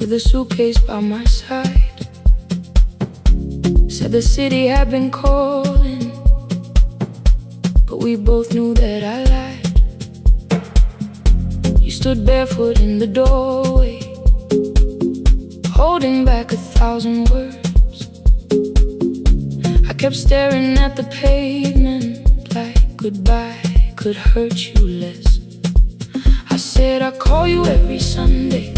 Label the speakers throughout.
Speaker 1: with a suitcase by my side. Said the city had been calling, but we both knew that I lied. You stood barefoot in the doorway, holding back 1,000 words. I kept staring at the pavement like goodbye could hurt you less. I said I'd call you every Sunday,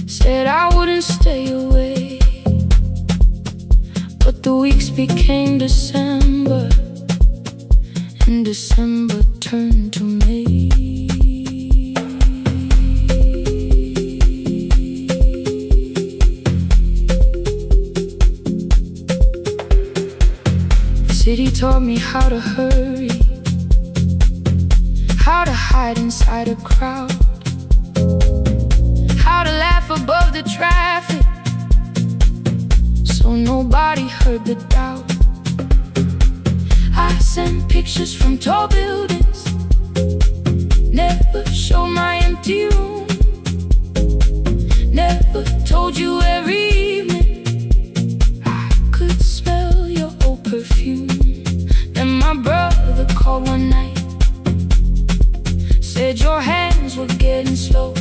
Speaker 1: said I wouldn't stay away. But the weeks became December, and December turned to May. The city taught me how to hurry, how to hide inside a crowd, how to laugh above the traffic so nobody heard the doubt. I sent pictures from tall buildings, never showed my empty room, never told you every evening I could smell your old perfume. Then my brother called one night, said your hands were getting slow,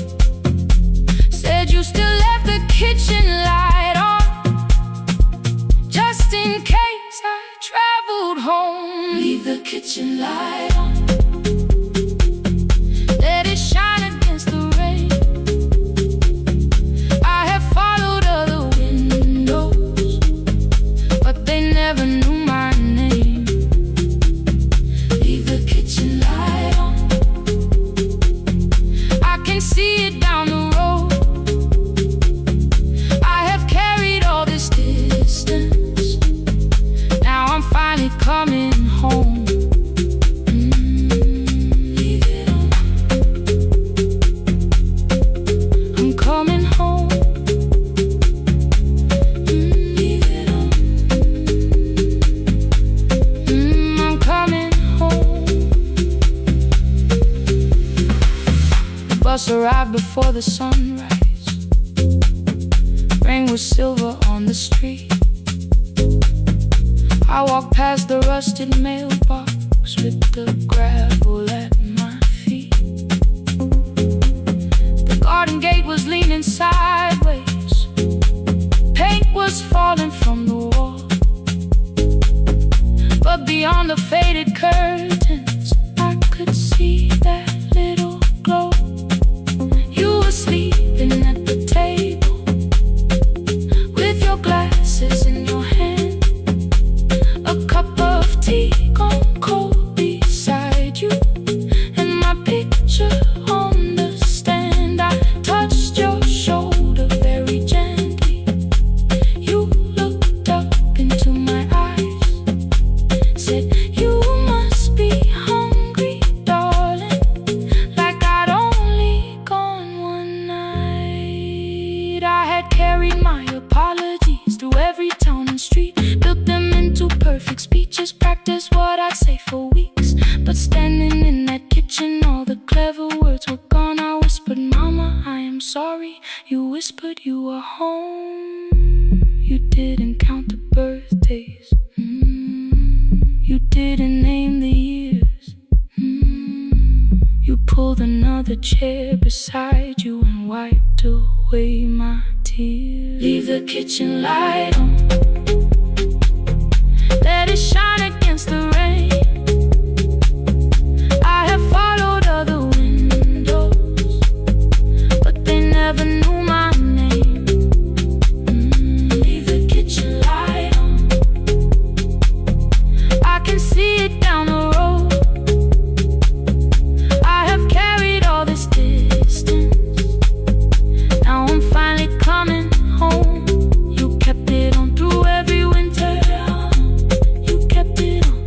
Speaker 1: said you still left the kitchen light on, just in case I traveled home. Leave the kitchen light on, let it shine against the rain. I have followed other windows, but they never knew my name. Leave the kitchen light on, I can see it down the road. I have carried all this distance, now I'm finally coming home. Leave it on, I'm coming home. Leave it on, I'm coming home. The bus arrived before the sunrise, rain was silver on the street. I walked past the rusted mailbox with the gravel at my feet. The garden gate was leaning sideways, paint was falling from the wall, but beyond the faded curtains I could see that little glow. You were sleeping at the table with your glasses in your hand, a cup of tea gone cold beside you, and my picture on the stand. I touched your shoulder very gently. You looked up into my eyes, said you must be hungry, darling, like I'd only gone one night. I had carried my apologies through every town and street, built them into perfect speeches, practiced what I'd say for weeks. But standing in that kitchen, all the clever words were gone. I whispered, Mama, I am sorry. You whispered you were home. You didn't count the birthdays, you didn't name the years. You pulled another chair beside you and wiped away my tears. Leave the kitchen light on, let it shine against the rain. I have followed other windows, but they never knew my name. Leave the kitchen light on, I can see it down the road. I have carried all this distance, now I'm finally coming home. You kept it on through every winter, you kept it on.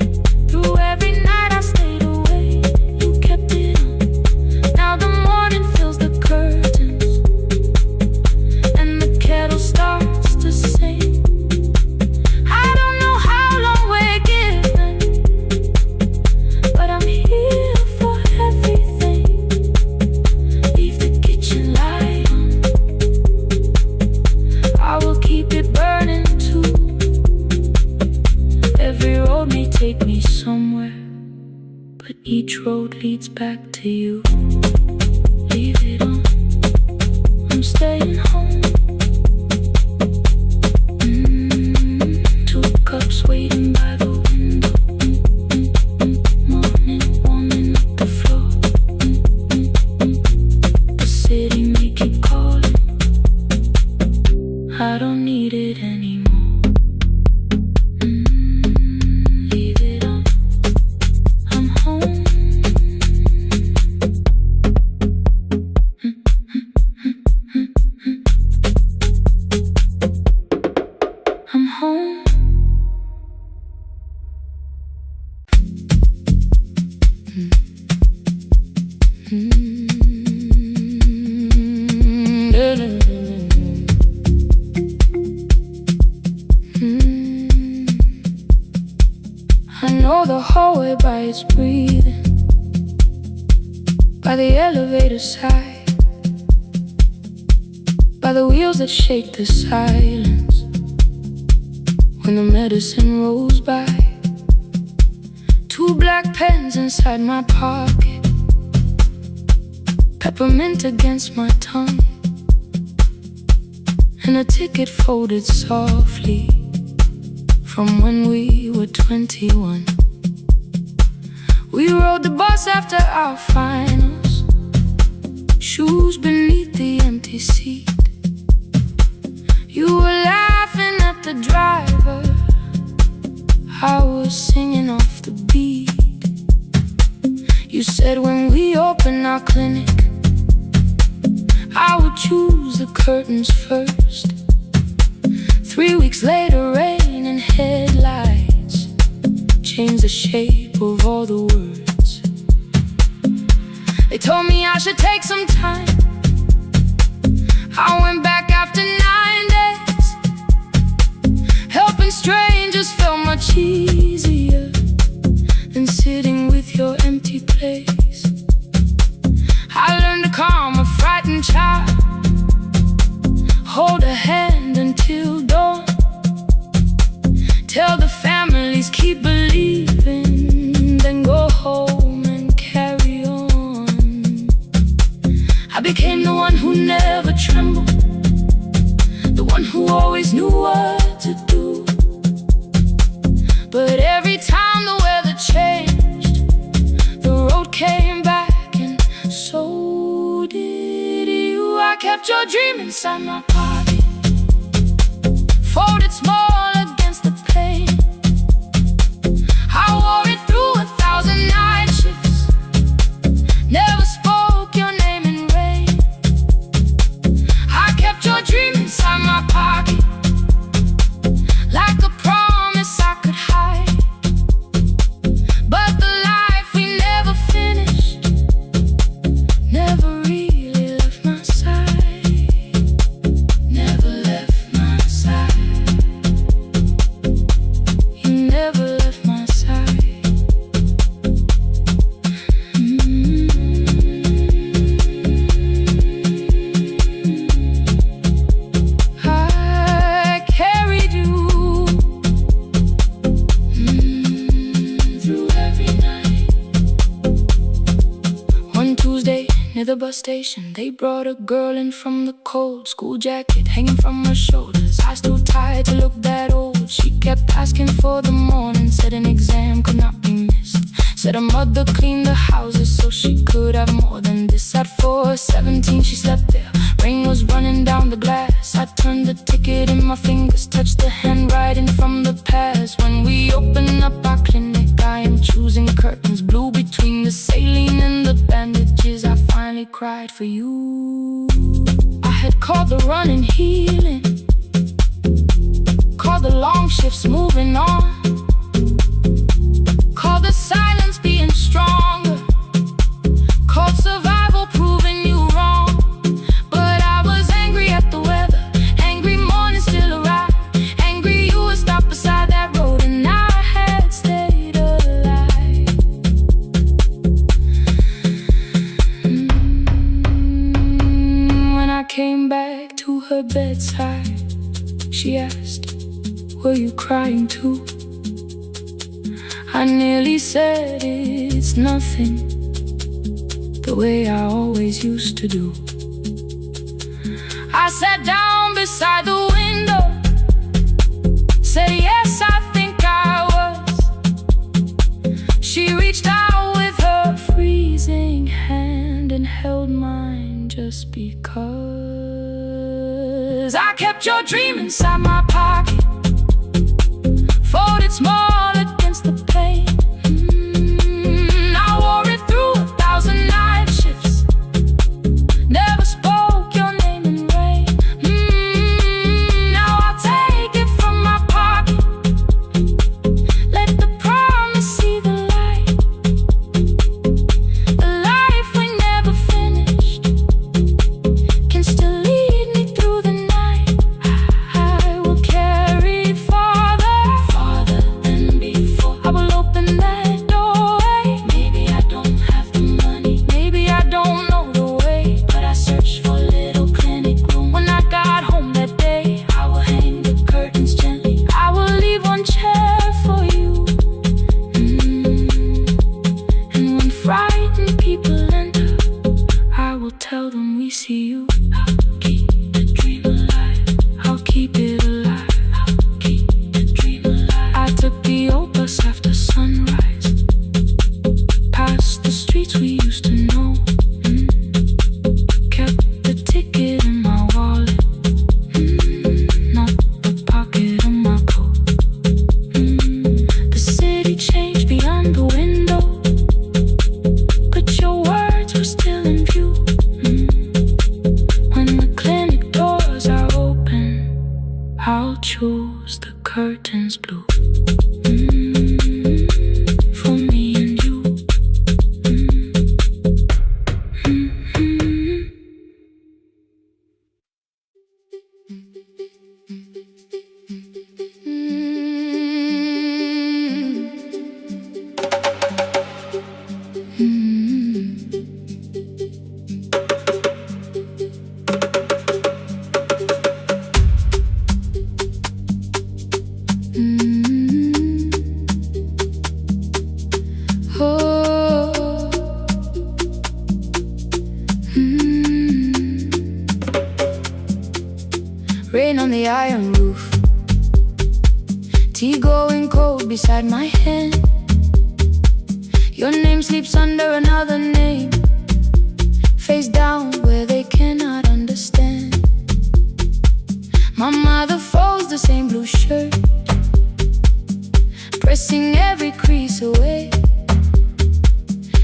Speaker 1: you. Leave it on. I'm staying home. 2 cups waiting by the window. Morning warming up the floor. The city may keep calling. I don't need it anymore. Leave it on. I'm home. I'm home. I know the hallway by its breathing, by the elevator side, by the wheels that shake the silence when the medicine rolls by. 2 black pens inside my pocket, peppermint against my tongue, and a ticket folded softly from when we were 21. We rode the bus after our finals, shoes beneath the empty seat. You were laughing at the driver, I was singing off the beat. You said when we open our clinic, I would choose the curtains first. 3 weeks later, rain and headlights changed the shape of all the words. They told me I should take some time. I went back after 9 days. Helping strangers felt much easier than sitting with your empty place. I learned to calm a frightened child, hold a hand until dawn, tell the families keep believing, then go home and carry on. I became the one who never trembled, the one who always knew what to do. But every time the weather changed, the road came back, and so did you. I kept your dream inside my pocket, folded small against the pane. I wore it through 1,000 night shifts, never spoke your name in rain. I kept your dream inside my pocket, like a promise I could hide. But the life we never finished never really left my side. Never left my side. You never left my side. I carried you through every night. One Tuesday near the bus station, they brought a girl in from the cold, school jacket hanging from her shoulders, eyes too tired to look that old. She kept asking for the morning, said an exam could not be missed, said her mother cleaned the houses so she could have more than this. At 4:17 she slept there, rain was running down the glass. I turned the ticket in my fingers, touched the handwriting from the past. When we open up our clinic, I am choosing curtains blue between the saline and the bandages. I finally cried for you. I had called the running healing, called the long shifts moving on, called the silence being stronger, called survival proving you wrong. But I was angry at the weather, angry morning still arrived, angry you would stop beside that road and I had stayed alive. When I came back to her bedside, she asked, were you crying too? I nearly said it's nothing. the way I always used to do. I sat down beside the window, said yes, I think I was. She reached out with her freezing hand and held mine just because. I kept your dream inside my pocket, folded small against the pain. I wore it through 1,000 night shifts, never spoke your name in rain. Now I'll take it from my pocket, let the promise see the light. The life we never finished can still lead me through the night. I will carry farther than before. I will open that doorway. Maybe I don't have the money, maybe I don't know the way, but I searched for a little clinic room. When I got home that day, I will hang the curtains gently. I will leave one chair for you. And when frightened people enter, I will tell them we see you. I'll keep the dream alive, I'll keep it alive, I'll keep the dream alive. I took the old bus after sunrise, past the streets we used to know. Kept the ticket in my wallet, not the pocket of my coat. The city changed beyond the window, but your words were still in view. When the clinic doors are open, I'll choose the curtains blue. For me and you. Rain on the iron roof, tea going cold beside my hand. Your name sleeps under another name, face down where they cannot understand. My mother folds the same blue shirt, pressing every crease away.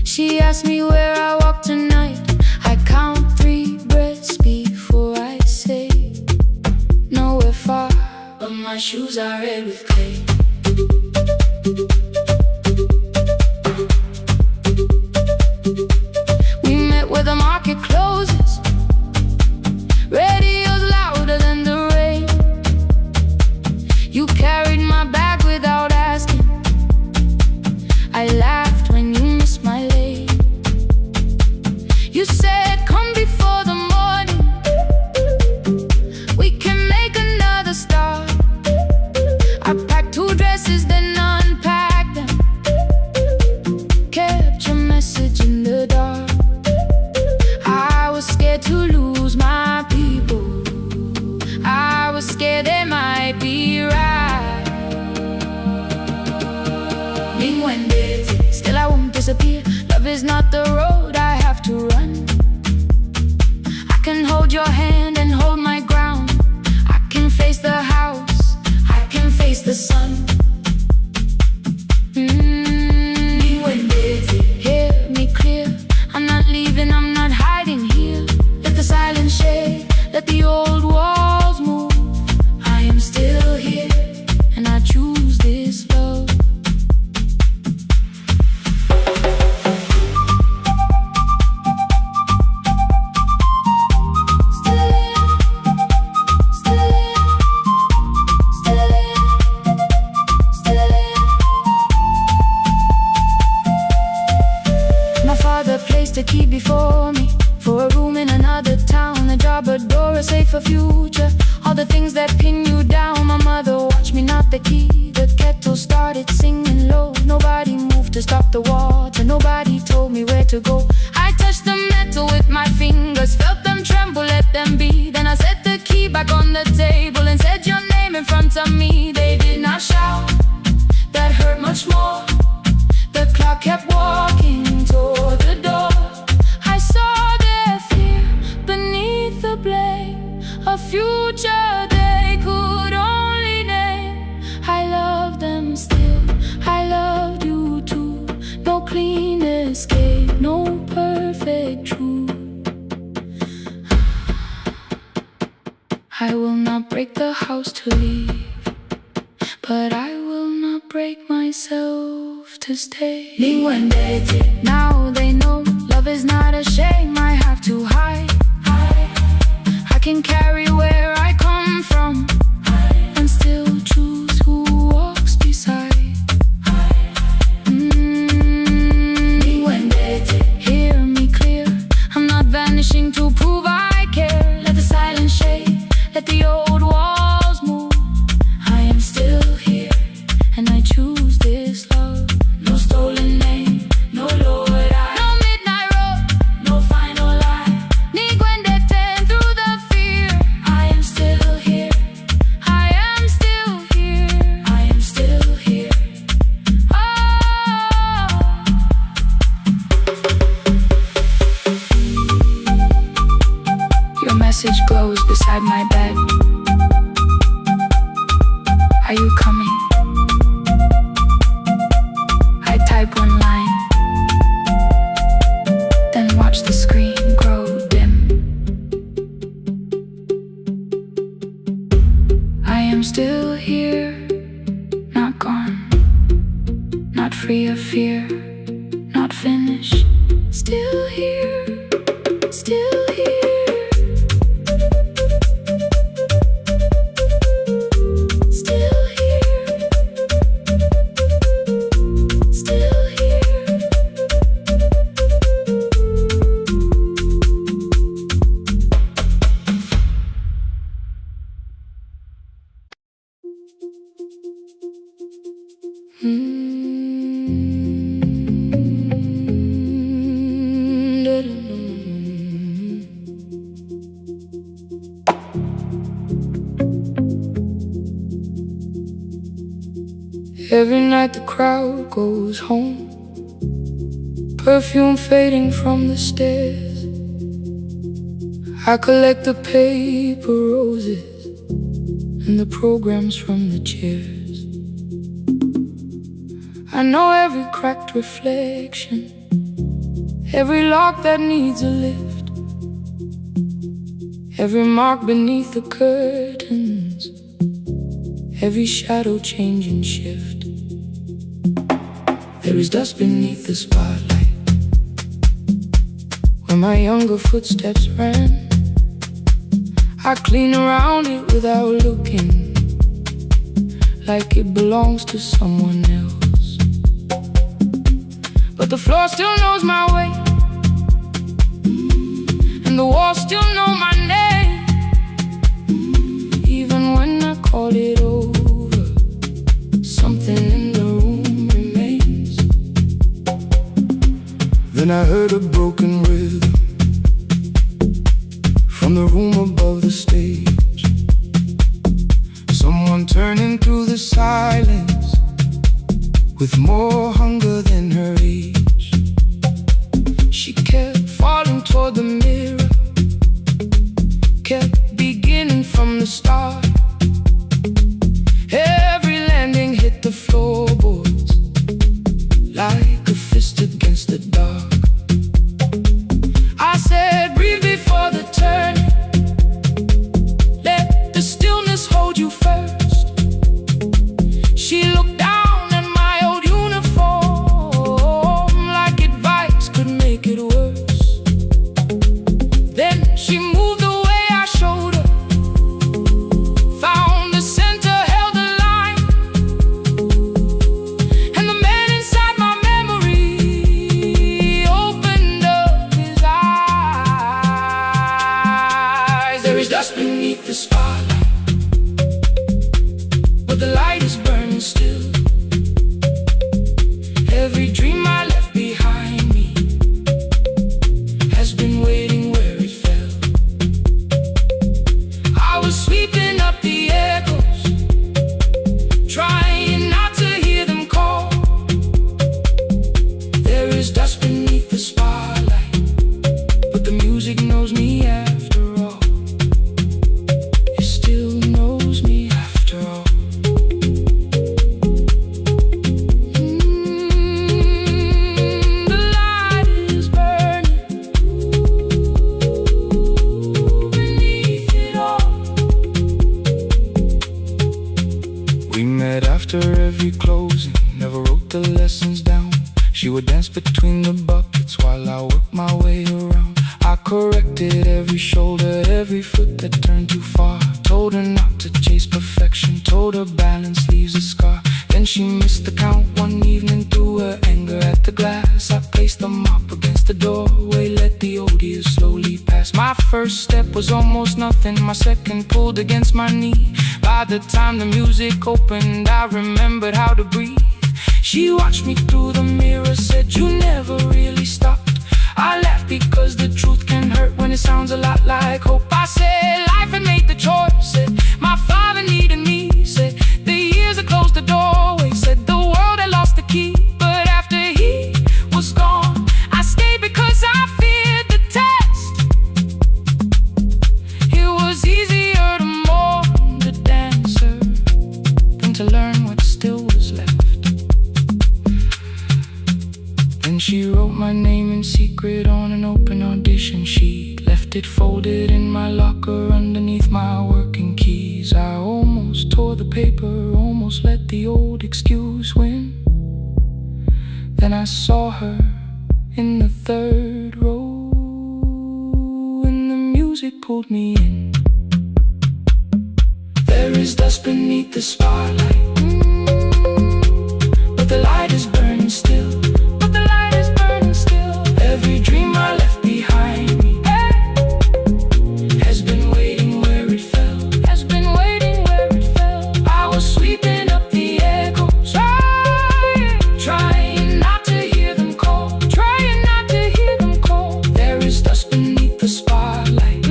Speaker 1: She asks me where I walk tonight. I count 3 breaths before I say nowhere far, but my shoes are red with clay. We met where the market closes, radio's louder than the rain. You carried my bag without asking, I laughed when you missed my lane. You said come before the morning, we can make another start. I packed 2 dresses, then unpacked them, kept your message in the dark. I was scared to lose my people, I was scared they might be right. Still I won't disappear, love is not the road I have to run. I can hold your hand and hold my ground, I can face the house, I can face the sun. Hear me clear, I'm not leaving, I'm not hiding here. Let the silence shake, let the old walls move. I am still here, and I choose this love. A key before me, for a room in another town, a job, a door, a safer future. All the things that pin you down. My mother watched me knock the key, the kettle started singing low. Nobody moved to stop the water, nobody told me where to go. I touched the future they could only name. I love them still, I loved you too. No clean escape, no perfect truth. I will not break the house to leave, but I will not break myself to stay. Now they know love is not a shame I have to hide. I can carry where I come from and still choose who walks beside. Hear me clear, I'm not vanishing to prove I care. Let the silence shade, let the old walls move. I am still here, and I choose this love. No stolen name, no Lord I, no midnight road, no final lie. Ni Gwendeten through the fear. I am still here, I am still here, I am still here. Oh. Your message glows beside my bed. Are you coming? I type one line, then watch the screen grow dim. I am still here, not gone, not free of fear, not finished. Still here, still here. Still here, still here. Every night the crowd goes home, perfume fading from the stairs. I collect the paper roses and the programs from the chairs. I know every cracked reflection, every lock that needs a lift, every mark beneath the curtains, every shadow change and shift. There is dust beneath the spotlight where my younger footsteps ran. I clean around it without looking, like it belongs to someone else. But the floor still knows my way, and the walls still know my name. Even when I call it over, something in the room remains. Then I heard a broken rhythm from the room above the stage. Someone turning through the silence with more hunger than her age. She kept falling toward the mirror, kept beginning from the start. Every landing hit the floorboards like a fist against the dark. I said, breathe before the turning, let the stillness hold you first. She looked down at my old uniform like advice could make it worse. Then she moved the way I showed her, found the center, held the line, and the man inside my memory opened up his eyes. There is dust beneath the spotlight, but the light is burning still. Every dream I left behind me has been waiting where it fell. I was sweeping up the echoes, trying not to hear them call. There is dust beneath the spotlight, but the music knows me after all. between the buckets while I worked my way around. I corrected every shoulder, every foot that turned too far. Told her not to chase perfection, told her balance leaves a scar. Then she missed the count one evening through her anger at the glass. I placed the mop against the doorway, let the old years slowly pass. My first step was almost nothing, my second pulled against my knee. By the time the music opened, I remembered how to breathe. She watched me through the mirror, said, "You never really stopped." I laughed because the truth can hurt when it sounds a lot like hope. I said life had made the choice, said my father needed me, said the years had closed the doorway, said the world had lost the key. But after he was gone, I stayed because I feared the test. It was easier to mourn the dancer than to learn what still was left. Then she wrote my name in secret on an open audition sheet, left it folded in my locker underneath my working keys. I almost tore the paper, almost let the old excuse win. Then I saw her in the third row, and the music pulled me in. There is dust beneath the spotlight, but the light is burning still. Every dream I left behind me has been waiting where it fell, has been waiting where it fell. I was sweeping up the echoes, trying not to hear them call, trying not to hear them call. There is dust beneath the spotlight,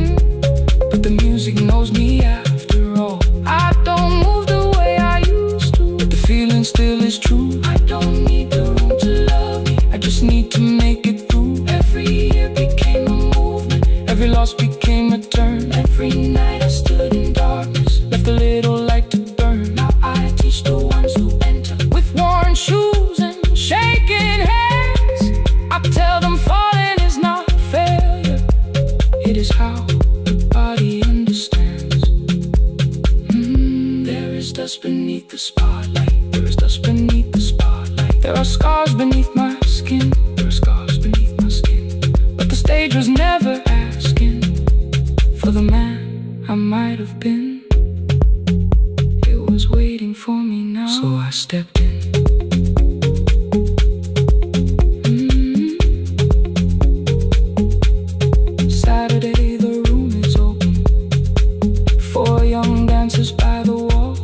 Speaker 1: but the music knows me after all. I don't move the way I used to, but the feeling still is true. I don't need the room to love me, I just need to make it through. Every year became a movement, every loss became a turn. Every night I stood in darkness, left a little light to burn. Now I teach the ones who enter with worn shoes and shaking hands. I tell them falling is not failure, it is how the body understands. There is dust beneath the spotlight, there is dust beneath the spotlight. There are scars beneath my skin, there are scars beneath my skin. But the stage was never asking for the man I might have been. It was waiting for me now, so I stepped in. Saturday, the room is open, 4 young dancers by the wall.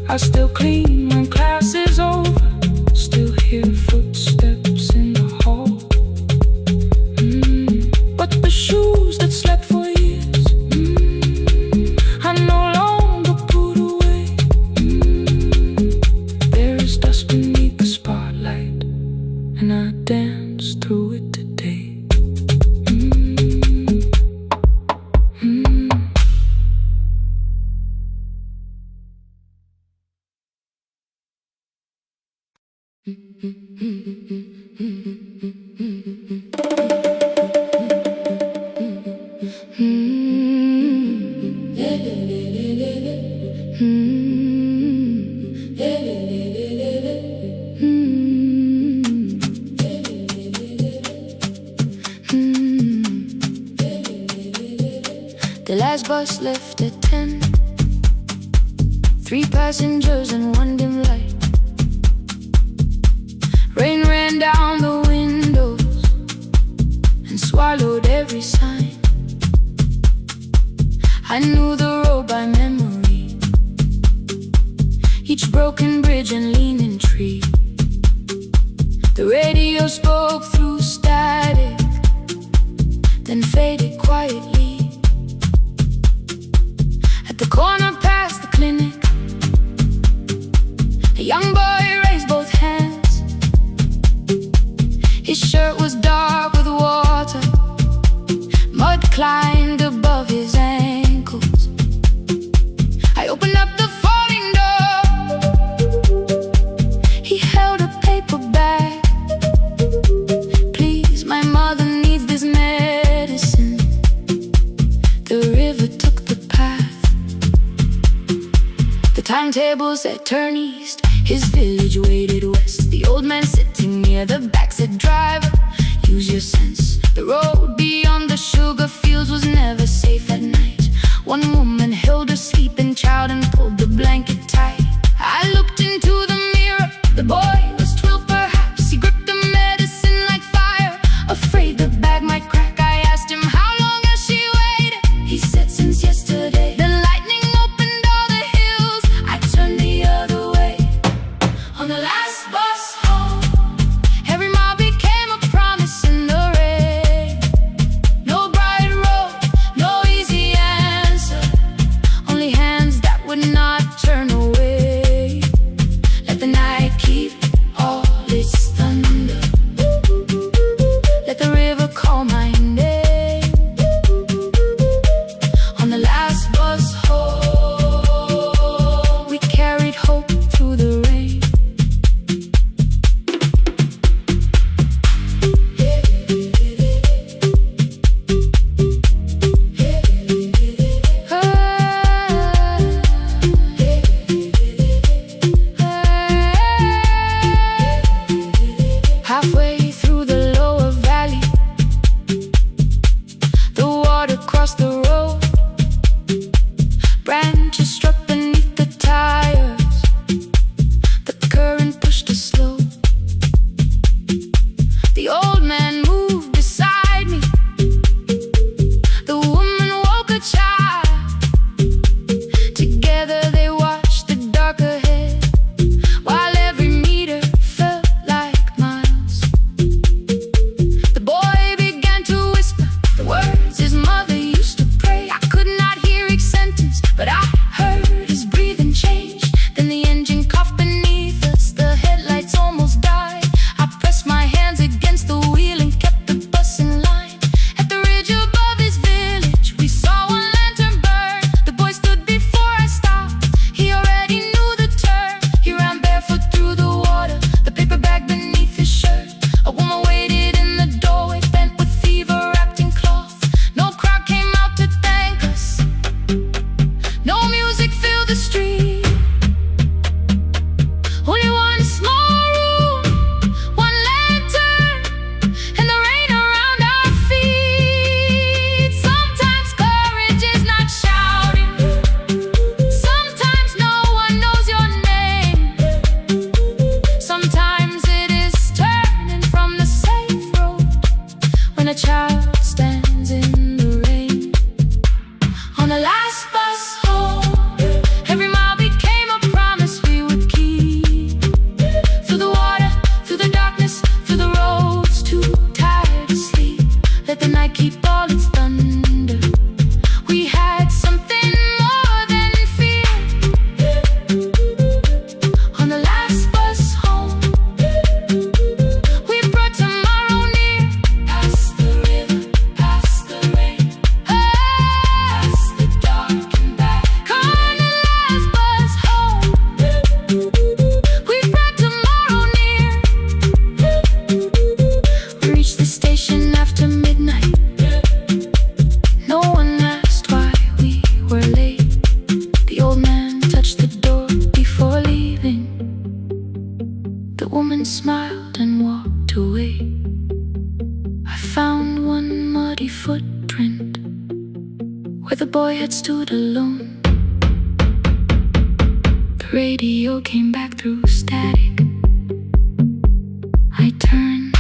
Speaker 1: I still clean when class is over, still hear footsteps in the hall. But the shoes that slept for years, I no longer put away. There is dust beneath the spotlight, and I dance through it today.
Speaker 2: The last bus left at 10, 3 passengers and 1 dim light. Rain ran down the windows and swallowed every sign. I knew the road by memory, each broken bridge and leaning tree. The radio spoke through static, then faded quietly. At the corner past the clinic, a young boy raised both hands. His shirt was dark with water, mud climbed above his ankles. I opened up the folding door, he held a paper bag. "Please, my mother needs this medicine." The river took the path, the timetable said turn east. His village waited west, the old man sitting near near the backseat driver. Use your sense. The road beyond the sugar fields was never safe at night. One woman held her sleeping child and pulled the blanket tight. I looked into the mirror. The boy was 12 perhaps. He gripped the medicine like fire, afraid the bag might crack. I asked him, how long has she waited? He said, since yesterday. The lightning opened all the hills. I turned the other way. On the last bus home, every mile became a promise in the rain. No bright road, no easy answer, only hands that would not turn away. Let the night keep all its thunder. Let the river call my name. On the last bus home, we carried hope through the rain. Halfway through the lower valley, the water crossed the road. Branches struck beneath the tires. The current pushed us slow. The old man moved beside me. The woman woke a child. Together they watched the dark ahead, while every meter felt like miles. The boy began to whisper the words his mother used to pray. I could not hear each sentence, but I heard his breathing change. Then the engine coughed beneath us. The headlights almost died. I pressed my hands against the wheel and kept the bus in line. At the ridge above his village, we saw one lantern burn. The boy stood before I stopped. He already knew the turn. He ran barefoot through the water, the paper bag beneath his shirt. A woman waited in the doorway, bent with fever, wrapped in cloth. No crowd came out to thank us. No music filled the street. Only one small room, one lantern, and the rain around our feet. Sometimes courage is not shouting. Sometimes no one knows your name. Sometimes it is turning from the safe road when a child stands in the rain. On the last bus home, every mile became a promise we would keep. Through the water, through the darkness, through the roads too tired to sleep. Let the night keep all its thunder. We had something more than fear. On the last bus home, we brought tomorrow near. Past the river, past the rain, past the dark and back. On the last bus home, we brought tomorrow near. We reached the station after midnight. No one asked why we were late. The old man touched the door before leaving. The woman smiled and walked away. I found one muddy footprint where the boy had stood alone. The radio came back through static. I turned.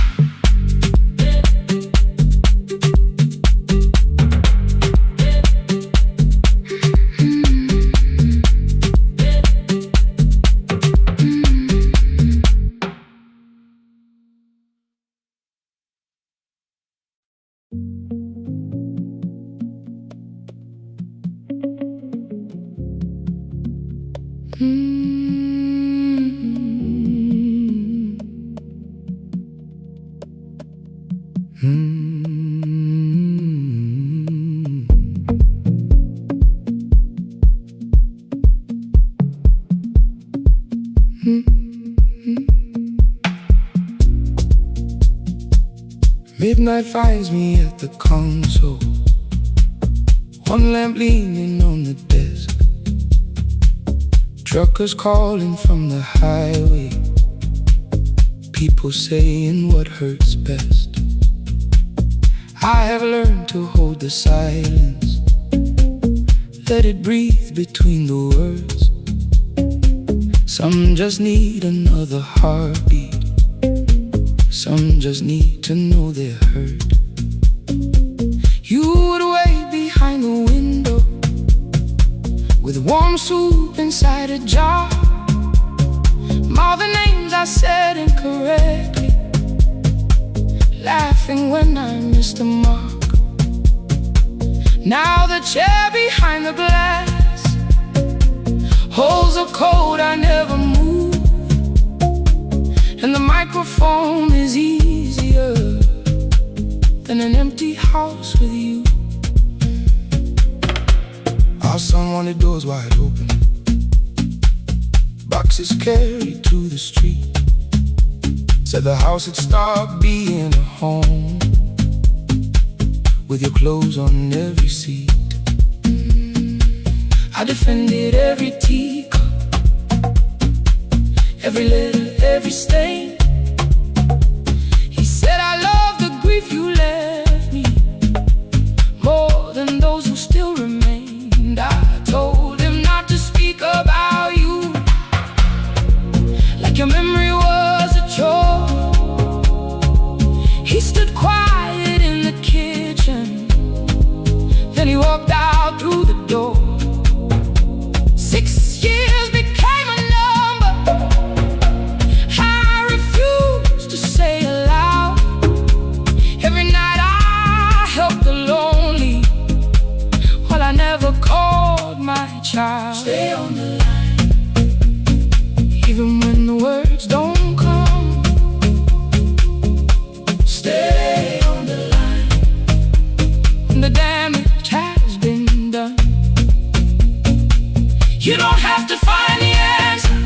Speaker 3: Midnight finds me at the console, one lamp leaning on the desk. Truckers calling from the highway, people saying what hurts best. I have learned to hold the silence, let it breathe between the words. Some just need another heartbeat, some just need to know they're heard. You would wait behind the window with warm soup inside a jar. All the names I said incorrectly, laughing when I missed the mark. Now the chair behind the glass holds a code I never move, and the microphone is easier than an empty house with you. Our son wanted doors wide open, boxes carried to the street. Said the house had stopped being a home, with your clothes on every seat. I defended every teacup, every letter, every stain. He said I love the grief you left me more than those who still remained. I told him not to speak about you like your memory was a chore. He stood quiet in the kitchen, then he walked out through the door. 6 years became a number I refused to say aloud. Every night I helped the lonely, while I never called my child. Stay on the line, even when the words don't come. Stay on the line, when the damage has been done. You don't have to find the answer,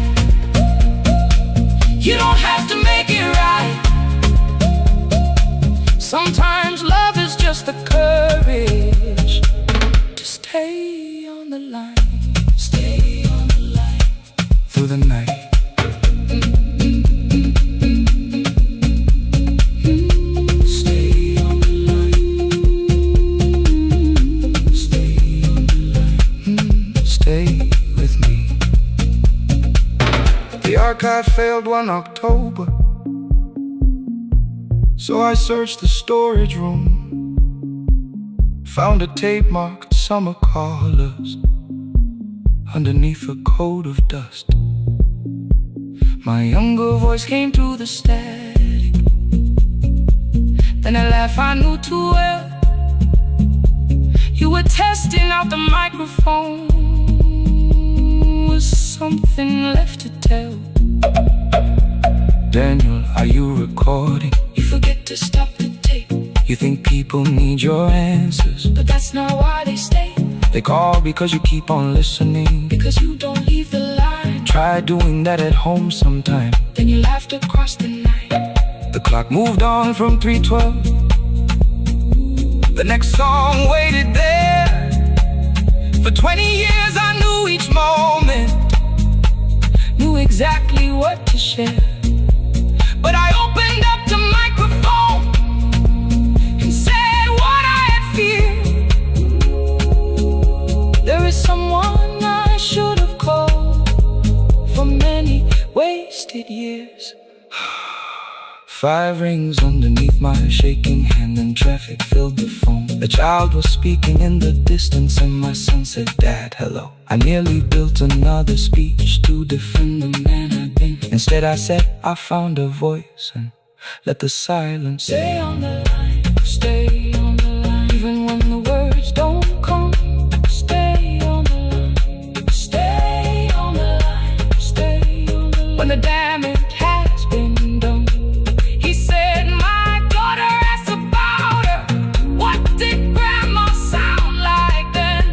Speaker 3: you don't have to make it right. Sometimes love is just the courage to stay on the line. Stay on the line through the night. Stay on the line. Stay on the line. Stay with me. The archive failed one October, so I searched the storage room, found a tape marked summer callers underneath a coat of dust. My younger voice came through the static, then a laugh I knew too well. You were testing out the microphone, was something left to tell? Daniel, are you recording? You forget to stop the tape. You think people need your answers, but that's not why they stay. They call because you keep on listening, because you don't leave the line. Try doing that at home sometime, then you laughed across the night. The clock moved on from 3:12. The next song waited there. For 20 years I knew each moment, knew exactly what to share. But I opened up the microphone and said what I had feared. There is someone I should have called for many wasted years. 5 rings underneath my shaking hand, and traffic filled the phone. A child was speaking in the distance, and my son said, "Dad, hello." I nearly built another speech to defend the man I've been. Instead I said I found a voice, and let the silence stay on the line. Stay on the line, even when the words don't come. Stay on the line. Stay on the line. Stay on the line. When the damage has been done. He said, my daughter asked about her. What did grandma sound like then?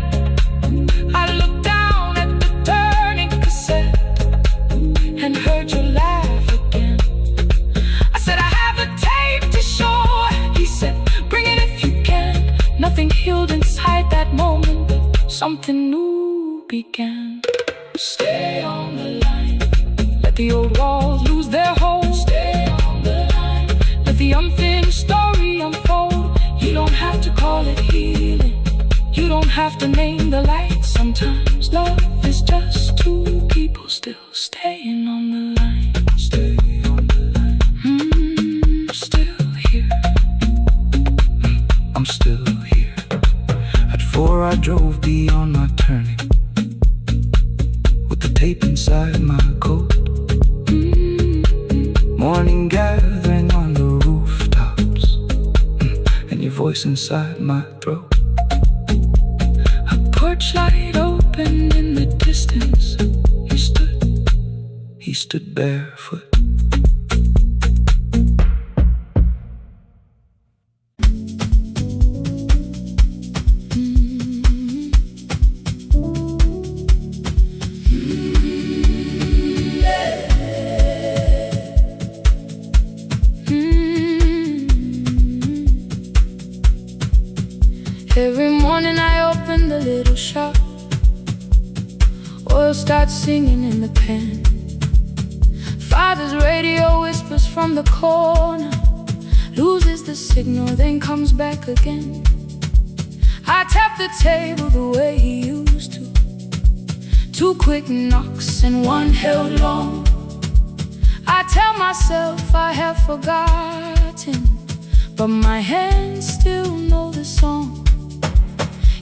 Speaker 3: I looked down at the turning cassette and heard you laugh again. I said, I have a tape to show. He said, bring it if you can. Nothing healed inside that moment, but something new began. Stay on the line, let the old walls lose their hold. Stay on don't have to name the lights. Sometimes love is just two people still staying on the line. Stay on the line. Still here. I'm still here. At 4 I drove beyond my turning, with the tape inside my coat. Morning gathering on the rooftops, and your voice inside my throat. A porch light opened in the distance. He stood barefoot.
Speaker 2: Every morning I open the little shop. Oil starts singing in the pan. Father's radio whispers from the corner, loses the signal, then comes back again. I tap the table the way he used to. 2 quick knocks and 1 held long. I tell myself I have forgotten, but my hands still know the song.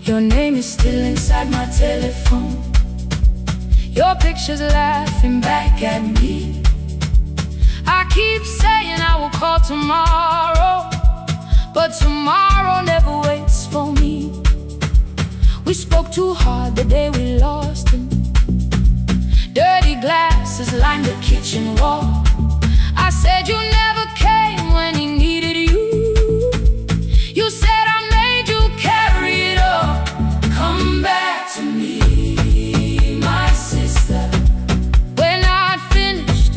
Speaker 2: Your name is still inside my telephone. Your picture's laughing back at me. I keep saying I will call tomorrow, but tomorrow never waits for me. We spoke too hard the day we lost him. Dirty glasses lined the kitchen wall. I said you never came when he needed you. You said I made you carry it all. Come back to me, my sister. We're not finished,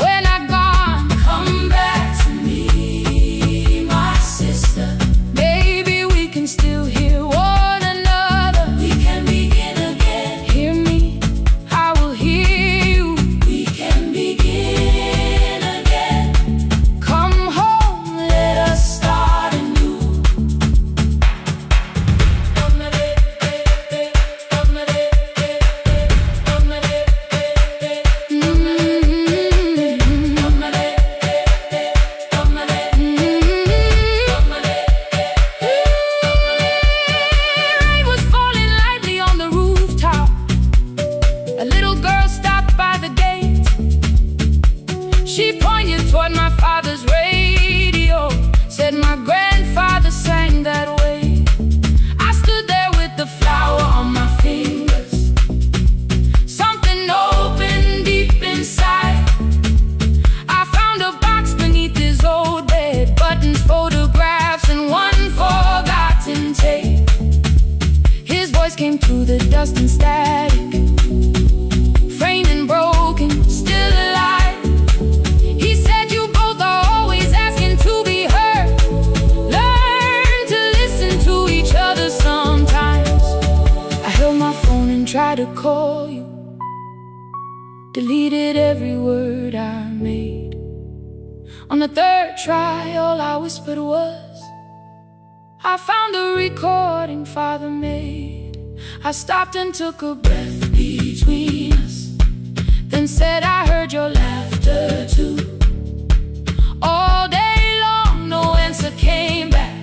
Speaker 2: we're not gone. Come back to me, my sister. Maybe we can still hear one another. We can begin again. Hear me, I will hear you. We can begin again. Come home, let us start anew. Rain was falling lightly on the rooftop. A little girl stopped by the gate. She pointed toward my father's radio, said my grandfather sang that way. I stood there with the flower on my fingers. Something opened deep inside. I found a box beneath his old bed, buttons, photographs, and 1 forgotten tape. His voice came through the dust and static, framed and broken, still alive. He said you both are always asking to be heard. Learn to listen to each other sometimes. I held my phone and tried to call you, deleted every word I made. On the 3rd try, all I whispered was, I found a recording Father made. I stopped and took a breath between us, then said I heard your laughter too. All day long, no answer came back,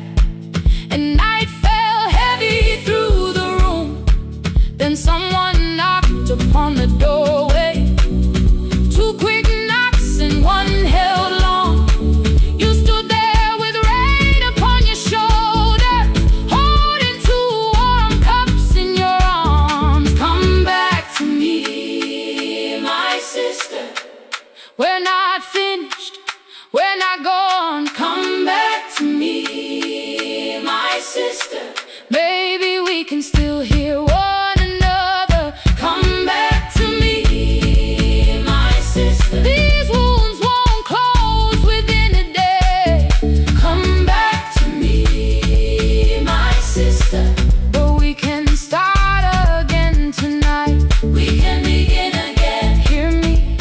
Speaker 2: and night fell heavy through the room. Then someone knocked upon the doorway. 2 quick knocks and 1 held long. You stood there with rain upon your shoulder, holding 2 warm cups in your arms. Come back to me, my sister. We're not finished, we're not gone. Come back to me, my sister. Maybe we can still hear one another. Come back to me, my sister. These wounds won't close within a day. Come back to me, my sister. But we can start again tonight. We can begin again. Hear me,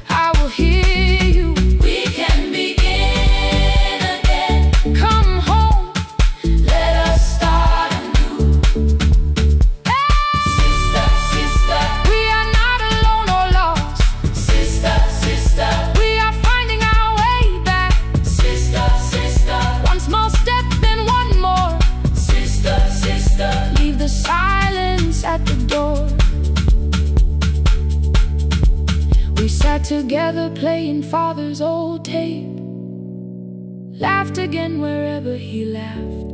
Speaker 2: I will hear you. We can begin again. Come home, let us start anew.
Speaker 1: sat together playing father's old tape, laughed again wherever he laughed.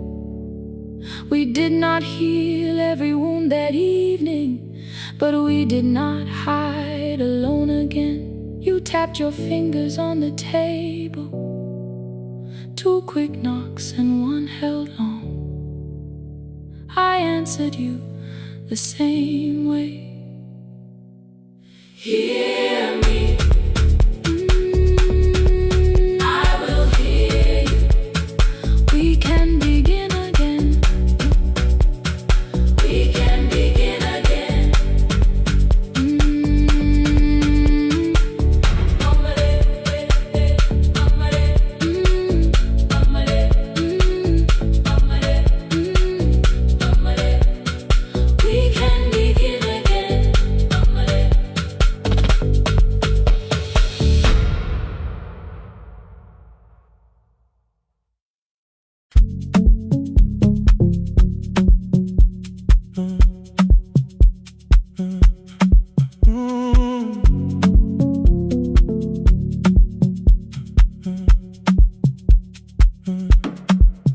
Speaker 1: We did not heal every wound that evening, but we did not hide alone again. You tapped your fingers on the table, 2 quick knocks and 1 held long. I answered you the same way. Hear me. I will hear you. We can begin again. We can begin again. We can begin again.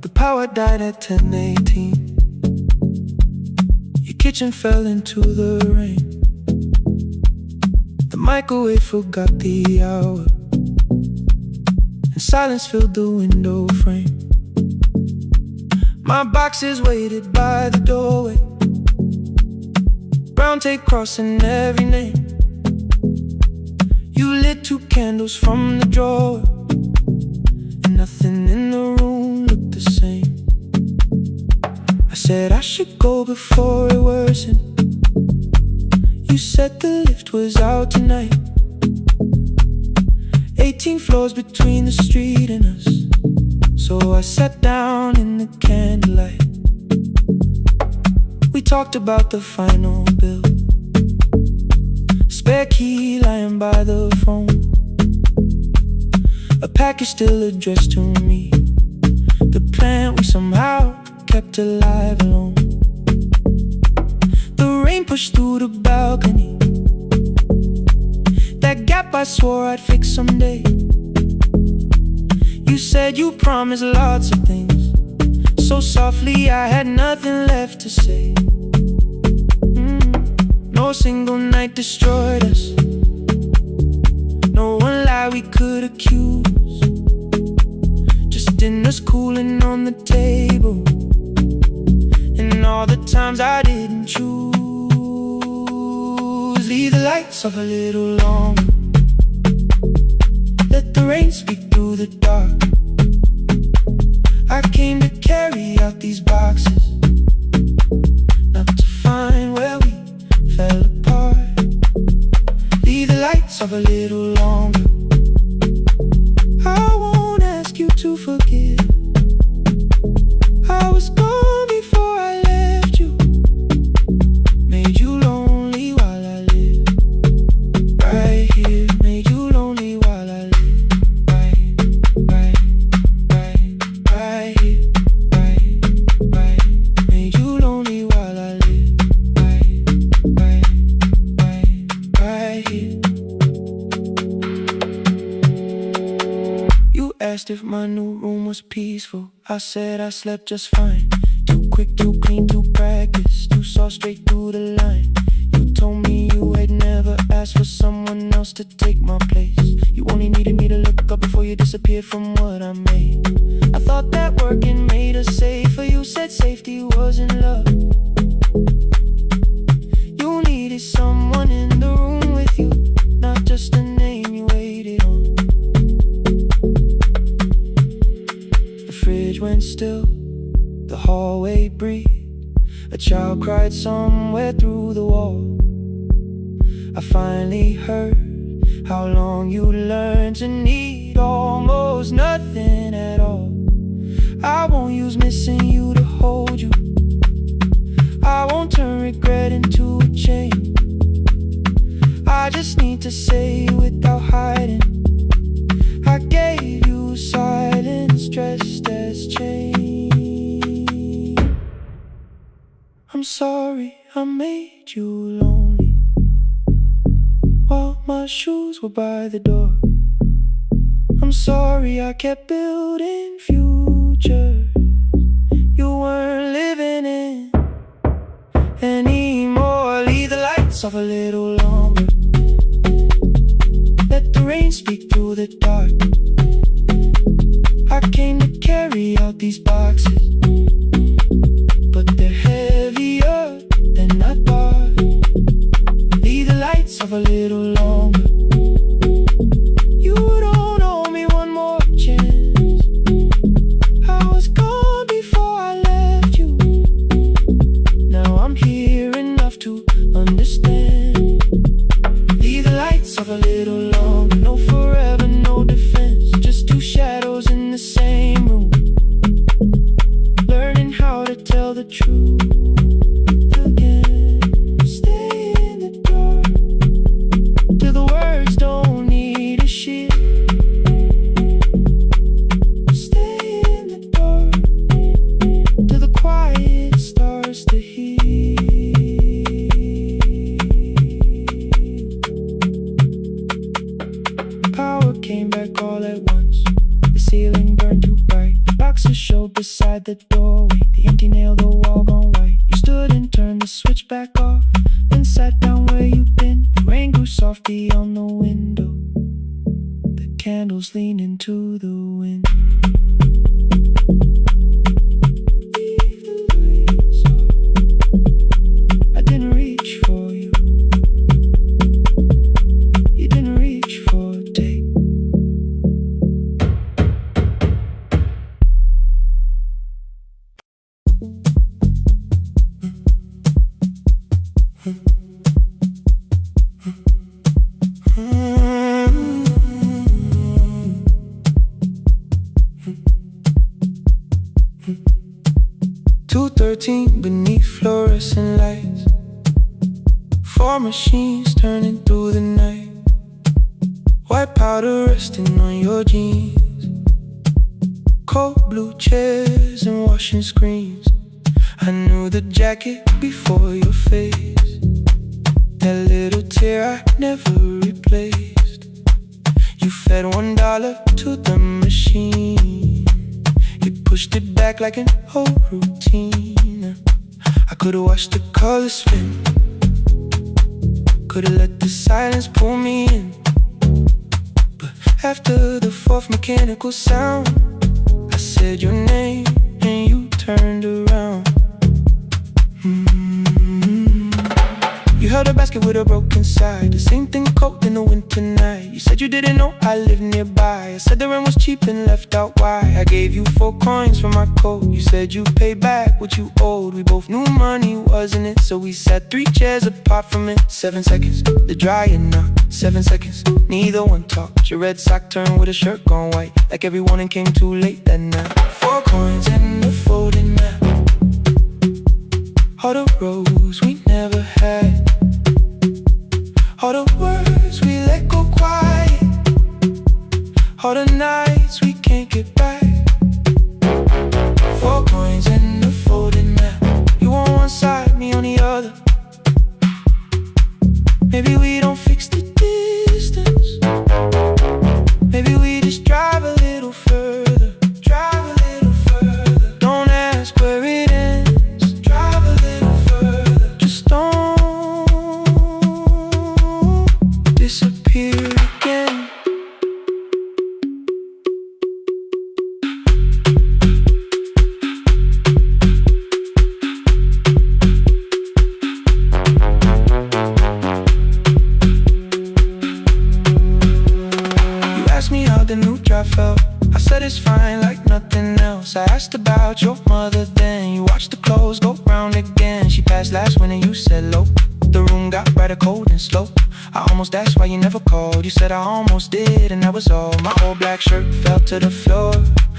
Speaker 3: The power died at 10:18. Your kitchen fell into the rain. The microwave forgot the hour, and silence filled the window frame. My boxes waited by the doorway, brown tape crossing every name. You lit 2 candles from the drawer, and nothing in the room looked the same. I said I should go before it worsened. You said the lift was out tonight. 18 floors between the street and us, so I sat down in the candlelight. We talked about the final bill, spare key lying by the phone, a package still addressed to me, the plant we somehow kept alive alone. The rain pushed through the balcony, that gap I swore I'd fix someday. You said you promised lots of things, so softly I had nothing left to say. No single night destroyed us, no one lie we could accuse, just dinners cooling on the table, and all the times I didn't choose. Leave the lights off a little longer, let the rain speak through the dark. I came to carry out these boxes, not to find where we fell apart. Leave the lights off a little longer. I won't ask you to forgive. I was gone before I left you, made you lonely while I lived right here, made you lonely while I lived right here, right, made you lonely while I lived right here. You asked if my new room was peaceful. I said I slept just fine. Too quick, too clean, too practiced, too saw straight through the line. You told me you had never asked for someone else to take my place. You only needed me to look up before you disappeared from what I made. I thought that working made us safer. You said safety wasn't love. You needed someone in the room with you, not just a name you waited on. The fridge went still, the hallway breathed, a child cried somewhere through the wall. I finally heard how long you learned to need almost nothing at all. I won't use missing you to hold you, I won't turn regret into a chain. I just need to say without hiding, I gave you silence dressed as change. I'm sorry I made you lonely while my shoes were by the door. I'm sorry I kept building futures you weren't living in anymore. Leave the lights off a little longer. Let the rain speak through the dark. I came to carry out these boxes, but they're heavier than I thought. Leave the lights off a little longer. You don't owe me one more chance. I was gone before I left you. Now I'm here enough to understand. Leave the lights off a little longer. No forever, no defense. Just two shadows in the same room, learning how to tell the truth again. Stay in the dark till the words don't need a shield. Stay in the dark till the quiet starts to heal. Power came back all at once. The ceiling burned too bright. The boxes showed beside the doorway. The empty nail, the wall gone white. You stood and turned the switch back off, then sat down where you'd been. The rain grew softly on the window. The candles leaned into the wind. Leave the lights off. I didn't reach for you. You didn't reach for take. Beneath fluorescent lights, four machines turning through the night. White powder resting on your jeans, cold blue chairs and washing screens. I knew the jacket before your face, that little tear I never replaced. You fed $1 to the machine, you pushed it back like an old routine. I could've watched the colors spin, could've let the silence pull me in. But after the fourth mechanical sound, I said your name and you turned around. You held a basket with a broken side, the same thing cold in the winter night. You said you didn't know I lived nearby. I said the rent was cheap and left out why. I gave you 4 coins for my coat. You said you paid back what you owed. We both knew money wasn't it, so we sat 3 chairs apart from it. 7 seconds, the dryer knocked. 7 seconds, neither one talked. Your red sock turned with a shirt gone white, like every morning came too late that night. 4 coins and a folding map, all the roads we never had, all the words we let go quiet, all the nights we can't get back. 4 coins and a folding map, you on one side, me on the other. Maybe we don't fix the distance, maybe we just drive a little further. Drive a little further, don't ask where it ends. Drive a little further, just don't disappear again. You asked me how the new drive felt, I said it's fine like nothing else. I asked about your mother then, you watched the clothes go round again. She passed last winter, you said low. The room got brighter, cold and slow. I almost asked why you never called. You said I almost did and that was all. My old black shirt fell to the floor,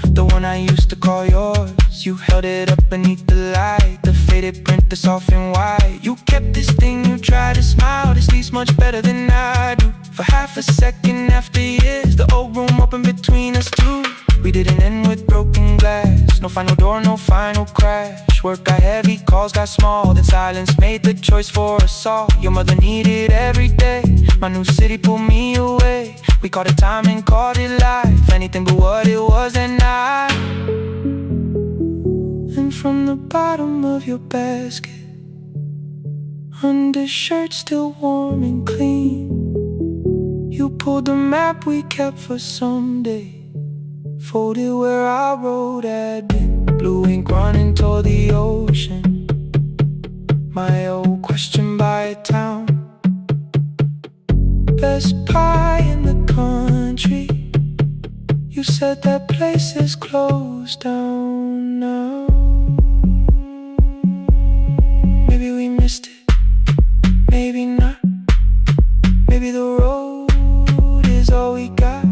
Speaker 3: the one I used to call yours. You held it up beneath the light, the faded print that's off and white. You kept this thing, you tried to smile. This leaves much better than I do. For half a second after years, the old room opened between us two. We didn't end with broken glass. No final door, no final crash. Work got heavy, calls got small. Then silence made the choice for us all. Your mother needed every day. My new city pulled me away. We called it time and called it life. Anything but what it was at night. And from the bottom of your basket, undershirt still warm and clean, you pulled the map we kept for someday. Folded where our road had been. Blue ink running toward the ocean. My old question by a town. Best pie in the country. You said that place is closed down now. Maybe we missed it, maybe not. Maybe the road is all we got.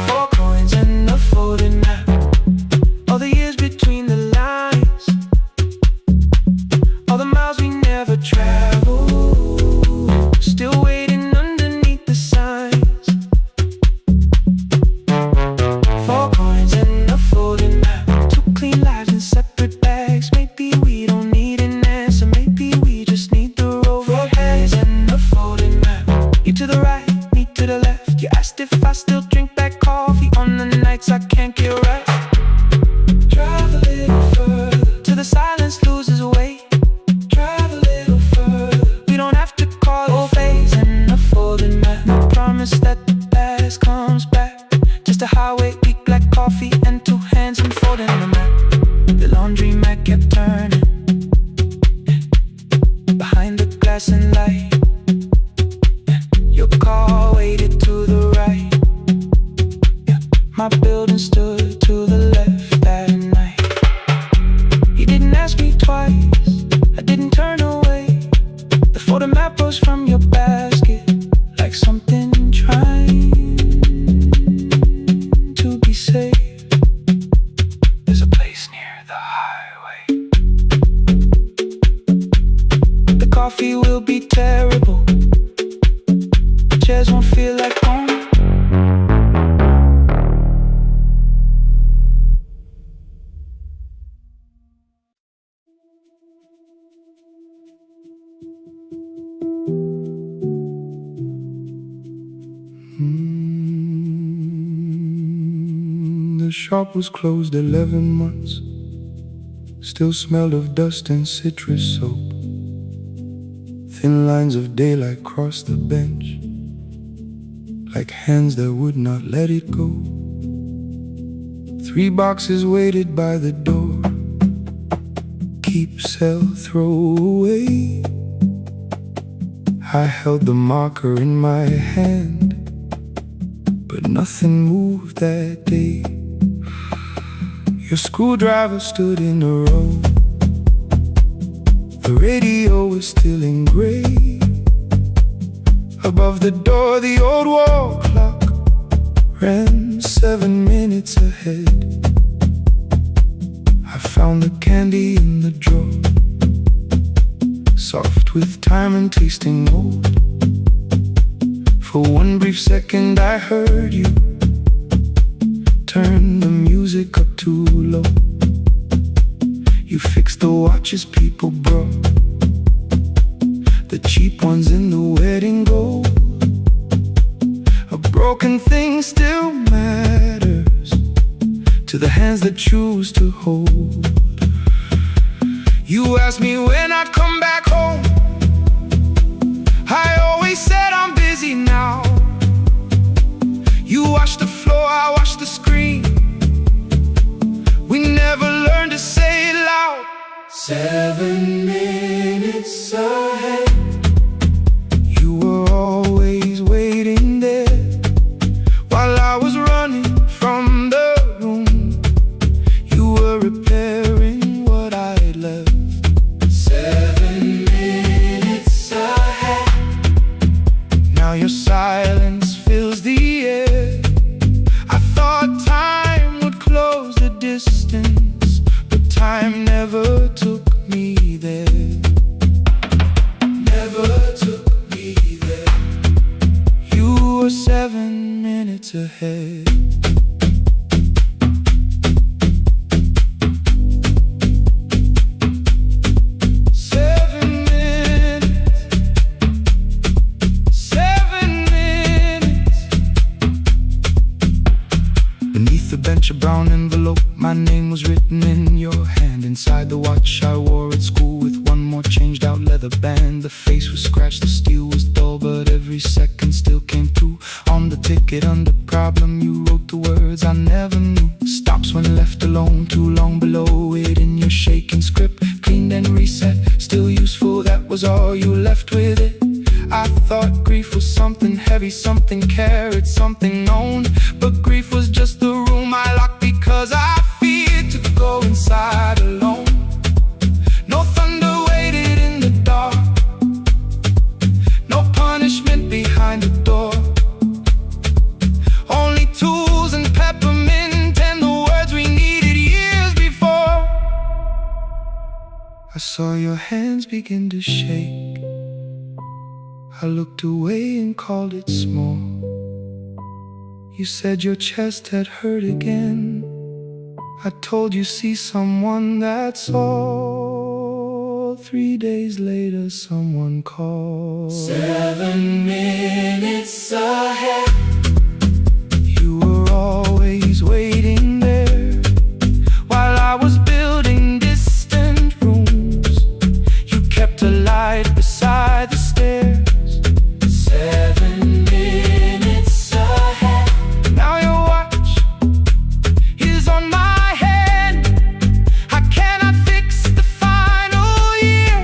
Speaker 3: 4 coins and a folded map. All the years between the lines. All the miles we never traveled. Still waiting underneath the signs. 4 coins and a folded map. 2 clean lives in separate bags. Maybe we don't need an answer. Maybe we just need the road. 4 hands and a folded map. You to the right, me to the left. You asked if I still drink that coffee on the nights I can't get right. Drive a little further till the silence loses weight. Drive a little further. We don't have to call it phase and a folded map. No promise that the past comes back. Just a highway, weak black coffee and 2 hands and folding the map. The laundry mat kept turning behind the glass and light. Your car waited to the right. My building stood to the left that night. You didn't ask me twice, I didn't turn away. The photo map rose from your basket like something trying to be safe. There's a place near the highway. The coffee will be terrible. Chairs won't feel like home. The shop was closed 11 months. Still smelled of dust and citrus soap. Thin lines of daylight crossed the bench, like hands that would not let it go. 3 boxes waited by the door. Keep, sell, throw away. I held the marker in my hand, but nothing moved that day. Your screwdriver stood in a row. The radio was still in gray. Above the door, the old wall clock ran 7 minutes ahead. I found the candy in the drawer, soft with time and tasting old. For one brief second I heard you turn the music up too low. You fixed the watches people brought, the cheap ones in the wedding gold. A broken thing still matters to the hands that choose to hold. You asked me when I'd come back home. I always said I'm busy now. You washed the floor, I washed the screen. We never learned to say it loud. 7 minutes ahead. You were always waiting there while I was running from the room. You were repairing what I had left. 7 minutes ahead. Now your silence fills the air. I thought time would close the distance, but time never took me there. I wore at school, with one more changed out leather band. The face was scratched, the steel was dull, but every second still came through. On the ticket under problem you wrote the words I never knew. Stops when left alone, too long below it in your shaking script. Cleaned and reset, still useful, that was all you left with it. I thought grief was something heavy, something carried, something known. But grief was just the room I locked because I feared to go inside alone. No thunder waited in the dark, no punishment behind the door. Only tools and peppermint and the words we needed years before. I saw your hands begin to shake. I looked away and called it small. You said your chest had hurt again. I told you see someone, that's all. 3 days later someone called.
Speaker 1: 7 minutes ahead.
Speaker 3: You were always waiting there while I was building distant rooms. You kept a light beside the stairs.
Speaker 1: 7 minutes ahead.
Speaker 3: Now your watch is on my head. I cannot fix the final year.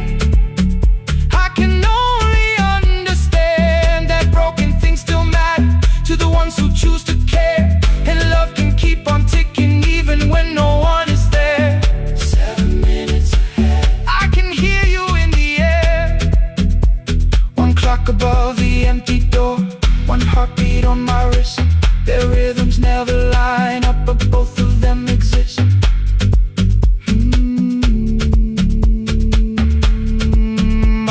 Speaker 3: I can only understand that broken things still matter to the ones who choose to care. And love can keep on ticking even when no one is there.
Speaker 1: 7 minutes ahead.
Speaker 3: I can hear you in the air. One clock above the empty door, one heartbeat on my wrist. Their rhythms never line up, but both of them exist.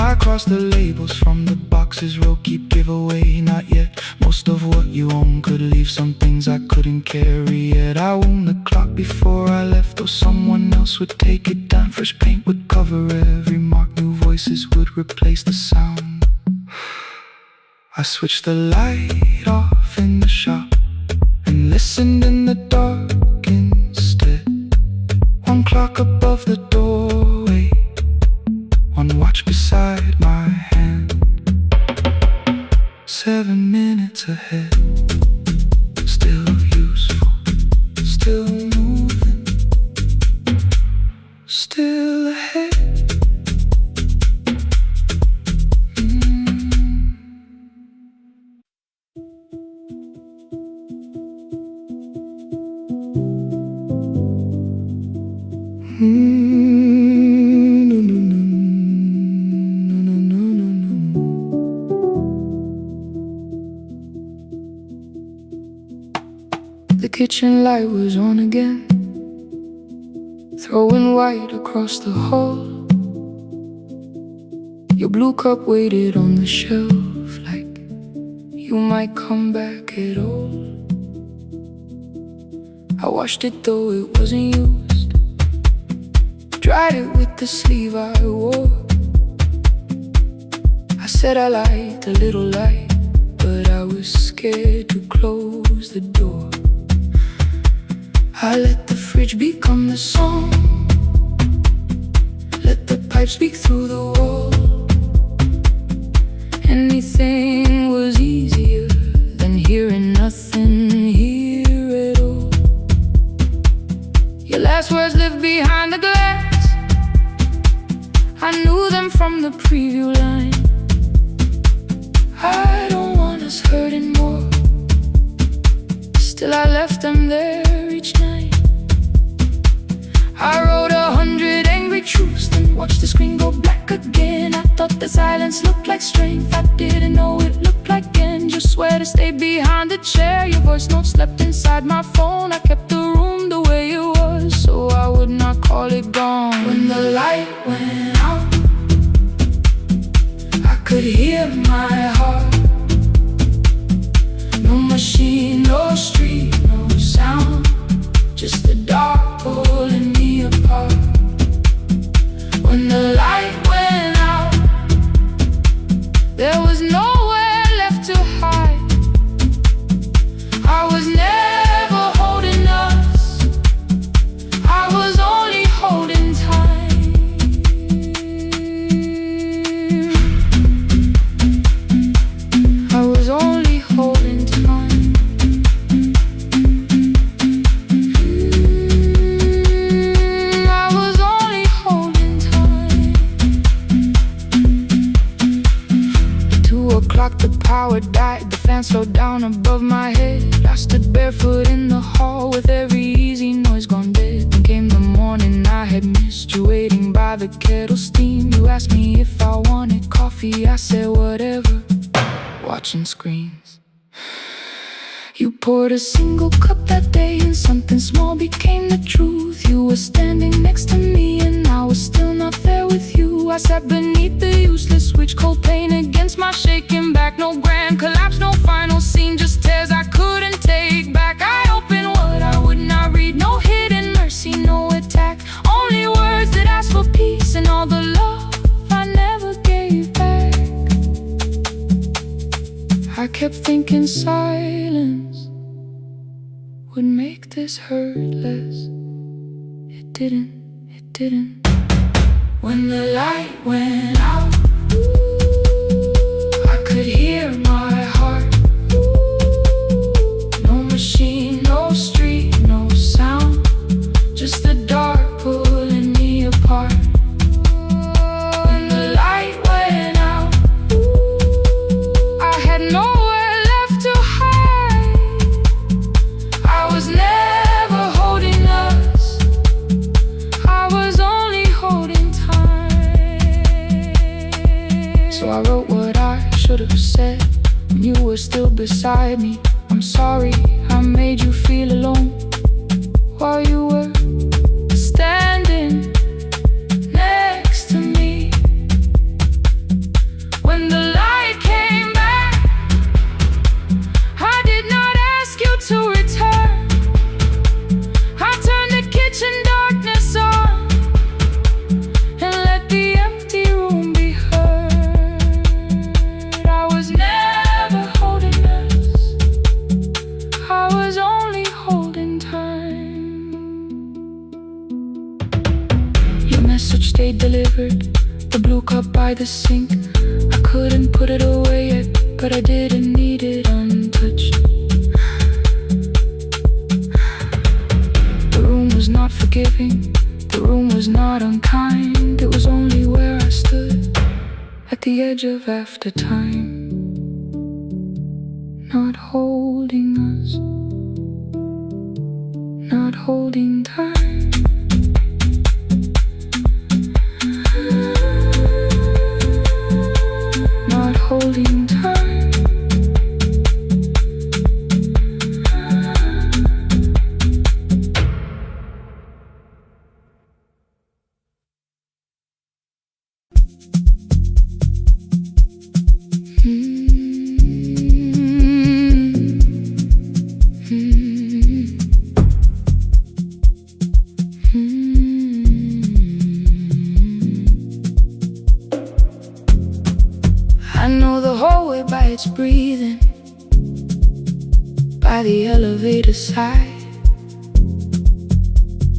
Speaker 3: I cross the labels from the boxes, row keep giveaway, not yet. Most of what you own could leave some things I couldn't carry yet. I wound the clock before I left, or someone else would take it down. Fresh paint would cover every mark, new voices would replace the sound. I switched the light off in the shop and listened in the dark instead. One clock above the doorway, one watch beside my hand. 7 minutes ahead, still useful, still moving, still ahead. The kitchen light was on again, throwing white across the hall. Your blue cup waited on the shelf like you might come back at all. I washed it though it wasn't used, dried it with the sleeve I wore. I said I liked a little light, but I was scared to close the door. I let the fridge become the song, let the pipe speak through the wall. Anything was easier than hearing nothing here at all. Your last words lived behind the glass, I knew them from the preview line. I don't want us hurting more, still I left them there each night. I wrote 100 angry truths, then watched the screen go black again. I thought the silence looked like strength, I didn't know it looked like end. Just swear to stay behind the chair, your voice note slept inside my phone. I kept the room the way it was, so I would not call it gone. When the light went out, I could hear my heart. No machine, no street, no sound, just the dark pulling me apart. When the light went out, there was nowhere left to hide. I was never holding us, I was only holding time.
Speaker 2: o'clock the power died, the fan slowed down above my head. I stood barefoot in the hall with every easy noise gone dead. Then came the morning I had missed you, waiting by the kettle steam. You asked me if I wanted coffee, I said whatever, watching screens. You poured a single cup that day and something small became the truth. You were standing next to me and I was still not there with you. I sat beneath the useless switch, cold pain against my shaking back. No grand collapse, no final scene, just tears I couldn't take back. I opened what I would not read, no hidden mercy, no attack. Only words that ask for peace and all the love I never gave back. I kept thinking silence would make this hurt less. It didn't. When the light went out, I could hear my heart. No machine, no street, no sound, just the dark pulling me apart. When the light went out, I had nowhere left to hide. I was never holding us, I was only holding time. So I wrote what I should have said when you were still beside me. I'm sorry I made you feel alone while you were standing next to me. When the light came back, I did not ask you to return. I turned the kitchen darkness on and let the empty room be heard. I was never holding us, I was only holding time. Your message stayed delivered, the blue cup by the sink. I couldn't put it away yet, but I didn't need it untouched. The room was not forgiving, the room was not unkind. It was only where I stood at the edge of after time, not holding us, not holding time. Not holding time. I know the hallway by its breathing, by the elevator side,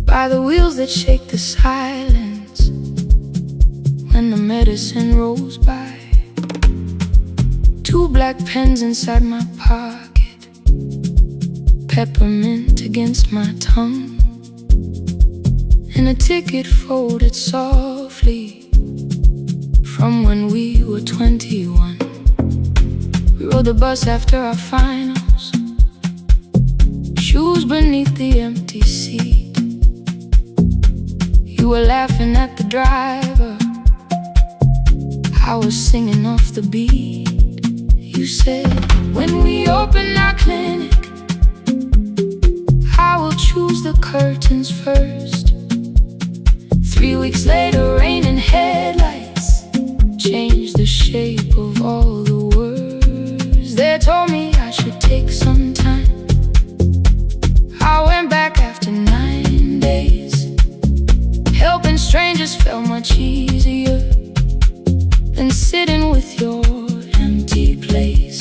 Speaker 2: by the wheels that shake the silence when the medicine rolls by. 2 black pens inside my pocket, peppermint against my tongue, and a ticket folded softly from when we were 21. We rode the bus after our finals, shoes beneath the empty seat. You were laughing at the driver, I was singing off the beat. You said, when we open our clinic, I will choose the curtains first. 3 weeks later, rain and headlights changed the shape of all the words. They told me I should take some time. I went back after 9 days. Helping strangers felt much easier than sitting with your empty place.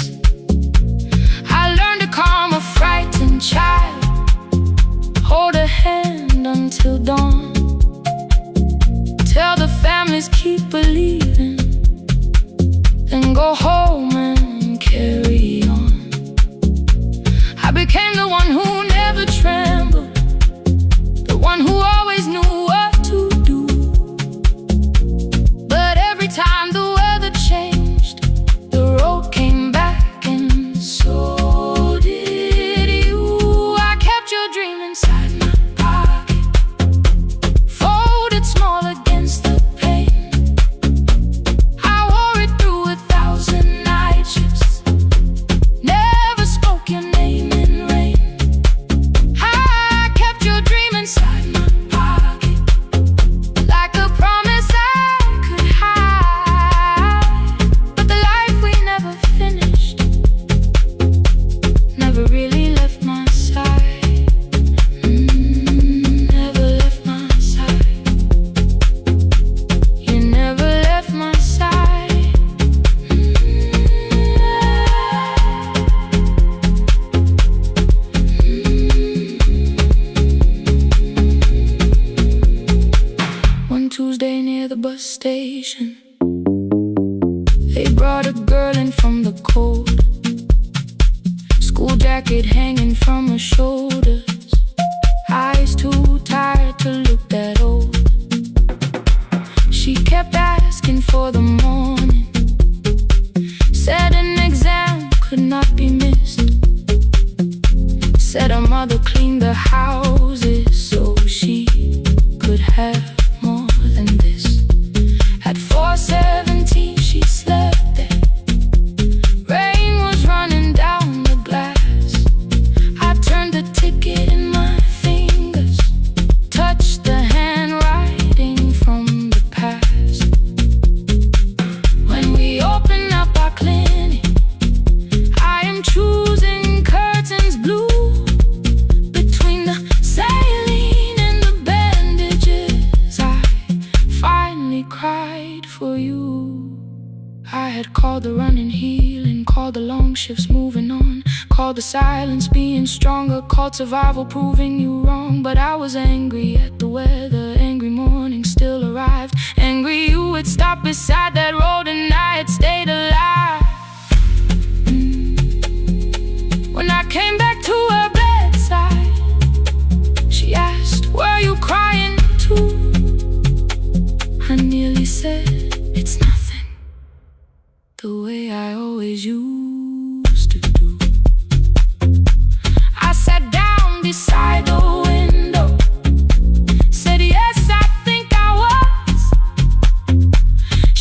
Speaker 2: I learned to calm a frightened child, hold a hand until dawn, tell the families keep believing, then go home and carry on. I became the one who never trembled, the one who always knew what to do. But every time the weather changed, the road came station. They brought a girl in from the cold, school jacket hanging from her shoulders, eyes too tired to look that old. She kept asking for the morning, said an exam could not be missed, said her mother cleaned the houses so she could have more than this. At 4:17 she slept there, rain was running down the glass. I turned the ticket in my fingers, touched the handwriting from the past. When we open up our clinic, I am choosing curtains blue. Between the saline and the bandages, I finally cried for you. I had called the running healing, called the long shifts moving on, called the silence being stronger, called survival proving you wrong. But I was angry at the weather, angry morning still arrived, angry you would stop beside that road and I had stayed alive. When I came back to her bedside, she asked, "Were you crying too?" I nearly said, "It's nothing," the way I always used to do. I sat down beside the window, said, "Yes, I think I was."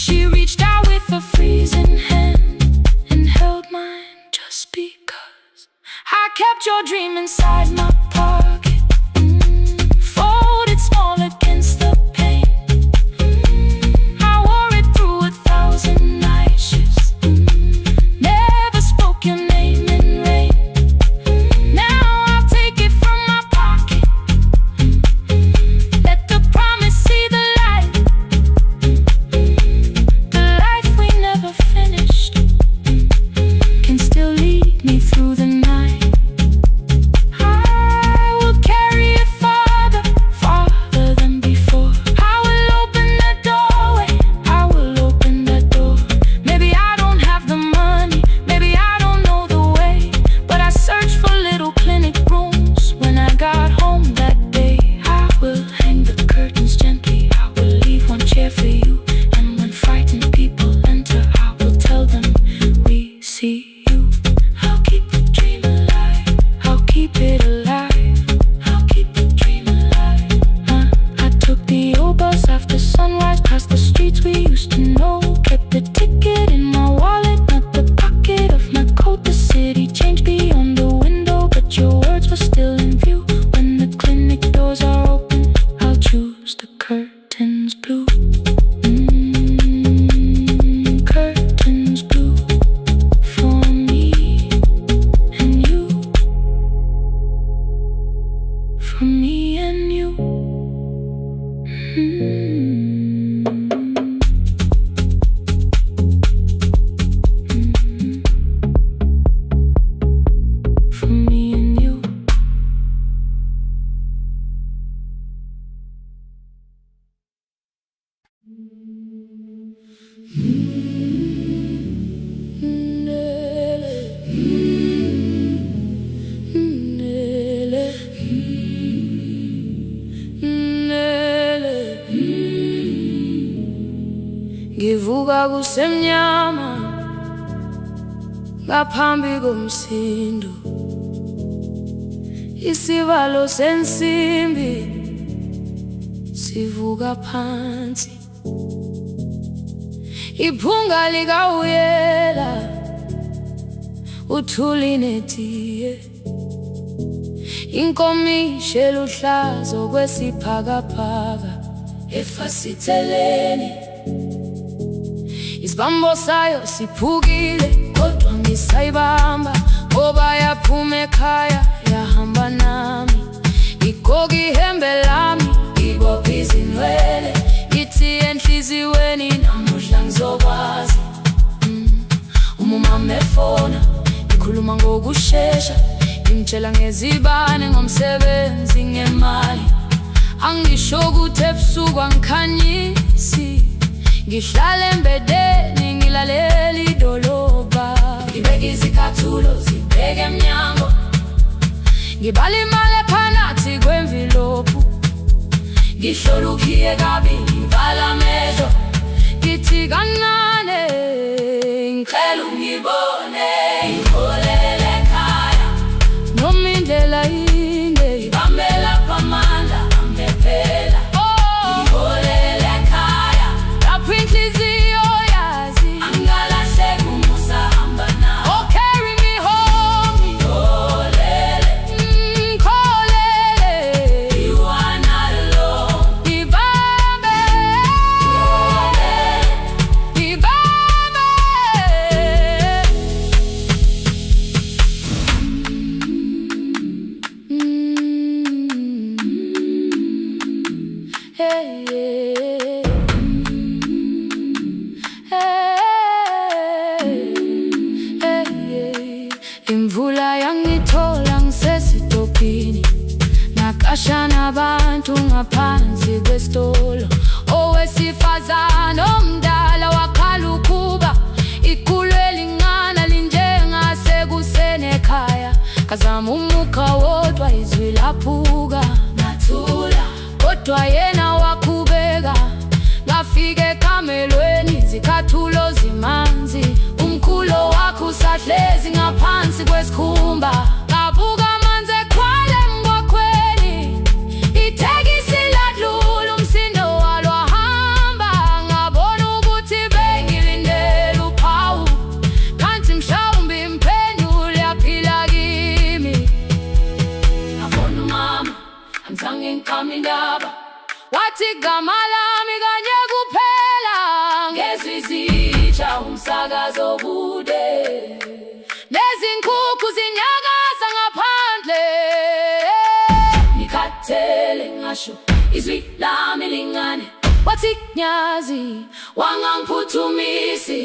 Speaker 2: She reached out with a freezing hand and held mine just because I kept your dream inside my pocket, folded small against the pain. I wore it through 1,000 night shifts, never spoke your name in rain. Now I'll take it from my pocket, let the promise see the light, the life we never finished can still lead me through the night. I will carry it farther, farther than before. I will open that doorway, I will open that door. Maybe I don't have the money, maybe I don't know the way, but I searched for little clinic rooms when I got home that day. I will hang the curtains gently, I will leave one chair for you, and when frightened people enter, I will tell them we see you. I'll keep the dream alive, I'll keep it alive, I'll keep the dream alive. I took the old bus after sunrise, past the streets we used to know, kept the ticket in my wallet, not the pocket of my coat. The city changed beyond the window, but your words were still in view. When the clinic doors are open, I'll choose the curtains blue. Curtains blue for me and you, for me and you. For me and you. Ngivuka kusemnyama ngaphambi komsindo, isivalo sensimbi sivuka phansi, iphunga likawuyela uthuli netiye, inkomishi eluhlaza okwesiphakapaka efasiteleni. Isibambo sayo siphukile kodwa ngisayibamba, ngoba yaphume ekhaya yahamba nami. Igoga ihembe lami, ibopha izinwele, ithi enhliziyweni namuhla ngizokwazi. Umama efona, ikhuluma ngokushesha, ngimtshela ngezibane, ngomsebenzi, ngemali. Angisho ukuthi ebusuku angikhanyisi, ngihlale embedeni ngilalela idolobha, ngibeke izicathulo zibheke emnyango, ngibala imali ephakathi kwemvilophu, ngihlola ukhiye kabili ngivala amehlo, ngithi kancane ngicela ungibone, ngiholele ekhaya noma indlela inde, ngibambela phamandla ame phela. Ngiholele ekhaya lapho inhliziyo yazi angalahleki uma usahamba nawe. Oh, carry me home. Ngiholele, ngikholele, you are not alone. Ngibambe, ngibambe. Hey, yeah. Hey, hey. Imvula yangithola ngisesitopini, nakasha nabantu ngaphansi kwesitolo. Owesifazane omdala wakhala ukuba ikhulu elingana linjengasekuseni ekhaya. Ngazama umukha wodwa izwi laphuka, ngathula kodwa yena waqhubeka. Ngafika ekamelweni izicathulo zimanzi, umkhulo wakhe usahlezi ngaphansi kwesikhumba. Ngabuka amanzi eqhwala emgwaqweni, itekisi ladlula umsindo walo wahamba. Ngabona ukuthi bengilindele uphawu, kanti mhlawumbe impendulo yaphila kimi. Ngabona umama angizange ngiqame indaba, wathi igama lami kanye kuphela. Ngezwi izitsha umsakazo kude, nezinkukhu zinyakaza ngaphandle. Ngikhathele ngasho izwi lami lingane, wathi nyazi wangangiphuthumisi.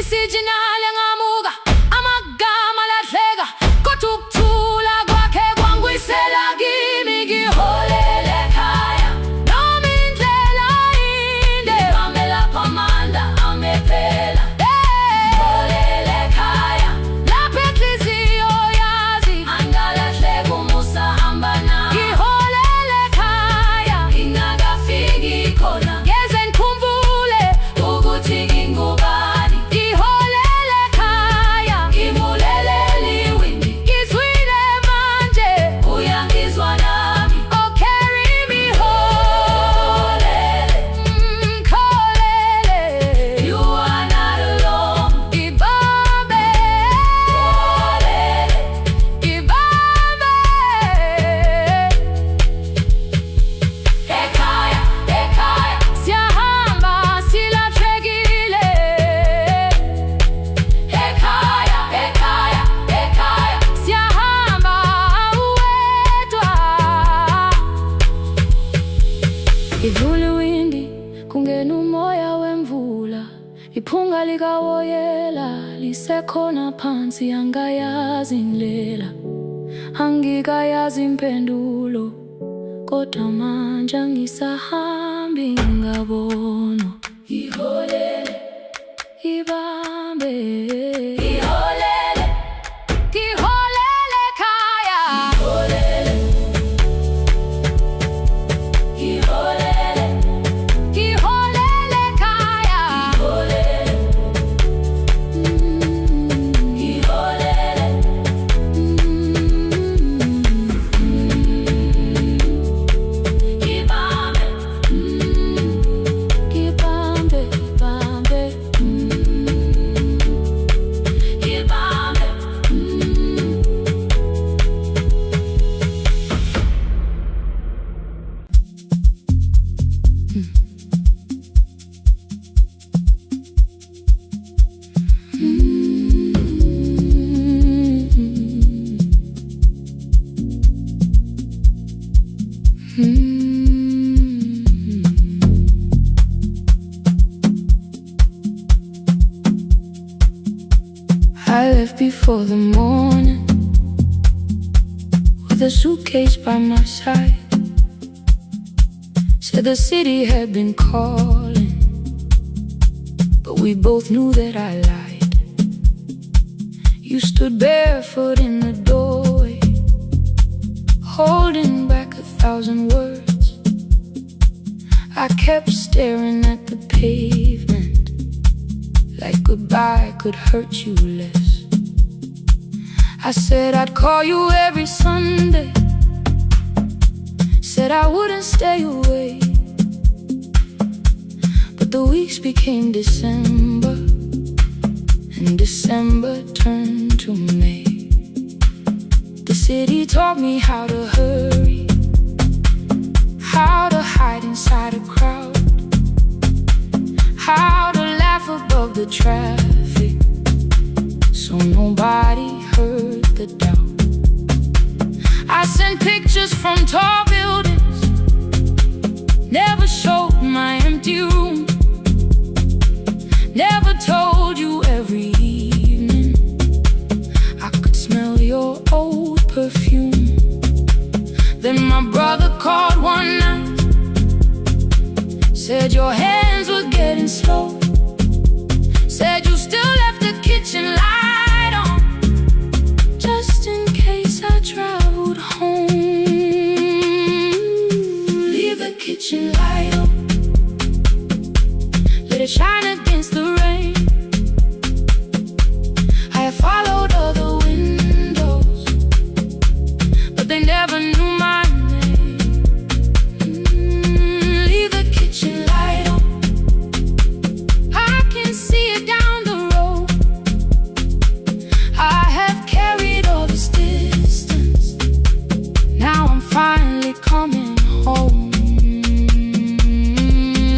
Speaker 2: Isijinali ngamuka amagama lahleka, kodwa ukuthula kwakhe kwangwisela kimi. Ngiholele ekhaya noma indlela inde, ngibambela phamandla ame phela. Ngiholele ekhaya lapho inhliziyo yazi angalahleki uma usahamba nawe. Ngiholele ekhaya ngingakafiki khona, ngeze ngikhumbule ukuthi ngingubani. Ngiholele ekhaya ngivulelele iwindi, ngizwile manje uyangizwa nami. Oh, carry me home. Ngikholele, you are not alone. Ngibambe, ngibambe. Ekhaya, ekhaya siyahamba silahlekile. Ekhaya, ekhaya, ekhaya siyahamba uwedwa. Ivula iwindi kungena umoya wemvula, iphunga likawoyela lisekhona phansi. Angayazi indlela, angikayazi impendulo, kodwa manje angisahambi ngabona. Ngiholele, ibambe, ngiholele, ngiholele ekhaya. Ngiholele, ngiholele, ngiholele ekhaya. Ngiholele, ngiholele, ngibambe, ngibambe, ngibambe, ngibambe. I left before the morning with a suitcase by my side. Said the city had been calling, We both knew that I lied. You stood barefoot in the doorway, holding back 1,000 words. I kept staring at the pavement, like goodbye could hurt you less. I said I'd call you every Sunday, said I wouldn't stay away. But the weeks became December, and December turned to May. The city taught me how to hurry, how to hide inside a crowd, how to laugh above the traffic, so nobody heard the doubt. I sent pictures from tall buildings, never showed my empty room, never told you every evening I could smell your old perfume. Then my brother called one night, said your hands were getting slow, said you still left the kitchen light on, just in case I traveled home. Leave the kitchen light on, let it shine against the rain. I have followed other windows, but they never knew my name. Leave the kitchen light on, I can see it down the road. I have carried all this distance, now I'm finally coming home.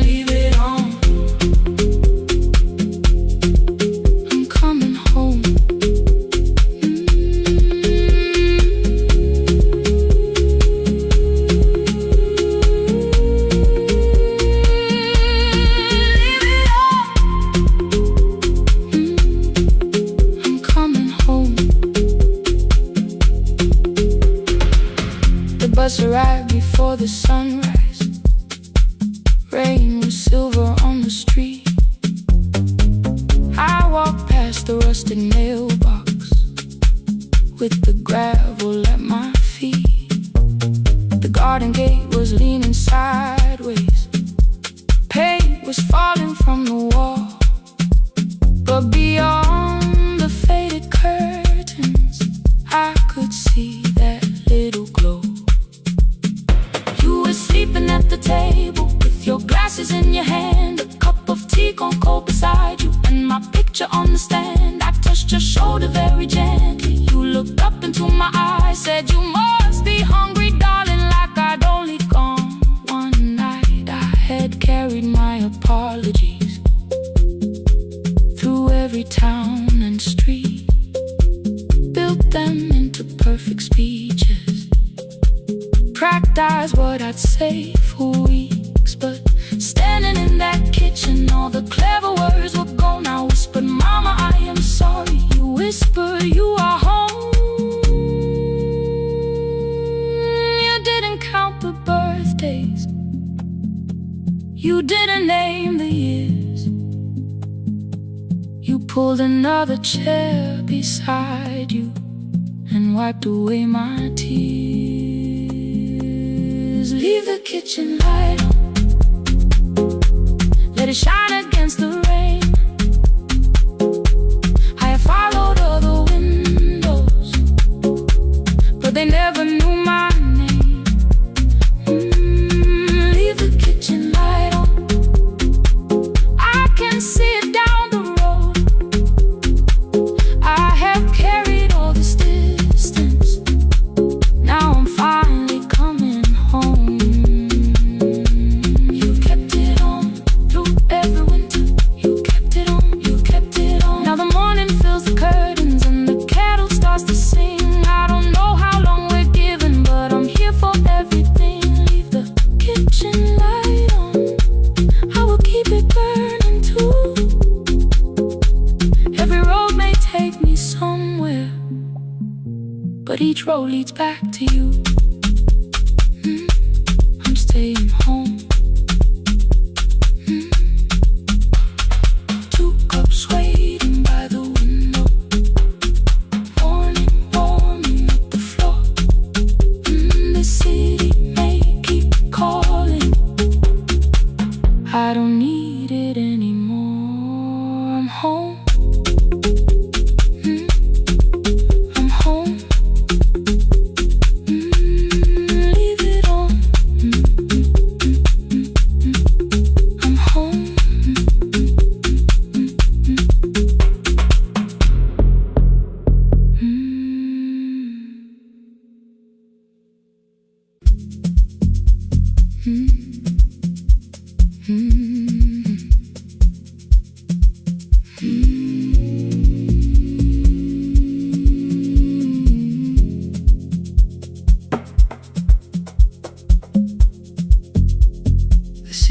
Speaker 2: Leave it on, I'm coming home. Leave it on, I'm coming home. The bus arrived before the sunrise. Rain was silver on the street. I walked past the rusted mailbox with the gravel at my feet. The garden gate was leaning sideways, paint was falling from the wall. But beyond the faded curtains, I could see that little glow. You were sleeping at the table with your glasses in your hand, a cup of tea gone cold beside you, and my picture on the stand. I touched your shoulder very gently. You looked up into my eyes, said you must be hungry, darling, like I'd only gone one night. I had carried my apologies through every town and street, built them into perfect speeches, practiced what I'd say for weeks. But standing in that kitchen, all the clever words were gone. I whispered, Mama, I am sorry. You whisper, you are home. You didn't count the birthdays, you didn't name the years. You pulled another chair beside you and wiped away my tears. Leave the kitchen light on, let it shine against the rain. I have followed other windows, but they never knew my name. Leave the kitchen light on, I can see it down the road. I have carried all this distance, now I'm finally coming home. You kept it on through every winter, you kept it on, you kept it on. Now the morning fills the curtains and the kettle starts to sing. I don't know how long we're given, but I'm here for everything. Leave the kitchen light on, I will keep it burning too. Every road may take me somewhere, but each road leads back to you. I'm staying home. To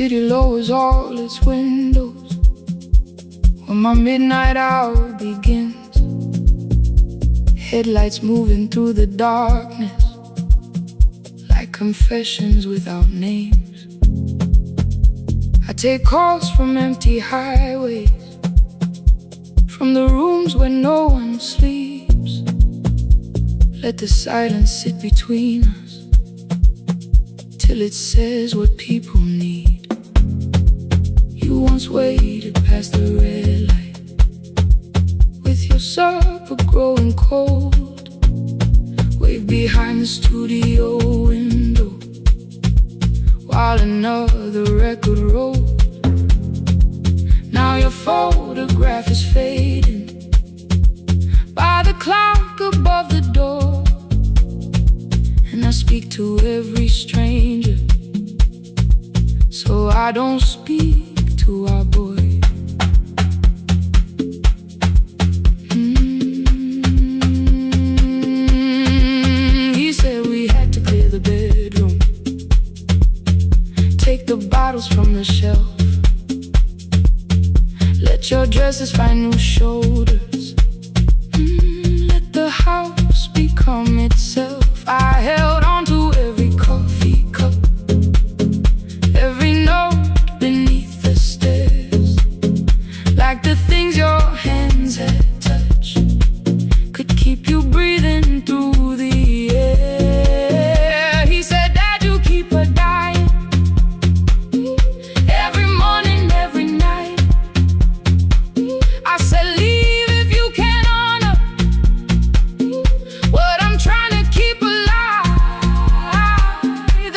Speaker 3: city lowers all its windows when my midnight hour begins. Headlights moving through the darkness like confessions without names. I take calls from empty highways, from the rooms where no one sleeps. Let the silence sit between us till it says what people need. You once waited past the red light with your supper growing cold. Wave behind the studio window while another record rolled. Now your photograph is fading by the clock above the door, and I speak to every stranger, so I don't speak to our boy. He said we had to clear the bedroom, take the bottles from the shelf, let your dresses find new shoulders, let the house become itself. I held on to every coffee cup, every note beneath the stairs, like the things your hands had touched could keep you breathing through the air. He said, Dad, you keep her dying every morning, every night. I said, leave if you can honor what I'm trying to keep alive.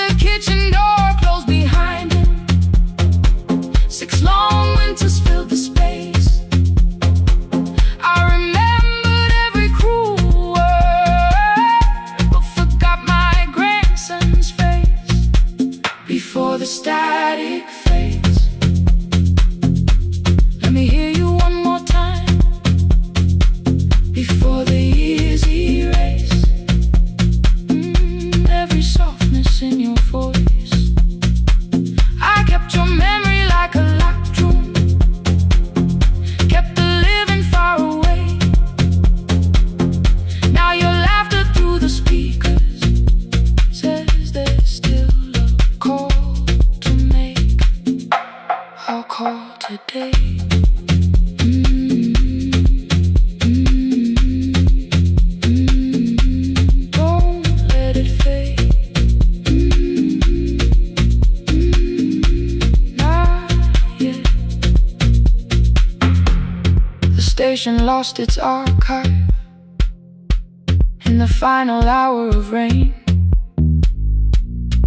Speaker 3: The kitchen door closed behind him, 6 long winters filled the space. I remembered every cruel word, but forgot my grandson's face before the static fades. Let me hear you one more time before the years erase every softness in your voice. I kept your memory like a locked room, kept the living far away. Now your laughter through the speakers says there's still a call to make. I'll call today. Don't let it fade. Not yet. The station lost its archive in the final hour of rain,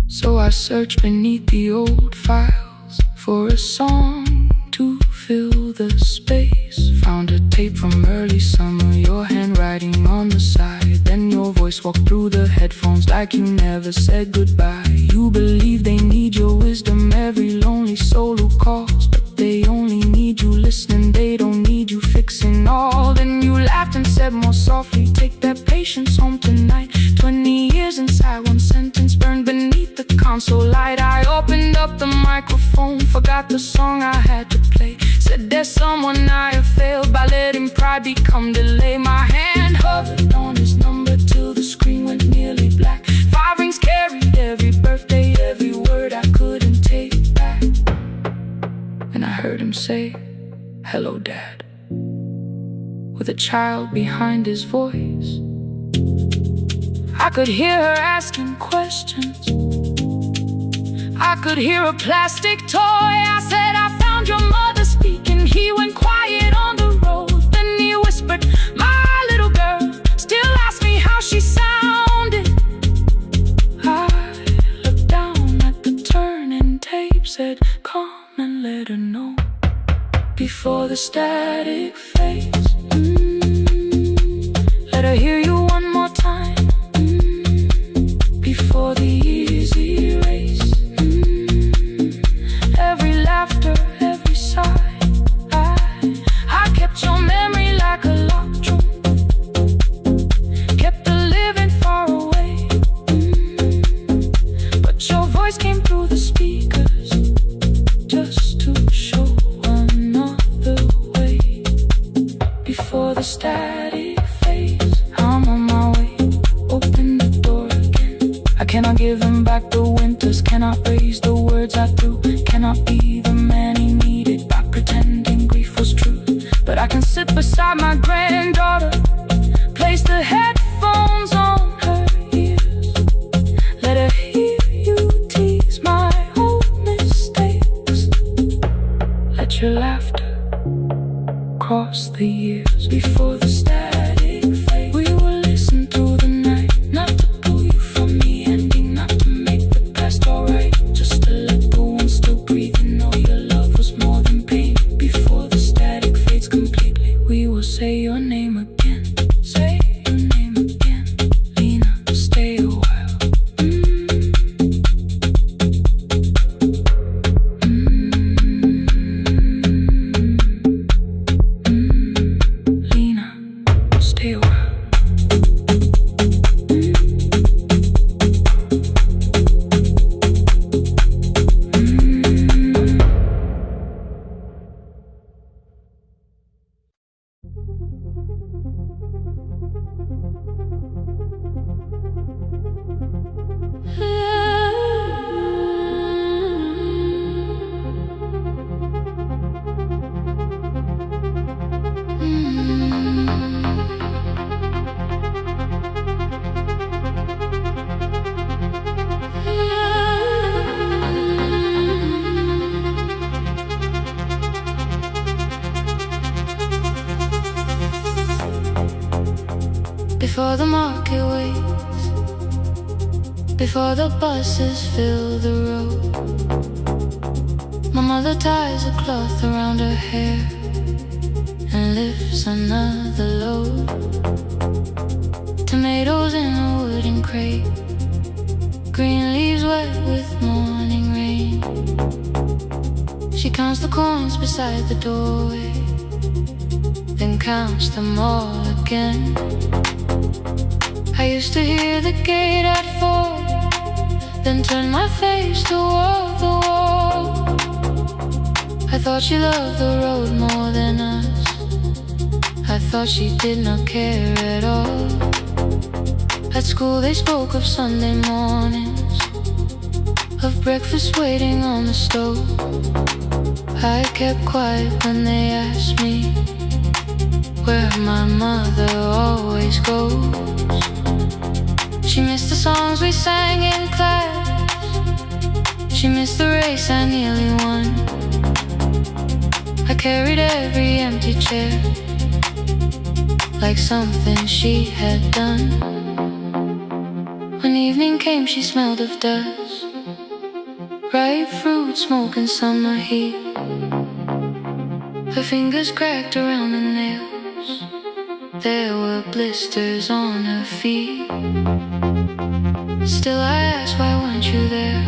Speaker 3: so I searched beneath the old files for a song to fill the space. Found a tape from early summer, your handwriting on the side. Then your voice walked through the headphones like you never said goodbye. You believe they need your wisdom, every lonely soul who calls, but they only need you listening, they don't need you fixing all. Then you laughed and said more softly, take that patience home tonight. 20 years inside one sentence burned beneath the console light. I opened up the microphone, forgot the song I had to play. Said there's someone I have failed by letting pride become delay. My hand hovered on his number till the screen went nearly black. 5 rings carried every birthday, every word I couldn't take back. And I heard him say, hello, Dad, with a child behind his voice. I could hear her asking questions, I could hear a plastic toy. I said, I found your mother speaking. He went quiet on the road, then he whispered, my little girl still asks me how she sounded. I looked down at the turning tape, said, come and let her know before the static fades. Let her hear you one more time before the years erase every laughter, every sigh. I kept your memory like a locked room, kept the living far away, but your voice came through the speakers the static fades. I'm on my way, open the door again. I cannot give him back the winters, cannot raise the words I threw, cannot be the man he needed by pretending grief was true. But I can sit beside my granddaughter, place the headphones on her ears, let her hear you tease my old mistakes. Let your laughter cross the years. Before the static fade, we will listen through the night, not to pull you from the ending, not to make the past alright, just to let the one still breathe and know your love was more than pain. Before the static fades completely, we will say your name again. Say your name again. Lena, stay a while. Lena, stay a while.
Speaker 2: Before the market waits, before the buses fill the road, my mother ties a cloth around her hair and lifts another load. Tomatoes in a wooden crate, green leaves wet with morning rain. She counts the coins beside the doorway, then counts them all again. I used to hear the gate at 4, then turn my face toward the wall. I thought she loved the road more than us, I thought she did not care at all. At school they spoke of Sunday mornings, of breakfast waiting on the stove. I kept quiet when they asked me where my mother always goes. She missed the songs we sang in class, she missed the race I nearly won. I carried every empty chair like something she had done. When evening came she smelled of dust, ripe fruit, smoke and summer heat. Her fingers cracked around the nails, there were blisters on her feet. Still I asked, why weren't you there?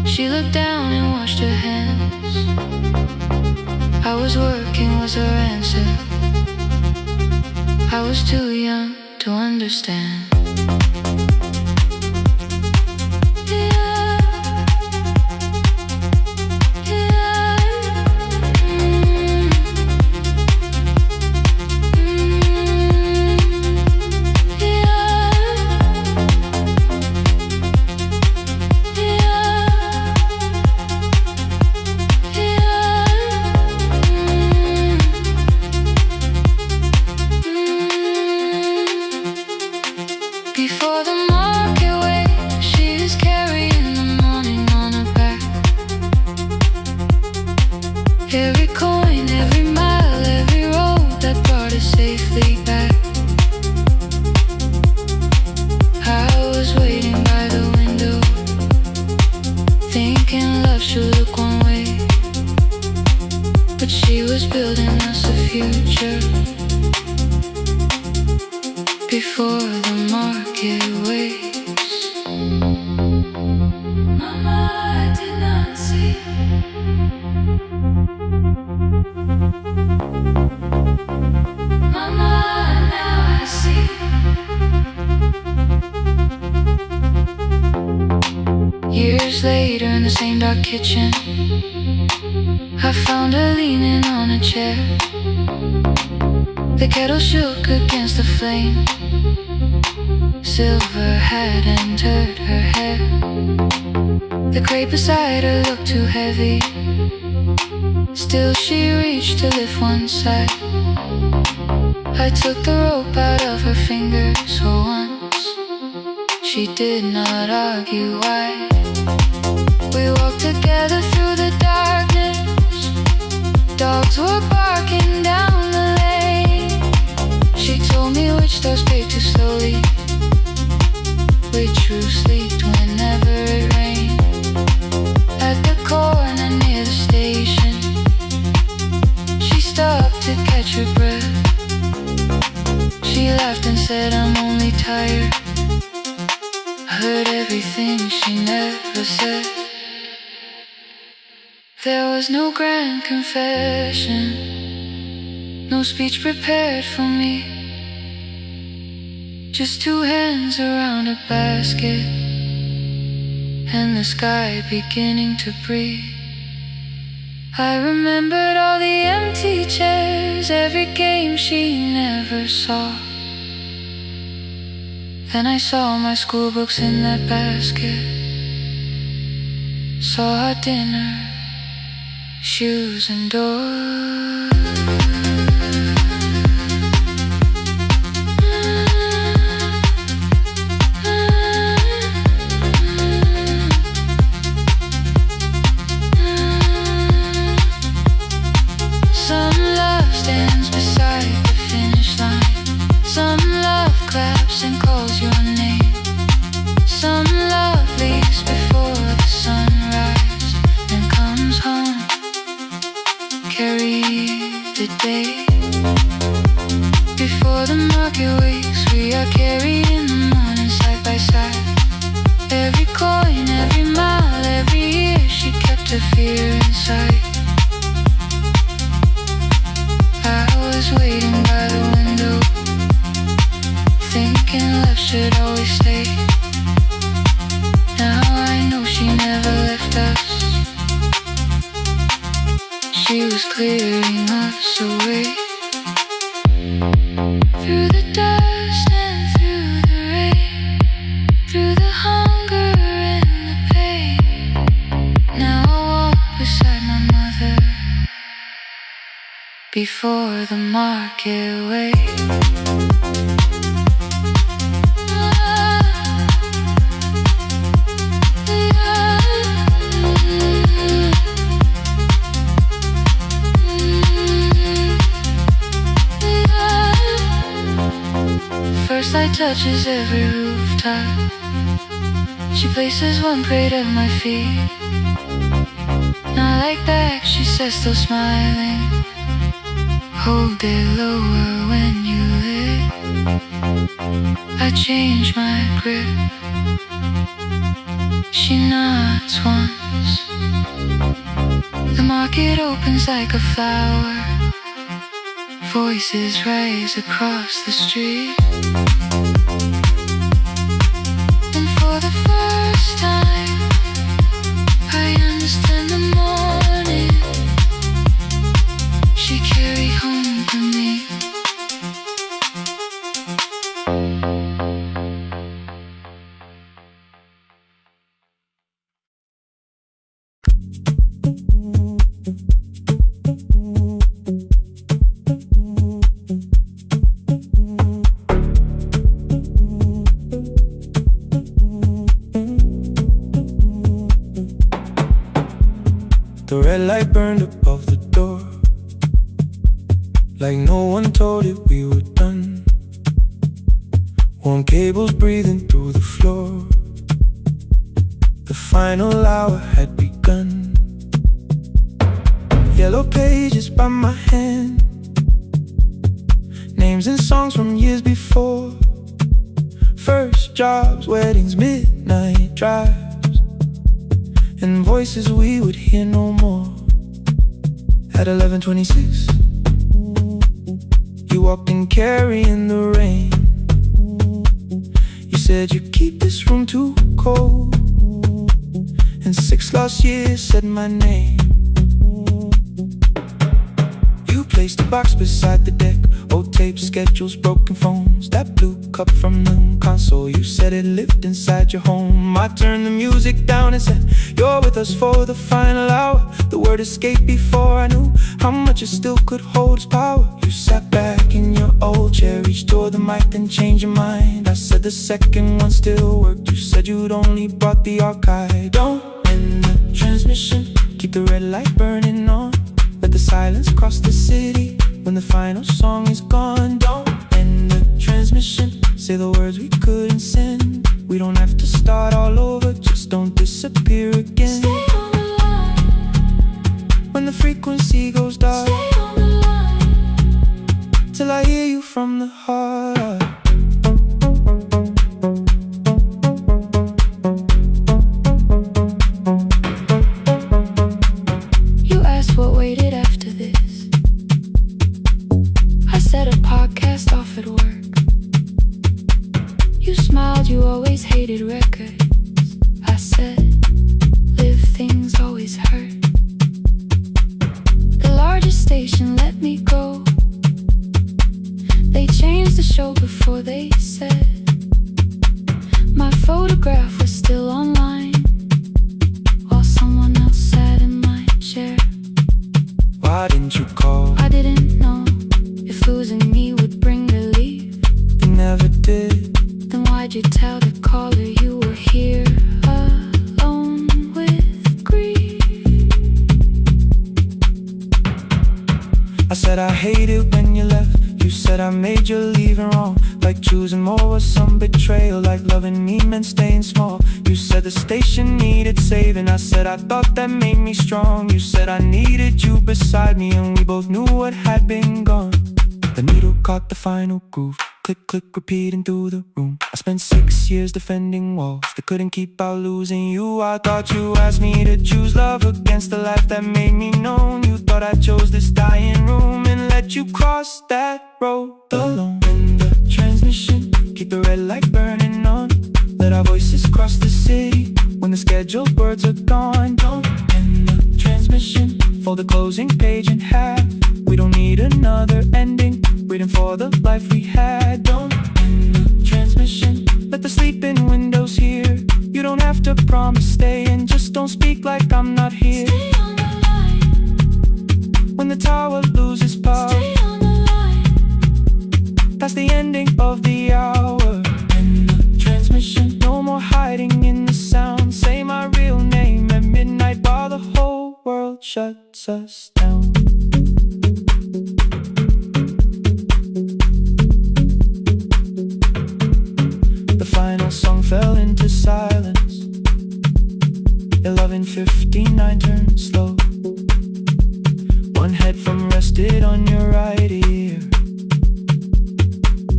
Speaker 2: She looked down and washed her hands. I was working was her answer, I was too young to understand. Before the market waits, she's carrying the morning on her back. Every coin, every mile, every road that brought her safely back. I was waiting by the window, thinking love should look one way, but she was building us a future. Before the market waits, Mama, I did not see. Mama, now I see. Years later in the same dark kitchen, I found her leaning on a chair. The kettle shook against the flame. Silver had entered her hair. The crate beside her looked too heavy. Still she reached to lift one side. I took the rope out of her fingers for once. She did not argue why. We walked together through the darkness. Dogs were barking down the lane. She told me which doors paid too slowly, which roofs leaked whenever it rained. At the corner near the station, she stopped to catch her breath. She laughed and said, I'm only tired. I heard everything she never said. There was no grand confession, no speech prepared for me. Just two hands around a basket, and the sky beginning to breathe. I remembered all the empty chairs, every game she never saw. Then I saw my school books in that basket, saw our dinner, shoes and doors. Some love stands beside the finish line. Some love claps and calls your name. Some love leaves before the sunrise and comes home. Carry the day. Before the market wakes, we are carried in the morning side by side. Every coin, every mile, every year, she kept her fear inside. I was waiting by the window, thinking love should always stay. Now I know she never left us. She was clearing us away. Through the dust and through the rain, through the hunger and the pain. Now I walk beside my mother before the market wakes. First light touches every rooftop. She places one plate at my feet. Not like that, she says, still smiling. Hold it lower when you lit. I change my grip. She nods once. The market opens like a flower. Voices rise across the street. And for the first time, I understand the morning she carried home to me.
Speaker 3: The red light burned above the door, like no one told it we were done. Warm cables breathing through the floor. The final hour had begun. Yellow pages by my hand, names and songs from years before. First jobs, weddings, midnight drives, and voices we would hear no more. At 11:26, you walked in carrying the rain. You said you'd keep this room too cold, and 6 lost years said my name. You placed a box beside the deck, old tapes schedules, broken phones. That blue cup from the console, you said it lived inside your home. I turned the music down and said, you're with us for the final hour. The word escaped before I knew how much it still could hold its power. You sat back in your old chair, reached toward the mic, then changed your mind. I said the second one still worked. You said you'd only brought the archive. Don't end the transmission, keep the red light burning on. Let the silence cross the city when the final song is gone. Don't end the transmission, say the words we couldn't send. We don't have to start all over, just don't disappear again.
Speaker 2: Stay on the line
Speaker 3: when the frequency goes dark.
Speaker 2: Stay on the line
Speaker 3: till I hear you from the heart.
Speaker 2: You asked what waited after this. I said a podcast off at work. You smiled, you always hated records. I said, live things always hurt. The largest station let me go. They changed the show before they said my photograph was still online, while someone else sat in my chair.
Speaker 3: Why didn't you call?
Speaker 2: I didn't know if losing me would bring relief.
Speaker 3: You never did.
Speaker 2: Then why'd you tell the caller you were here alone with grief?
Speaker 3: I said I hate it when you left. You said I made you leaving wrong, like choosing more was some betrayal, like loving me meant staying small. You said the station needed saving. I said I thought that made me strong. You said I needed you beside me, and we both knew what had been gone. The needle caught the final groove. Click, click, repeating through the room. I spent 6 years defending walls that couldn't keep out losing you. I thought you asked me to choose love against the life that made me known. You thought I chose this dying room and let you cross that road alone. In the transmission, keep the red light burning on. Let our voices cross the city when the scheduled words are gone. Don't end the transmission, fold the closing page in half. We don't need another ending, waiting for the life we had. Don't end the transmission, let the sleeping windows hear. You don't have to promise staying, just don't speak like I'm not here.
Speaker 2: Stay on the line
Speaker 3: when the tower loses power.
Speaker 2: Stay on the line
Speaker 3: That's the ending of the hour. End the transmission, no more hiding in the sound. Say my real name at midnight while the whole world shuts us down. The final song fell into silence. 11:59 turned slow. One headphone rested on your right ear,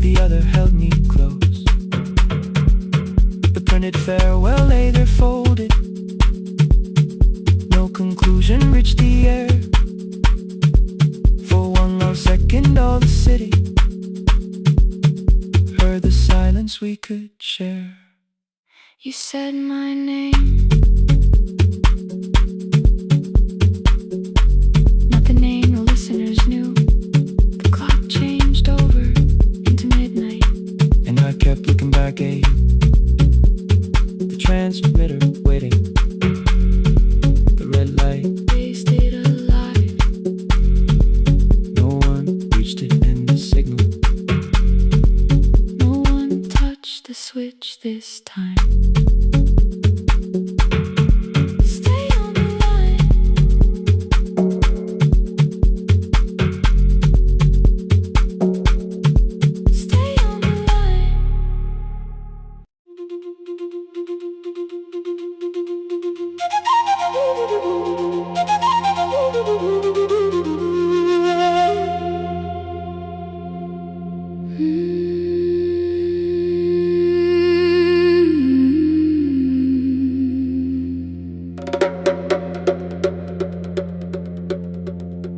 Speaker 3: the other held me close. The printed farewell lay there folded. No conclusion reached the air. For one long second all the city heard the silence we could share.
Speaker 2: You said my name, not the name the listeners knew. The clock changed over into midnight,
Speaker 3: and I kept looking back at you. The transmitter waiting, the red light
Speaker 2: wasted alive.
Speaker 3: no one reached it in the signal.
Speaker 2: No one touched the switch this time. Stay on the line Stay on the line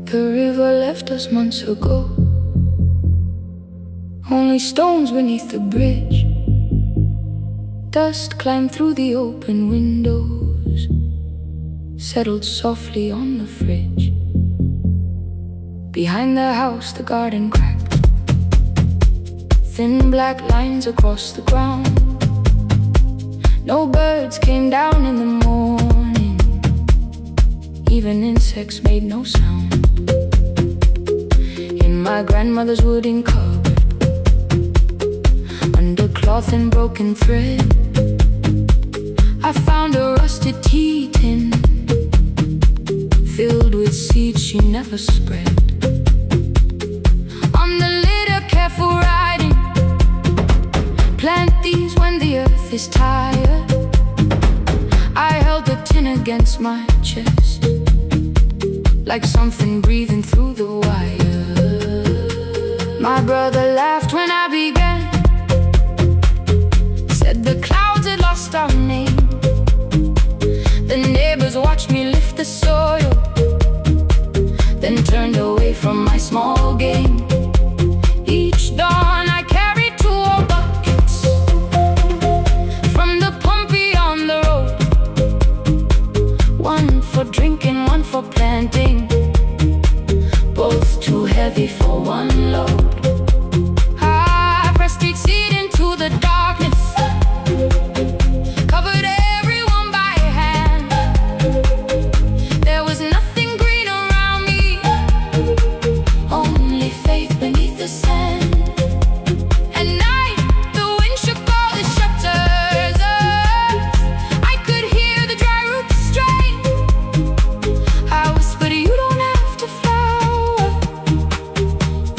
Speaker 2: The river left us months ago. Only stones beneath the bridge. Dust climbed through the open windows, settled softly on the fridge. Behind the house the garden cracked. thin black lines across the ground. No birds came down in the morning, even insects made no sound. In my grandmother's wooden cupboard, under cloth and broken thread, I found a rusted tea tin filled with seeds she never spread. On the lid a careful writing, plant these when the earth is tired. I held the tin against my chest, like something breathing through the wire. My brother laughed when I began, said the clouds had lost our name. The neighbors watched me lift the soil, then turned away from my small game. Each dawn I carried 2 old buckets from the pump beyond the road, one for drinking, one for planting, both too heavy for one load. I pressed each seed into the darkness, covered everyone by hand. There was nothing green around me, only faith beneath the sand. At night, the wind shook all the shutters. I could hear the dry roots strain. I whispered, you don't have to flower,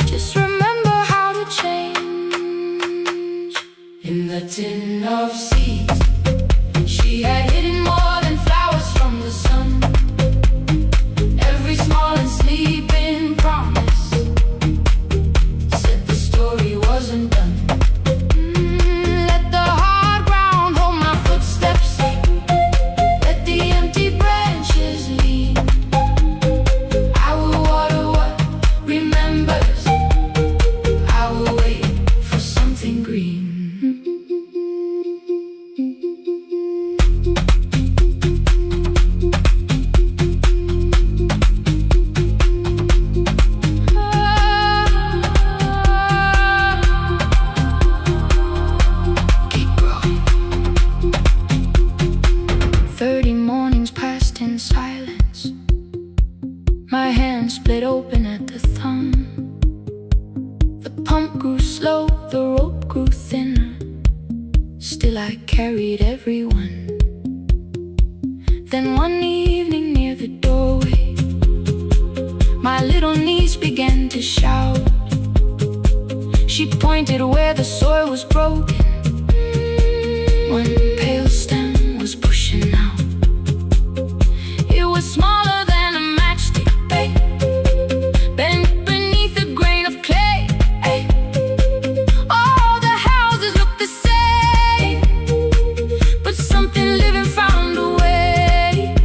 Speaker 2: just remember how to change. In the tin of seeds, she had hidden more than flowers from the sun. Every small and sleeping promise said the story wasn't done. Let the hard ground hold my footsteps, let the empty branches lean. I will water what remembers, I will wait for something green. Keep growing. 30 mornings passed in silence. My hand split open at the thumb. The pump grew slow, the rope grew thinner. Still I carried everyone. Then one evening near the doorway, my little niece began to shout. She pointed where the soil was broken. One pale stem was pushing out. It was smaller than a matchstick, bent beneath a grain of clay. All the houses looked the same, but something living found a way.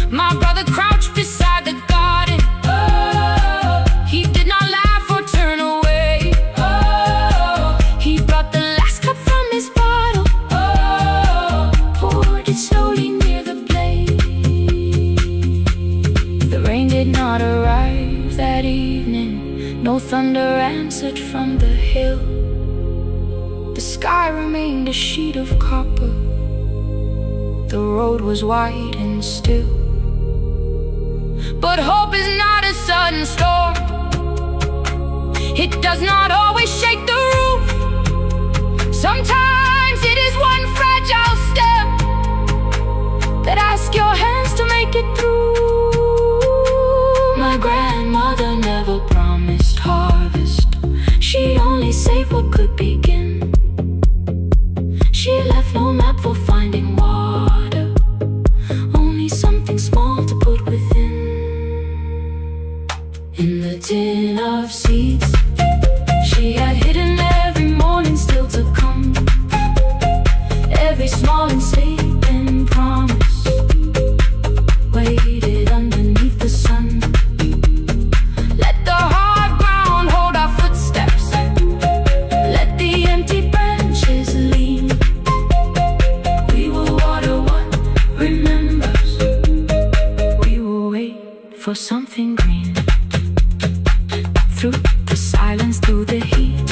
Speaker 2: My brother crouched beside the garden. He did not laugh or turn away. He brought the last cup from his bottle, poured it slowly near the blaze. The rain did not arrive that evening, no thunder answered from the hill. The sky remained a sheet of copper, the road was wide and still. But hope is not a sudden storm, it does not always shake the roof. Sometimes it is one fragile step that asks your hands to make it through. My grandmother never promised harvest, she only saved what could begin. She left no map for finding water, only something small to put within. In the tin of seeds, she had hidden every morning still to come. Every small and sleeping promise waited underneath the sun. Let the hard ground hold our footsteps, let the empty branches lean. We will water what remembers, we will wait for something green. Through the silence, through the heat,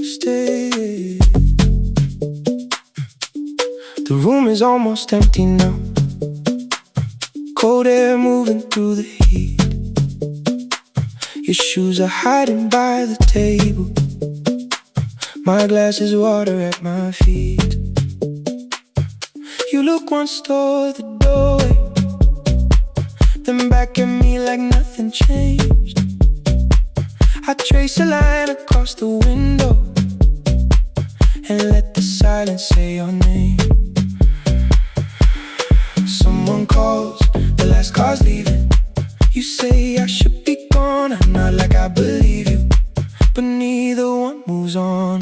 Speaker 3: Stay. The room is almost empty now. Cold air moving through the heat. Your shoes are hiding by the table. My glass is water at my feet. You look once toward the doorway, then back at me like nothing changed. I trace a line across the window and let the silence say your name. Someone calls, the last car's leaving. You say I should be gone, I nod like I believe you, but neither one moves on.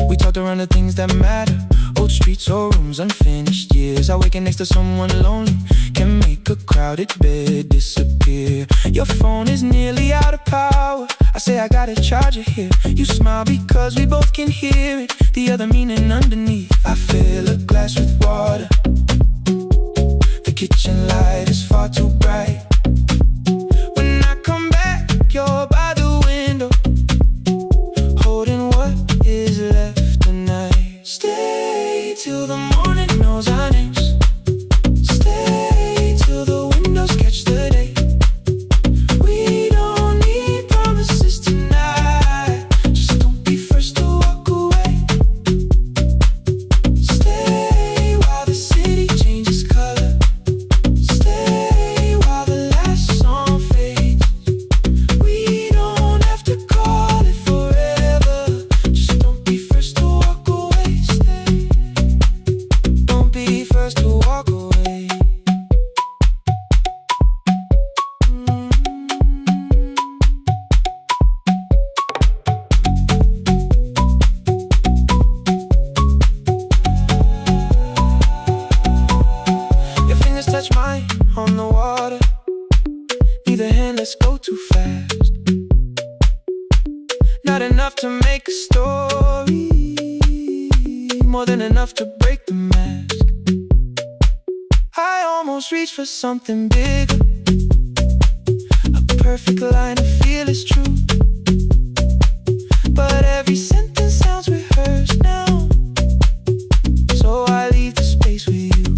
Speaker 3: We talked around the things that matter, old streets or rooms, unfinished years. I waking next to someone lonely can make a crowded bed disappear. Your phone is nearly out of power. I say I gotta charge it here. You smile because we both can hear it, the other meaning underneath. I fill a glass with water. The kitchen light is far too bright. When I come back, you're by the window, holding what is left tonight. Stay till the morning knows our names. Stay till the windows catch the day. We don't need promises tonight. Just don't be first to walk away. Stay while the city changes color. Stay while the last song fades. We don't have to call it forever. Just don't be first to walk away. Stay. Don't be first to walk away. Your fingers touch mine on the water. Neither hand, let's go too fast. Not enough to make a story, more than enough to break the mask. I almost reach for something bigger, a perfect line to feel is true. But every sentence sounds rehearsed now, so I leave the space with you.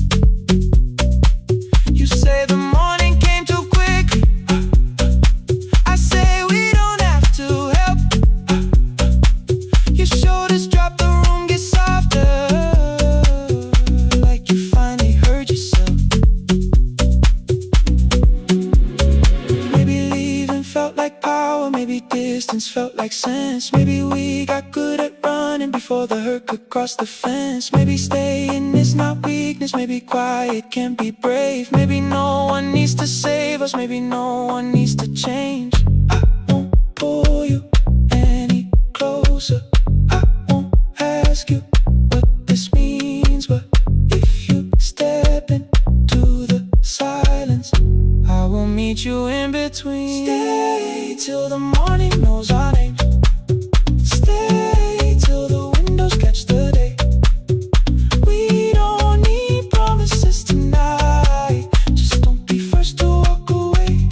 Speaker 3: You say the morning came too quickly. I say we don't have to help. Your shoulders drop, the room gets softer, like you finally heard yourself. Maybe leaving felt like power, maybe distance felt like sense. Maybe we got good at running before the hurt could cross the fence. Maybe staying is not weakness, maybe quiet can be brave. Maybe no one needs to save us, maybe no one needs to change. I won't pull you any closer. I won't ask you what this means, but if you step into the silence, I will meet you in between. Stay till the morning knows our names. Stay till the windows catch the day. We don't need promises tonight. Just don't be first to walk away.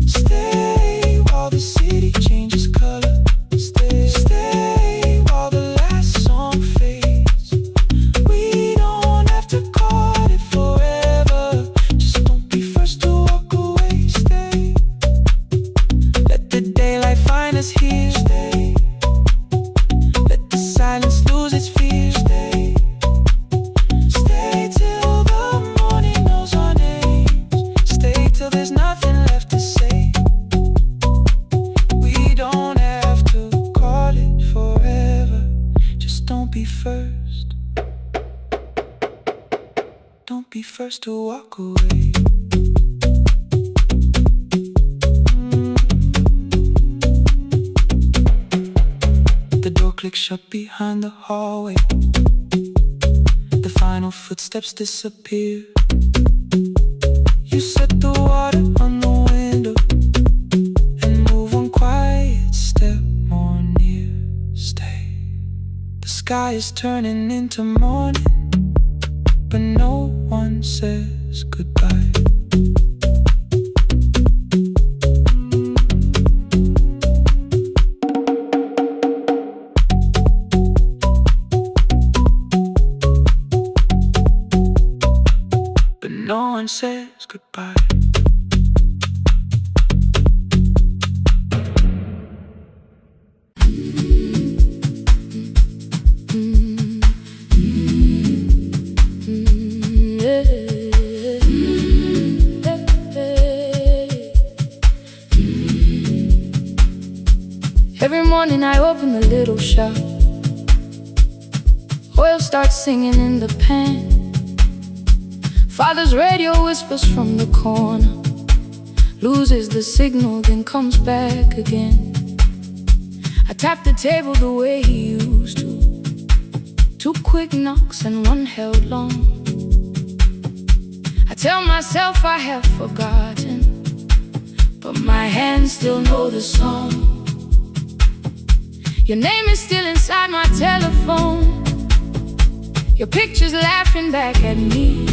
Speaker 3: Stay while the city changes color. Stay while the last song fades. We don't have to call it forever. Just don't be first to walk away. Stay. Let the daylight find us here. Stay. Let the silence lose its fear. Stay. Stay till the morning knows our names. Stay till there's nothing left to say. We don't have to call it forever. Just don't be first. Don't be first to walk away. The door clicks shut behind the hallway. The final footsteps disappear. You set the water on the window and move one quiet step more near. Stay. The sky is turning into morning. but no one says goodbye. But no one says goodbye.
Speaker 2: Every morning I open the little shop. Oil starts singing in the pan. Father's radio whispers from the corner, loses the signal, then comes back again. I tap the table the way he used to. 2 quick knocks and 1 held long. I tell myself I have forgotten, but my hands still know the song. Your name is still inside my telephone. Your picture's laughing back at me.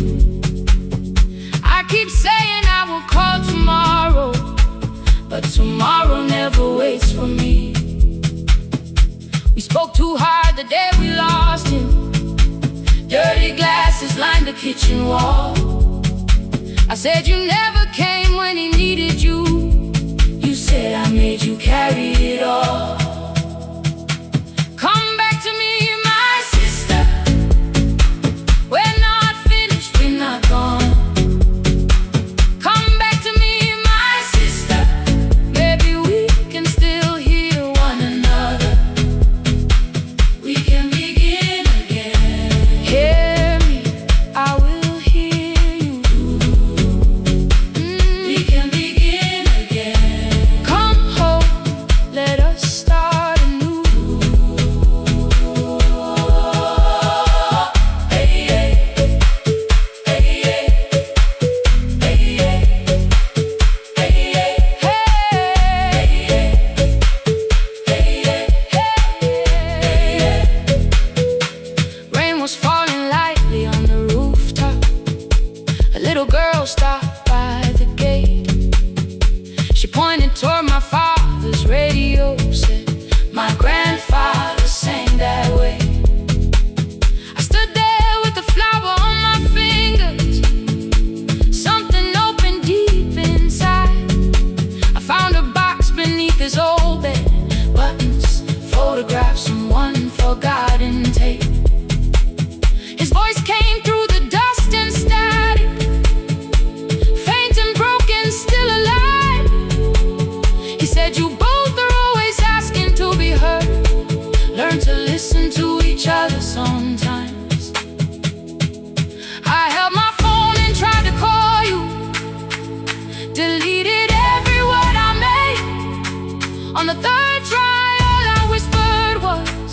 Speaker 2: I keep saying I will call tomorrow, but tomorrow never waits for me. We spoke too hard the day we lost him. Dirty glasses lined the kitchen wall. I said you never came when he needed you. You said I made you carry it all. Come back to me, my sister. We're not finished, we're not gone. Come back to me, my sister. Maybe we can still hear one another. We can begin again. Hear me, I will hear you. We can begin again. Come home, let us start anew. Rain was falling lightly on the rooftop. A little girl stopped by the gate. She pointed toward my father's radio, said my grandfather sang that way. I stood there with the flower on my fingers. Something opened deep inside. I found a box beneath his old bed. Buttons, photographs, and 1 forgotten tape. His voice came through the dust and static, faint and broken, still alive. He said you both are always asking to be heard. Learn to listen to each other sometimes. I held my phone and tried to call you, deleted every word I made. On the 3rd try, all I whispered was,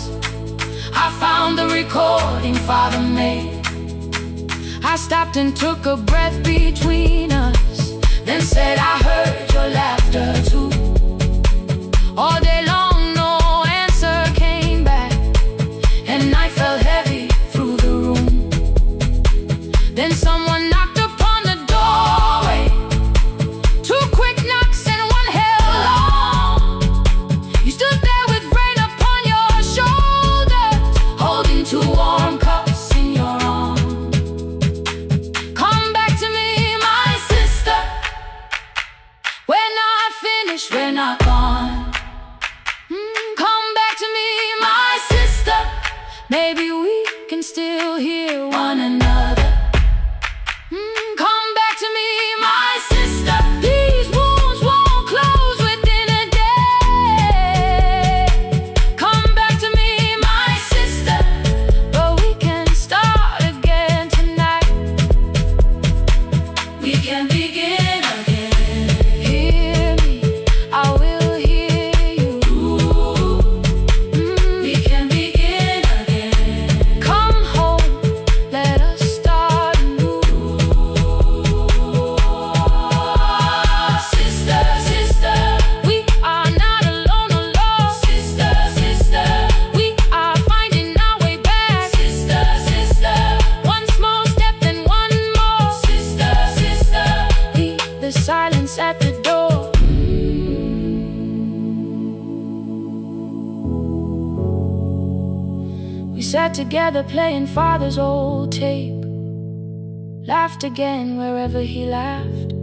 Speaker 2: I found the recording Father made. I stopped and took a breath between us, then said I heard your laughter too. All day long no answer came back, and night fell heavy through the room. Then someone knocked upon the doorway. 2 quick knocks and 1 held long. You stood there with rain upon your shoulders, holding 2 warm cups in your arms. Come back to me, my sister. We're not finished, we're not gone. Come back to me, my sister. Maybe we can still hear one another. Come back to me, my sister. These wounds won't close within a day. Come back to me, my sister. But we can start again tonight. We can begin again. Hear me, I will hear you. We can begin again.
Speaker 1: sat together playing father's old tape, laughed again wherever he laughed.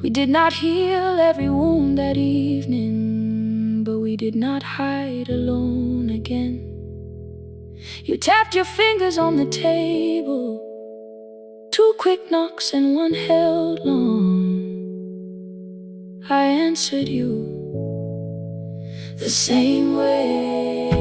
Speaker 1: We did not heal every wound that evening, but we did not hide alone again. You tapped your fingers on the table, 2 quick knocks and 1 held long. I answered you the same way.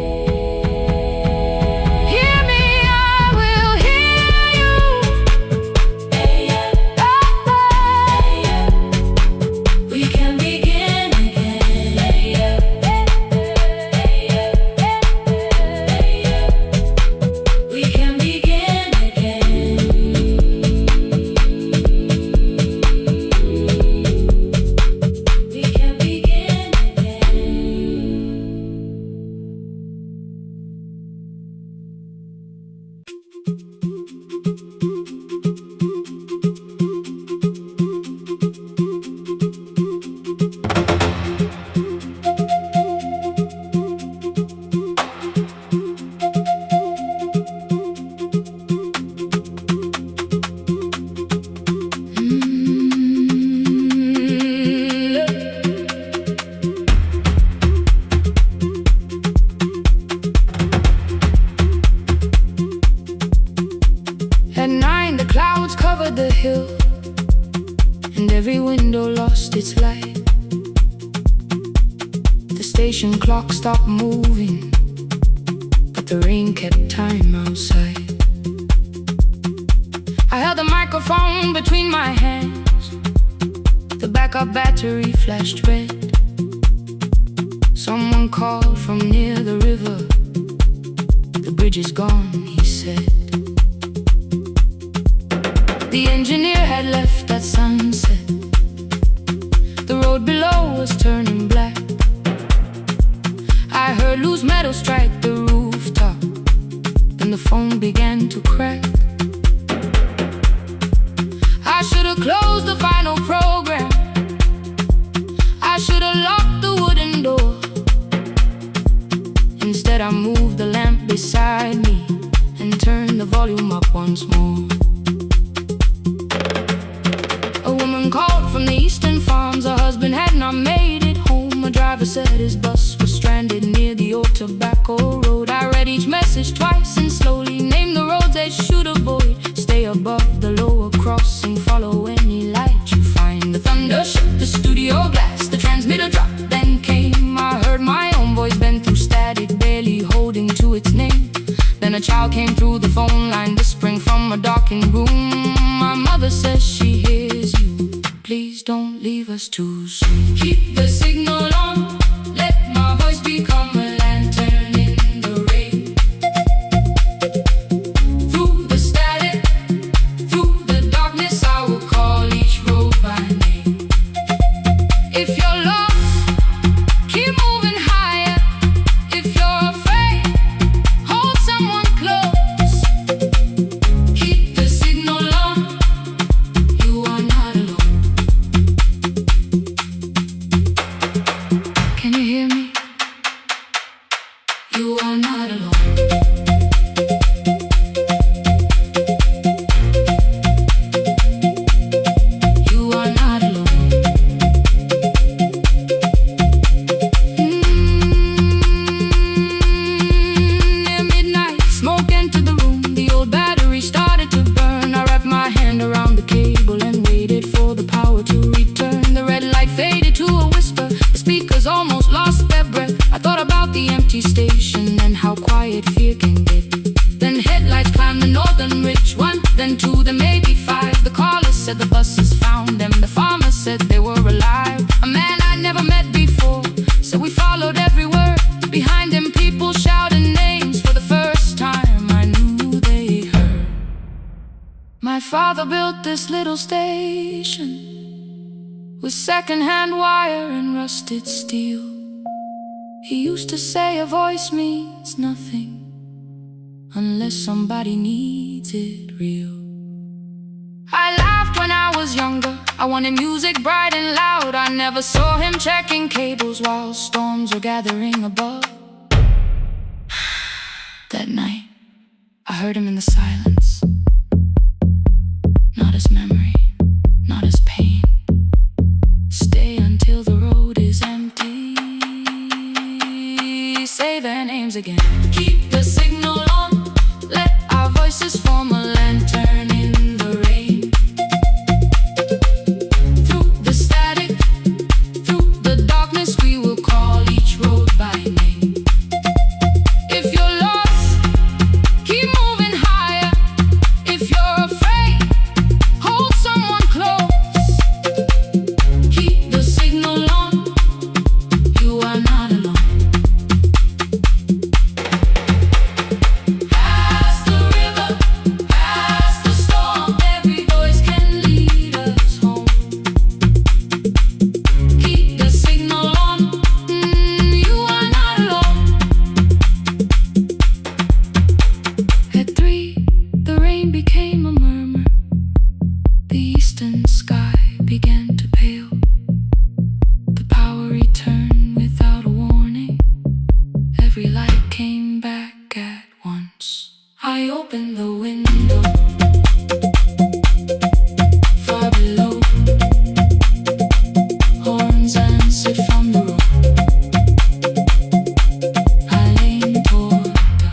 Speaker 1: At 9 the clouds covered the hill, and every window lost its light. The station clock stopped moving, but the rain kept time outside. I held the microphone between my hands. The backup battery flashed red. Someone called from near the river. The bridge is gone, he said. The engineer had left at sunset. The road below was turning black. I heard loose metal strike the rooftop, and the phone began to crack. I should have closed the final program. I should have locked the wooden door. Instead I moved the lamp beside me and turned the volume up once more. Called from the eastern farms. Her husband had not made it home. A driver said his bus was stranded near the old tobacco road. I read each message twice and slowly named the roads they should avoid. Stay above the lower crossing, follow any light you find. The thunder shook the studio glass, the transmitter dropped, then came. I heard my own voice bend through static, barely holding to its name. Then a child came through the phone line, whispering from a darkened room. My mother says she hears you. Please don't leave us too soon. Keep the signal on. Let my voice become a lantern in the rain. Through the static, through the darkness, I will call each road by name. If you're lost, keep moving higher. If you're afraid, hold someone close. Keep the signal on. You are not alone. Can you hear me? You are not alone. You are not alone. Near midnight, smoke entered the room. The old battery started to burn. I wrapped my hand around the cable and waited for the power to return. The red light faded to a whisper. The speakers almost lost their breath. I thought about the empty station and how quiet fear can get. Then headlights climbed the northern ridge. 1, then 2, then maybe 5. The caller said the buses found them. The farmer said they were alive. A man I'd never met before, so we followed every word. Behind him people shouted names. For the first time I knew they heard. My father built this little station with second-hand wire and rusted steel. He used to say a voice means nothing unless somebody needs it real. I laughed when I was younger. I wanted music bright and loud. I never saw him checking cables while storms were gathering above.
Speaker 2: that night. I heard him in the silence. Not as memory, not as pain. Stay until the road is empty. Say their names again. Keep the signal on. Let our voices form a lantern in the rain. Through the static, through the darkness, we will call each road by name. If you're lost, keep moving higher. If you're afraid, hold someone close. Keep the signal on. You are not alone. Past the river, past the storm, every voice can lead us home. Keep the signal on. You are not alone. At 3, the rain became a murmur. The eastern sky began to pale. The power returned without a warning. Every light came back at once. I opened the window. Far below, horns answered from the road. I leaned toward the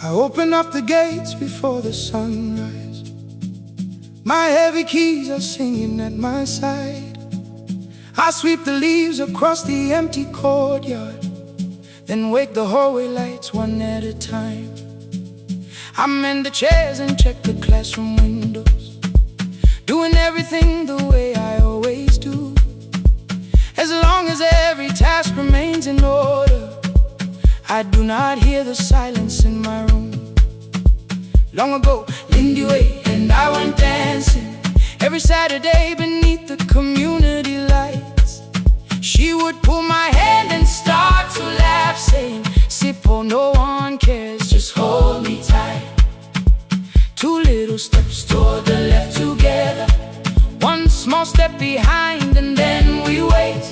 Speaker 3: I open up the gates before the sunrise. My heavy keys are singing at my side. I sweep the leaves across the empty courtyard, then wake the hallway lights one at a time. I mend the chairs and check the classroom windows, doing everything the way I always do. As long as every task remains in order, I do not hear the silence in my room. Long ago, Lindy Way and I went dancing every Saturday beneath the community lights. She would pull my hand and start to laugh, saying, "Sippo, no one cares, just hold me tight." 2 little steps toward the left together, 1 small step behind, and then we wait.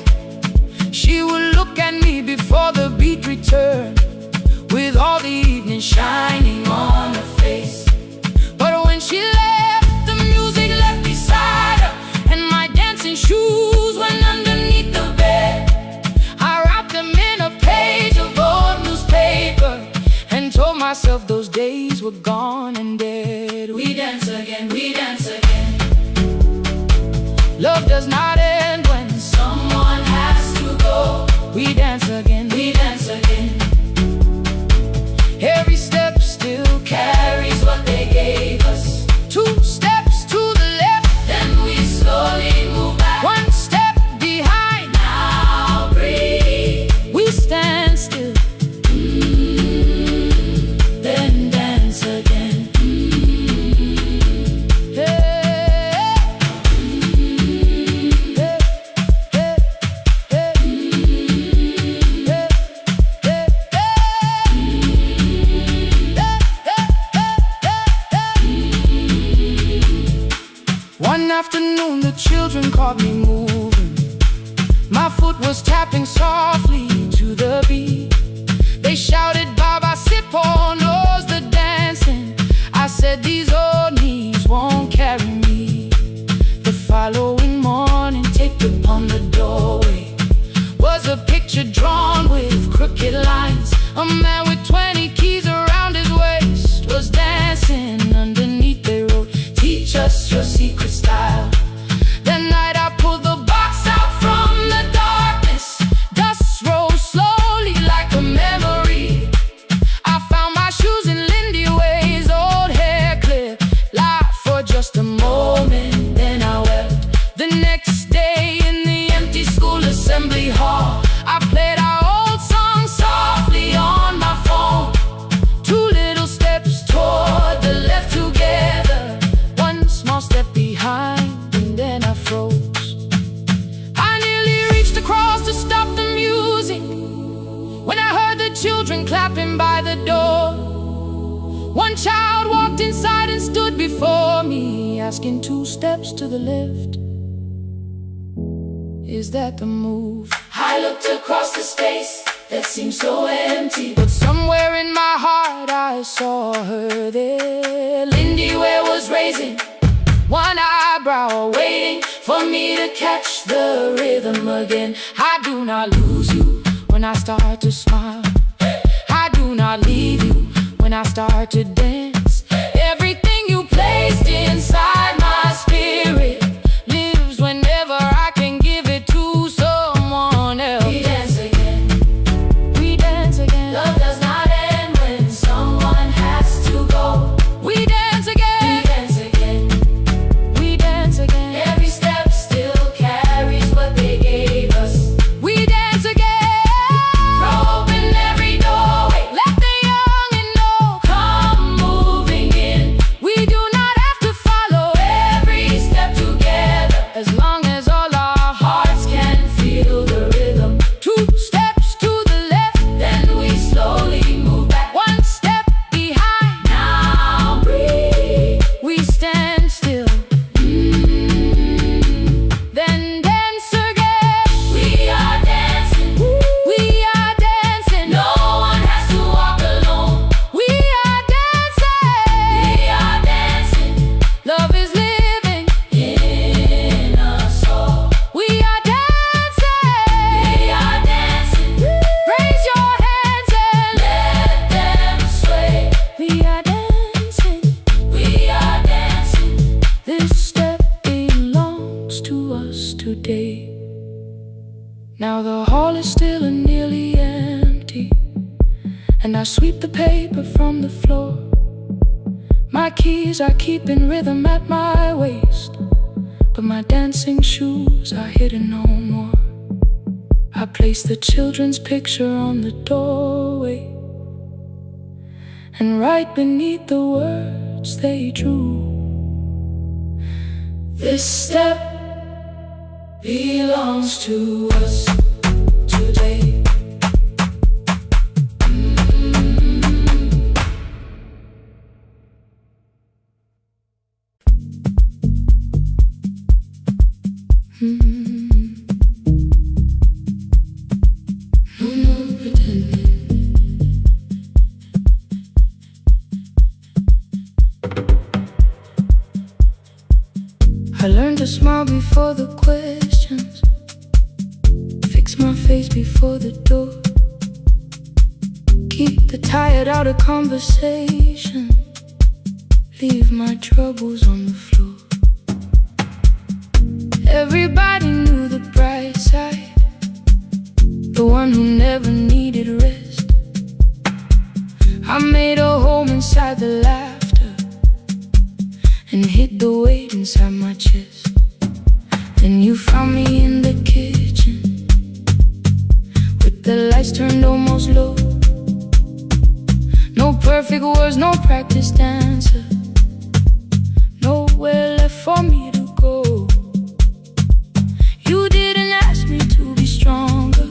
Speaker 3: She would look at me before the beat returned, with all the evening shining on her face. But when she left, the music left beside her, and my dancing shoes went underneath the bed. I wrapped them in a page of old newspaper and told myself those days were gone and dead. We dance again, we dance again. Love does not end when someone has to go. We dance again, we dance again. Every step still carries what they gave us. 2 steps to the left, then we slowly move back. 1 step behind, now breathe. We stand still, then dance again. One afternoon the children caught me moving. My foot was tapping softly to the beat. They shouted, "Baba Sippo knows the dancing." I said, "These old knees won't carry me." The following morning, taped upon the doorway was a picture drawn with crooked lines. A man with 20 keys around his waist was dancing underneath. They wrote, "Teach us your secret style." That night I pulled the box out from the darkness. Dust
Speaker 2: children clapping by the door. One child walked inside and stood before me, asking 2 steps to the left, is that the move? I looked across the space that seemed so empty, but somewhere in my heart I saw her there. Lindy Ware was raising one eyebrow, waiting for me to catch the rhythm again. I do not lose you when I start to smile. I do not leave you when I start to dance. Everything you placed inside my spirit lives whenever I can give it to someone else. We dance again, we dance again. Love does not end when someone has to go. We dance again, we dance again, we dance again. Every step still carries what they gave us. We dance again, throw open every doorway, let the young and old come moving in. We do not have to follow every step together, as long as all our hearts can feel the rhythm. 2 steps to the left, then we slowly move back 1 step behind. Now breathe, we stand still, then dance again. We are dancing, we are dancing. No one has to walk alone. We are dancing, we are dancing. Love is living in us all. We are dancing, we are dancing. Raise your hands and let them sway. We are dancing, we are dancing. This step belongs to us today. Now the hall is still and nearly empty, and I sweep the paper from the floor. My keys are keeping rhythm at my waist, but my dancing shoes are hidden no more. I place the children's picture on the doorway, and right beneath the words they drew, this step belongs to us today. No more pretending. I learned to smile before the questions, fix my face before the door, keep the tired out of conversation, leave my troubles on the floor. Everybody knew the bright side, the one who never needed rest. I made a home inside the laughter and hid the weight inside my chest. Then you found me in the kitchen with the lights turned almost low. No perfect words, no practice dancer, nowhere left for me to go. You didn't ask me to be stronger,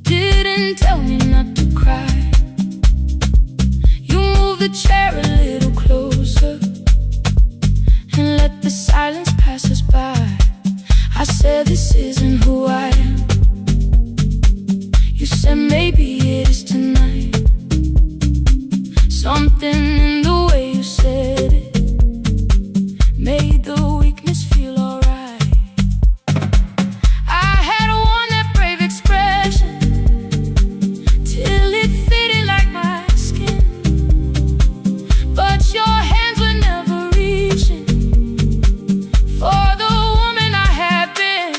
Speaker 2: didn't tell me not to cry. You moved the chair a little closer and let the silence pass us by. I said, this isn't who I am. You said, maybe it is tonight. Something in the way you said it made the weakness feel alright. I had worn that brave expression till it fitted like my skin, but your hands were never reaching for the woman I had been.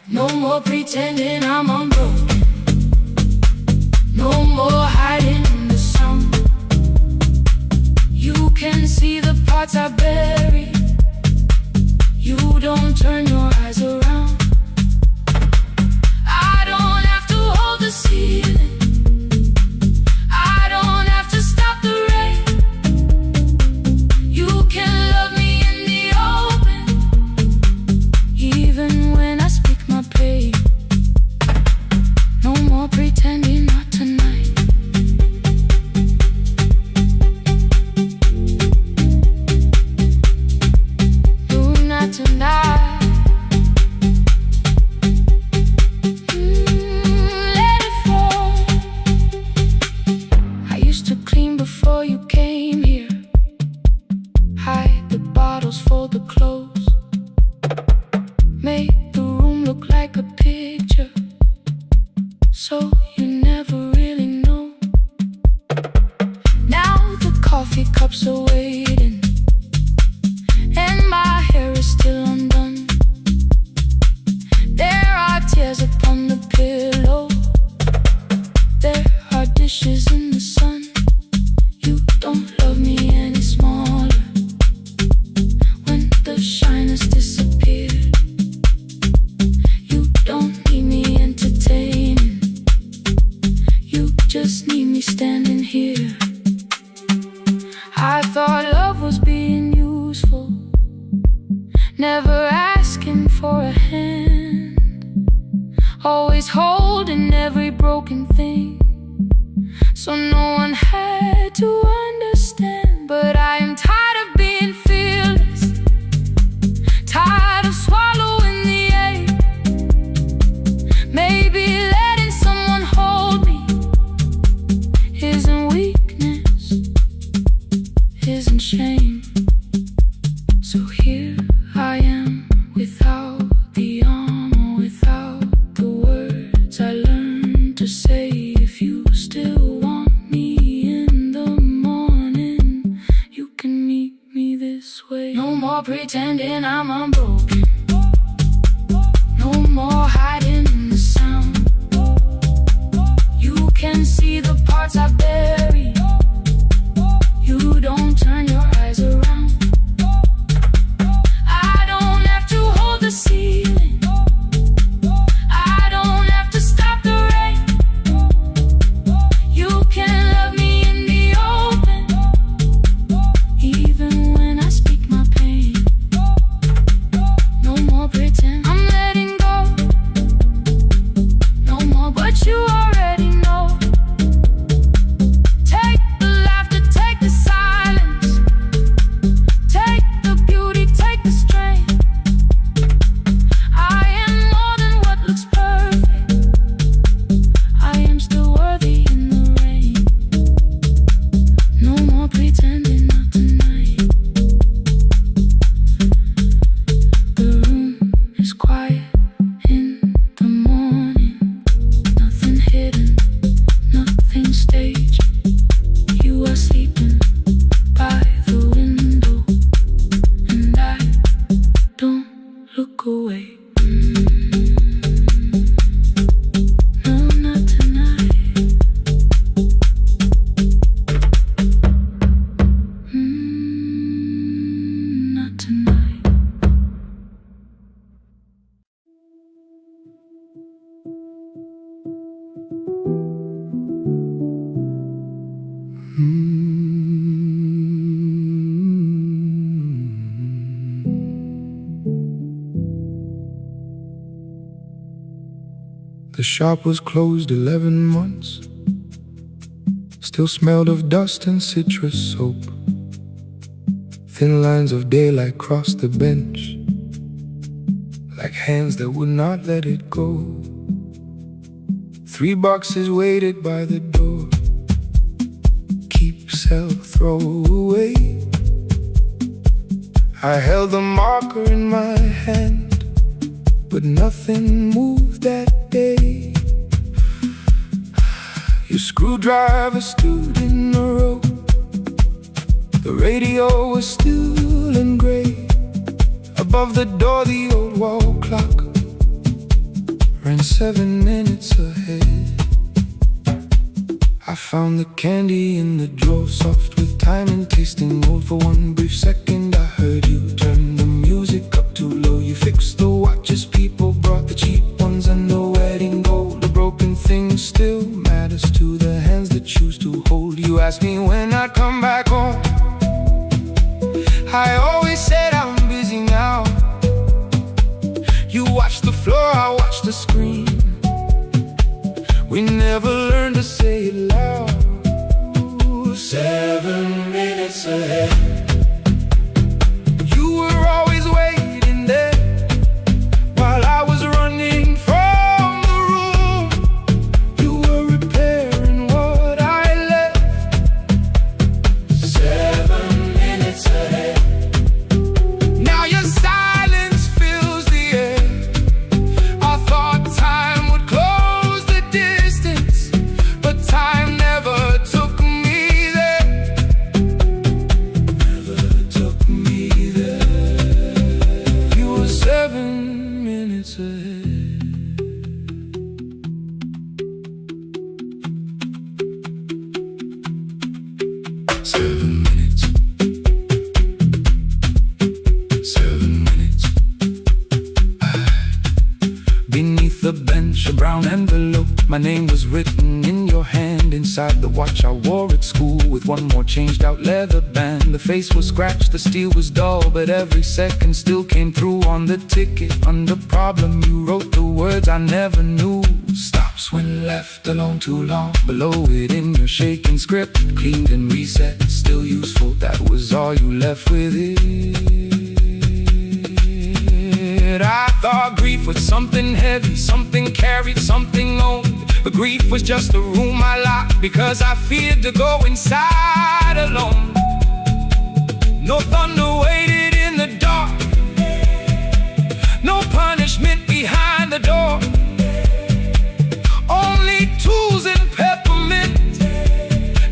Speaker 2: No more pretending I'm unbroken, no more hiding in the sun. You can see the parts I bury, you don't turn your eyes around. I don't have to hold the ceiling, I don't have to stop the rain. You can love me in the open, even when I speak my pain. No more pretending.
Speaker 1: so you never really know. Now the coffee cups are waiting, and my hair is still undone. There are tears upon the pillow, there are dishes in the sun. You don't love me any smaller when the shine has disappeared. You don't need me entertaining, you just need me standing here. I thought love was being useful, never asking for a hand, always holding every broken thing, so no one had to understand. But I am tired of being fearless, tired of swallowing the ache. Maybe letting someone hold me isn't weakness, isn't shame. So here I am, without the armor, without the words I learned to say. If you still want me in the morning, you can meet me this way. No more pretending I'm unbroken, no more hiding in the sound. You can see the parts I bury, you don't turn your eyes around. I don't have to hold the ceiling, I don't have to stop the rain. You can love me in the open, even when I speak my pain. No more pretend, I'm letting go. No more but you already know. Take the laughter, take the silence, take the beauty, take the strength. I am more than what looks perfect, I am still worthy in the rain. No more pretending, not tonight. The room is quiet in the morning, nothing hidden, nothing staged. You are sleeping by the window, and I don't look away. No, not tonight. Not tonight.
Speaker 3: The shop was closed 11 months, still smelled of dust and citrus soap. Thin lines of daylight crossed the bench, like hands that would not let it go. 3 boxes waited by the door, keep, sell, throw away. I held the marker in my hand, but nothing moved that day. Your screwdriver stood in the road, the radio was still and gray. Above the door the old wall clock ran 7 minutes ahead. I found the candy in the drawer, soft with time and tasting old. For one brief second I heard you turn the music up too low. You fixed the watches, people brought the cheap ones and the wedding gold. The broken thing still matters to the hands that choose to hold. You asked me when I'd come back home, I always said I'm busy now. You watched the floor, I watched the screen. We never learned to say it loud. 7 minutes ahead. You were always waiting there while I was running from the room. You were repairing what I left. 7 minutes ahead. Now your silence fills the air. I thought time would close the distance. 7 minutes. 7 minutes. Beneath the bench, a brown envelope. My name was written in your hand. Inside the watch I wore at school, with one more changed out leather band. The face was scratched, the steel was dull, but every second still came through. On the ticket, under problem, you wrote the words I never knew. Stops when left alone too long. Below it in your shaking script, cleaned and reset, still useful. That was all you left with it. I thought grief was something heavy, something carried, something owned. But grief was just a room I locked, because I feared to go inside alone. No thunder waited in the dark, no punishment behind the door. Only tools and peppermint,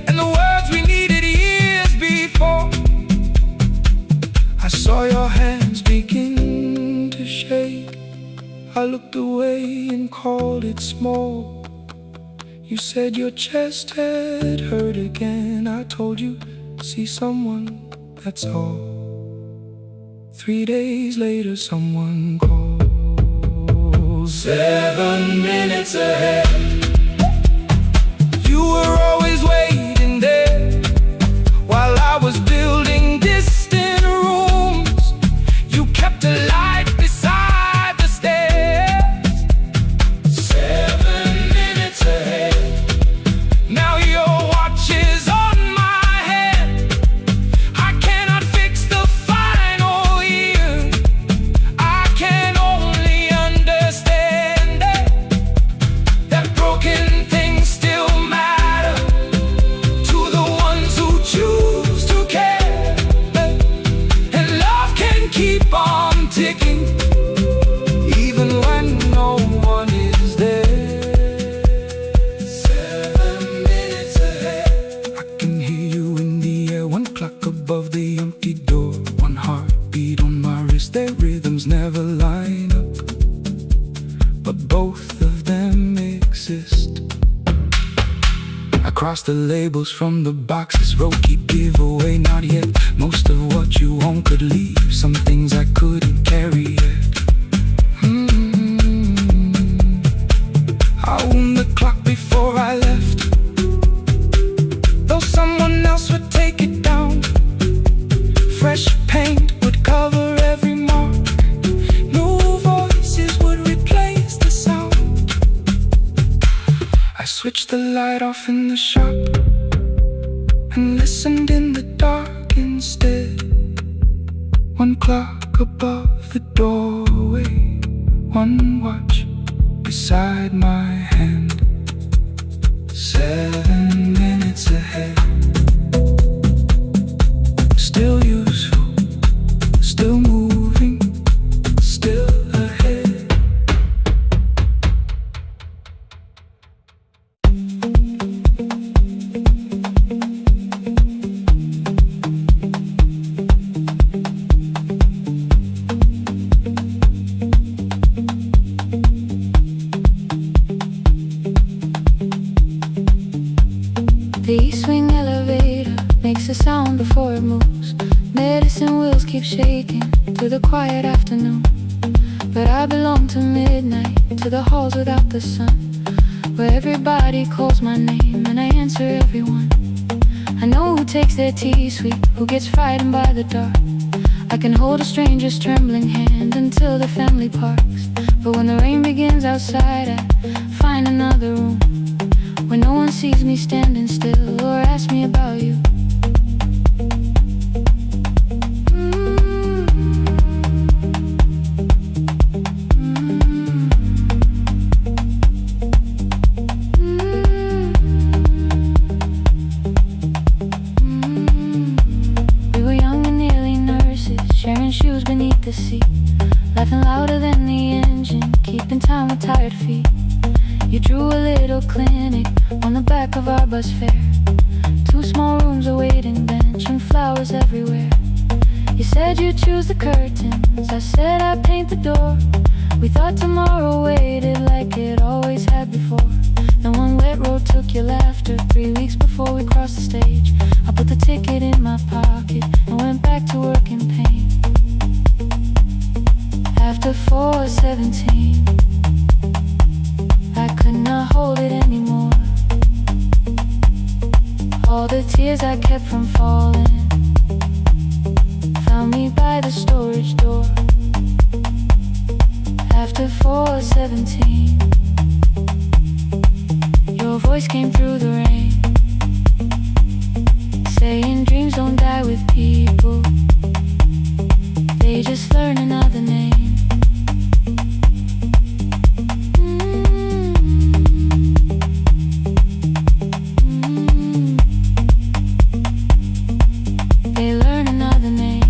Speaker 3: and the words we needed years before. I saw your hands begin to shake. I looked away and called it small. You said your chest had hurt again. I told you, see someone, that's all. 3 days later, someone called. 7 minutes ahead. You were always waiting there, while I was building distant rooms. You kept a light beside the stairs. 7 minutes ahead. Now your watch is on my head. I cannot fix the final year. I can only understand that broken things still matter to the ones who choose to care. And love can keep on ticking, even when no one is there. 7 minutes ahead. I can hear you in the air, one clock above the empty door, one heartbeat on my wrist. Their rhythms never line up, but both of them exist. I cross the labels from the boxes, wrote keep, give away, not yet. Most of what you own could leave, some things I couldn't carry yet. I wound the clock before I left, though someone else would take it down. Fresh paint would cover every mark, new voices would replace the sound. I switched the light off in the shop and listened in the dark instead. One clock above the doorway, one watch beside my hand. 7 minutes ahead. Still useful, still moving, still ahead.
Speaker 2: The east wing elevator makes a sound before it moves. Medicine wheels keep shaking through the quiet afternoon. But I belong to midnight, to the halls without the sun, where everybody calls my name and I answer everyone. I know who takes their tea sweet, who gets frightened by the dark. I can hold a stranger's trembling hand until the family parks. But when the rain begins outside, I find another room where no one sees me standing still or asks me about you. We were young and nearly nurses, sharing shoes beneath the seat, laughing louder than the engine, keeping time with tired feet. You drew a little clinic on the back of our bus fare, 2 small rooms, a waiting bench, and flowers everywhere. You said you'd choose the curtains, I said I'd paint the door. We thought tomorrow waited like it always had before. Then one wet road took
Speaker 1: took your laughter. 3 weeks before we crossed the stage, I put the ticket in my pocket and went back to work in pain. After 4:17, I could not hold it anymore. All the tears I kept from falling found me by the storage door. After 4:17, your voice came through the rain, saying dreams don't die with people, they just learn another name. They learn another name.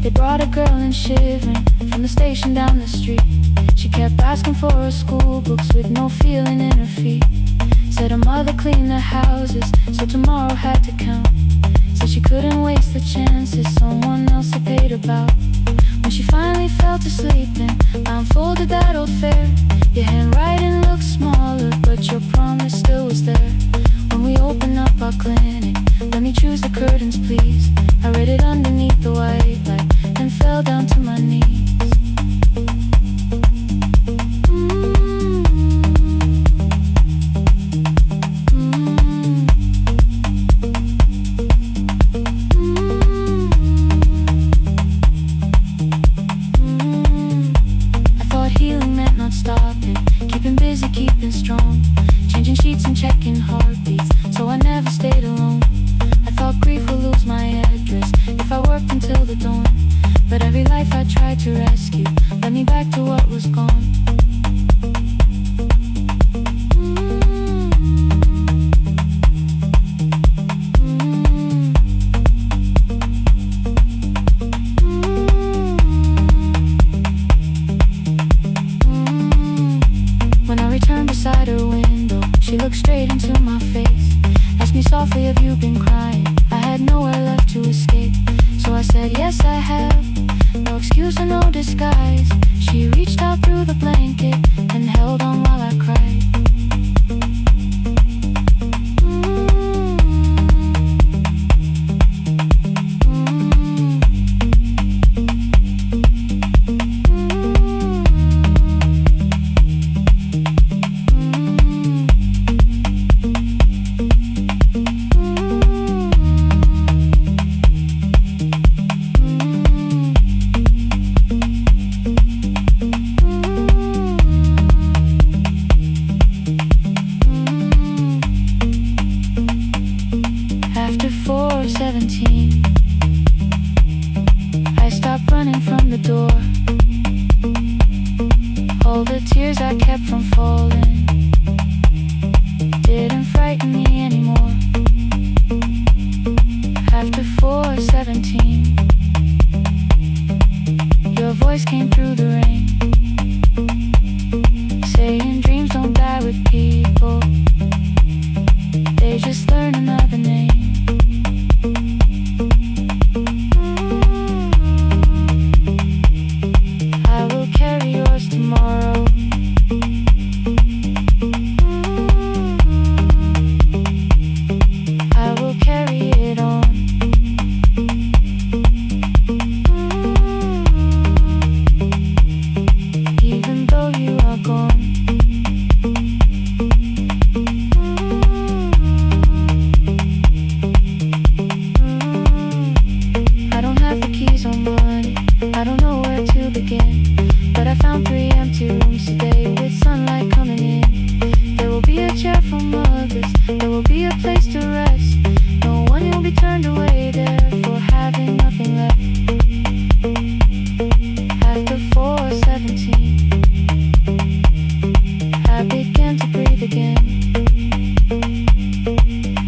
Speaker 1: They brought a girl in shivering from the station down the street. She kept asking for her school books with no feeling in her feet. Said her mother cleaned the houses, so tomorrow had to count. Said she couldn't waste the chances someone else had paid about. When she finally fell to sleeping, I unfolded that old fare. Your handwriting looked smaller, but your promise still was there. When we opened up our clinic, let me choose the curtains please. I read it underneath the white light and fell down to my knees. I thought healing meant not stopping, keeping busy, keeping strong, changing sheets and checking heartbeats, so I never stayed alone. I thought grief would lose my address if I worked until the dawn, but every life I tried to rescue led me back to what was gone. When I returned beside her window, she looked straight into my face, asked me softly, have you been crying? I had nowhere left to escape, so I said, yes I have, no excuse or no disguise. She reached out through the blanket and held on while I cried. After 4:17, I stopped running from the door. All the tears I kept from falling didn't frighten me anymore. After 4:17, your voice came through the rain, saying dreams don't die with people, they just learn another name. I will carry yours tomorrow. I will carry it on. Even though you are gone. I don't have the keys or money, I don't know where to begin, but I found 3 empty rooms today with sunlight coming in. There will be a chair for mothers, there will be a place to rest. No one will be turned away there for having nothing left. After 4:17, I began to breathe again.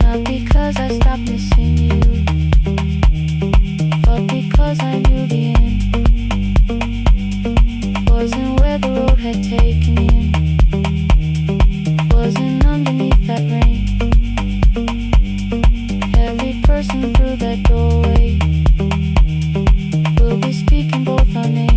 Speaker 1: Not because I stopped missing you, but because I knew the end wasn't where
Speaker 2: had taken me in wasn't underneath that rain. Every person through that doorway will be speaking both our names.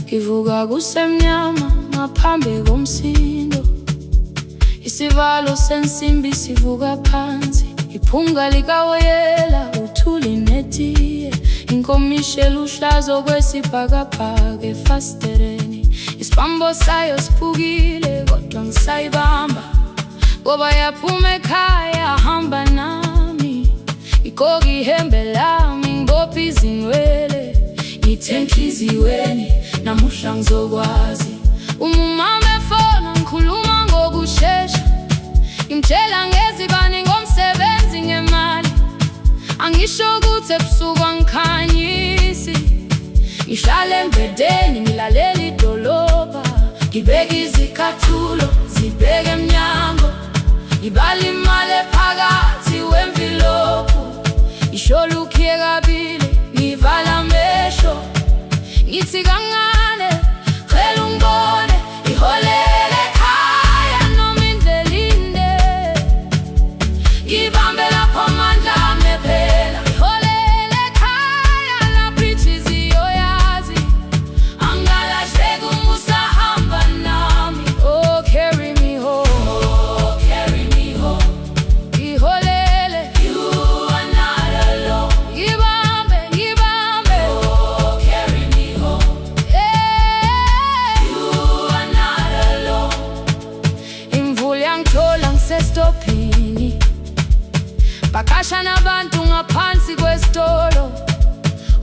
Speaker 2: Ngivuka kusemnyama ngaphambi komsindo, isivalo sensimbi sivuka phansi, iphunga likawoyela uthuli netiye, inkomishi luhlaza okwesibhakabhaka efasitereni, isibambo sayo siphukile kodwa ngisayibamba, ngoba yaphuma ekhaya hamba nami, igqoka ihembe lami ngibophe izinwele, ngithe enhliziyweni namuhla ngizokwazi. Umama efona ngikhuluma ngokushesha, ngimtshela ngezibani ngomsebenzi ngemali, angisho ukuthi ebusuku angikhanyisi, ngihlale embedeni ngilalela idolobha, ngibeka izicathulo zibheke emnyango, ngibala imali ephakathi wemvilophu, ngisho lukhiye kabili ngivala amehlo, ngithi kancane cela ungibone, iholele ekhaya noma indlela inde, ngibambe lapho amandla ami ephela, iholele ekhaya lapho inhliziyo yazi, angalahleki uma usahamba nami. Oh carry me home, oh carry me home, iholele, you are not alone, ngibambe ngibambe, oh carry me home, you are not alone. Imvula yangithola ngisestopini, bakasha nabantu ngaphansi kwesitolo,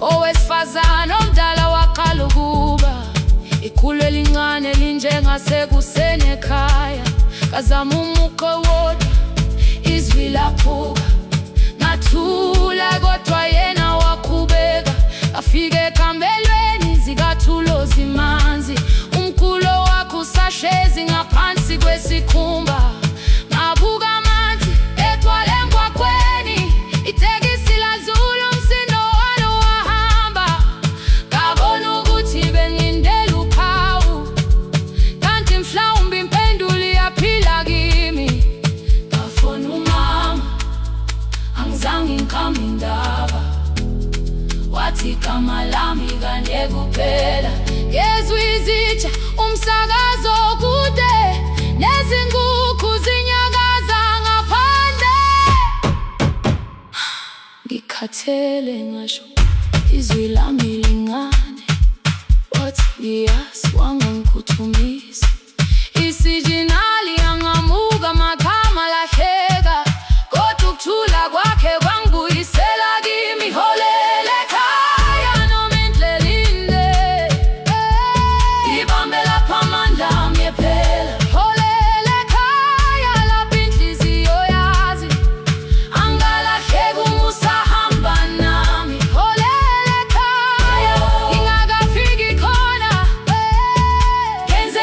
Speaker 2: owesifazane omdala waqala ukuba, ikhulu elincane linjengasekuseni ekhaya, kazama umuqo wodwa izwi laphuka, ngathula kodwa yena waqhubeka, afike ekambelweni zikathulo zimanzi, umkhulo wakho usahlezi ngaphansi kwesikhumba, ngabuka amanzi ethwala emgwaqweni, itekisi ladlula umsindo walo wahamba, ngabona ukuthi bengindela uphawu, kanti mhlawumbe impendulo iyaphila kimi, ngafona umama angizange ngikhambe indaba, wathi igama lami kanye kuphela, ngezwe izitsha umsakazo kude, nezinkukhu zinyakaza ngaphandle, ngikhathele ngasho izwi lami lingane, wathi ngiyazi wangangikhuthumisa, isijinali angamuka magama lahleka, kodwa ukuthula kwakhe kwangibuyisela kimi, iholele ekhaya noma indlela inde, ngibambe lapho amandla ami ephela, iholele ekhaya lapho inhliziyo yazi, angalahleki uma usahamba nami, iholele ekhaya ngingakafiki khona, ngenze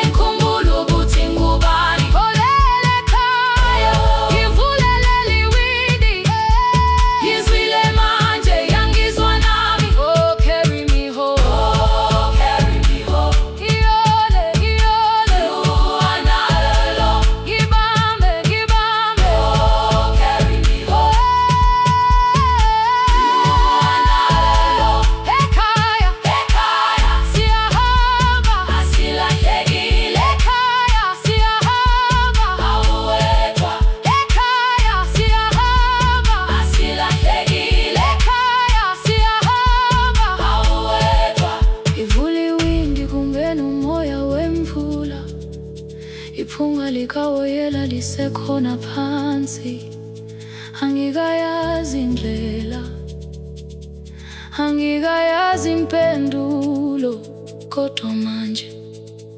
Speaker 2: Iphunga likawoyela lisekhona phansi. Angikayazi indlela, angikayazi impendulo, kodwa manje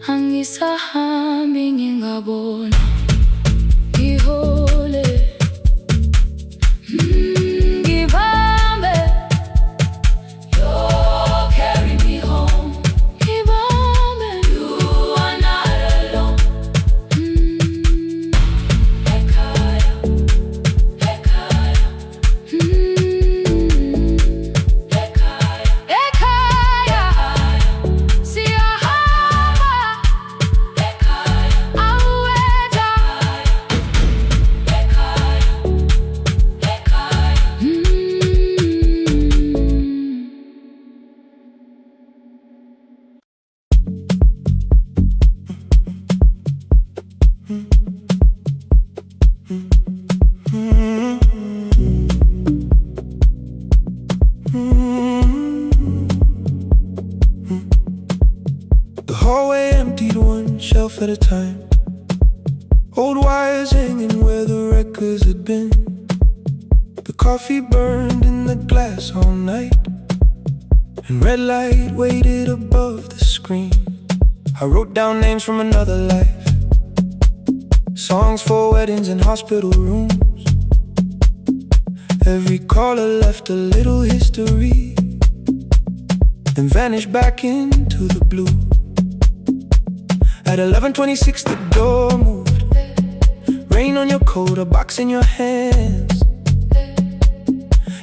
Speaker 2: angisahambi ngingabona. Ngihole, ngibambe, you carry me home. Ngibambe, you are not alone. Ekhaya, ekhaya, ekhaya, ekhaya, siyahamba. Ekhaya, aweta. Ekhaya,
Speaker 3: The hallway emptied one shelf at a time. Old wires hanging where the records had been. The coffee burned in the glass all night, and red light waited above the screen. I wrote down names from another life, songs for weddings and hospital rooms. Every caller left a little history, then vanished back into the blue. At 11:26 the door moved. Rain on your coat, a box in your hands.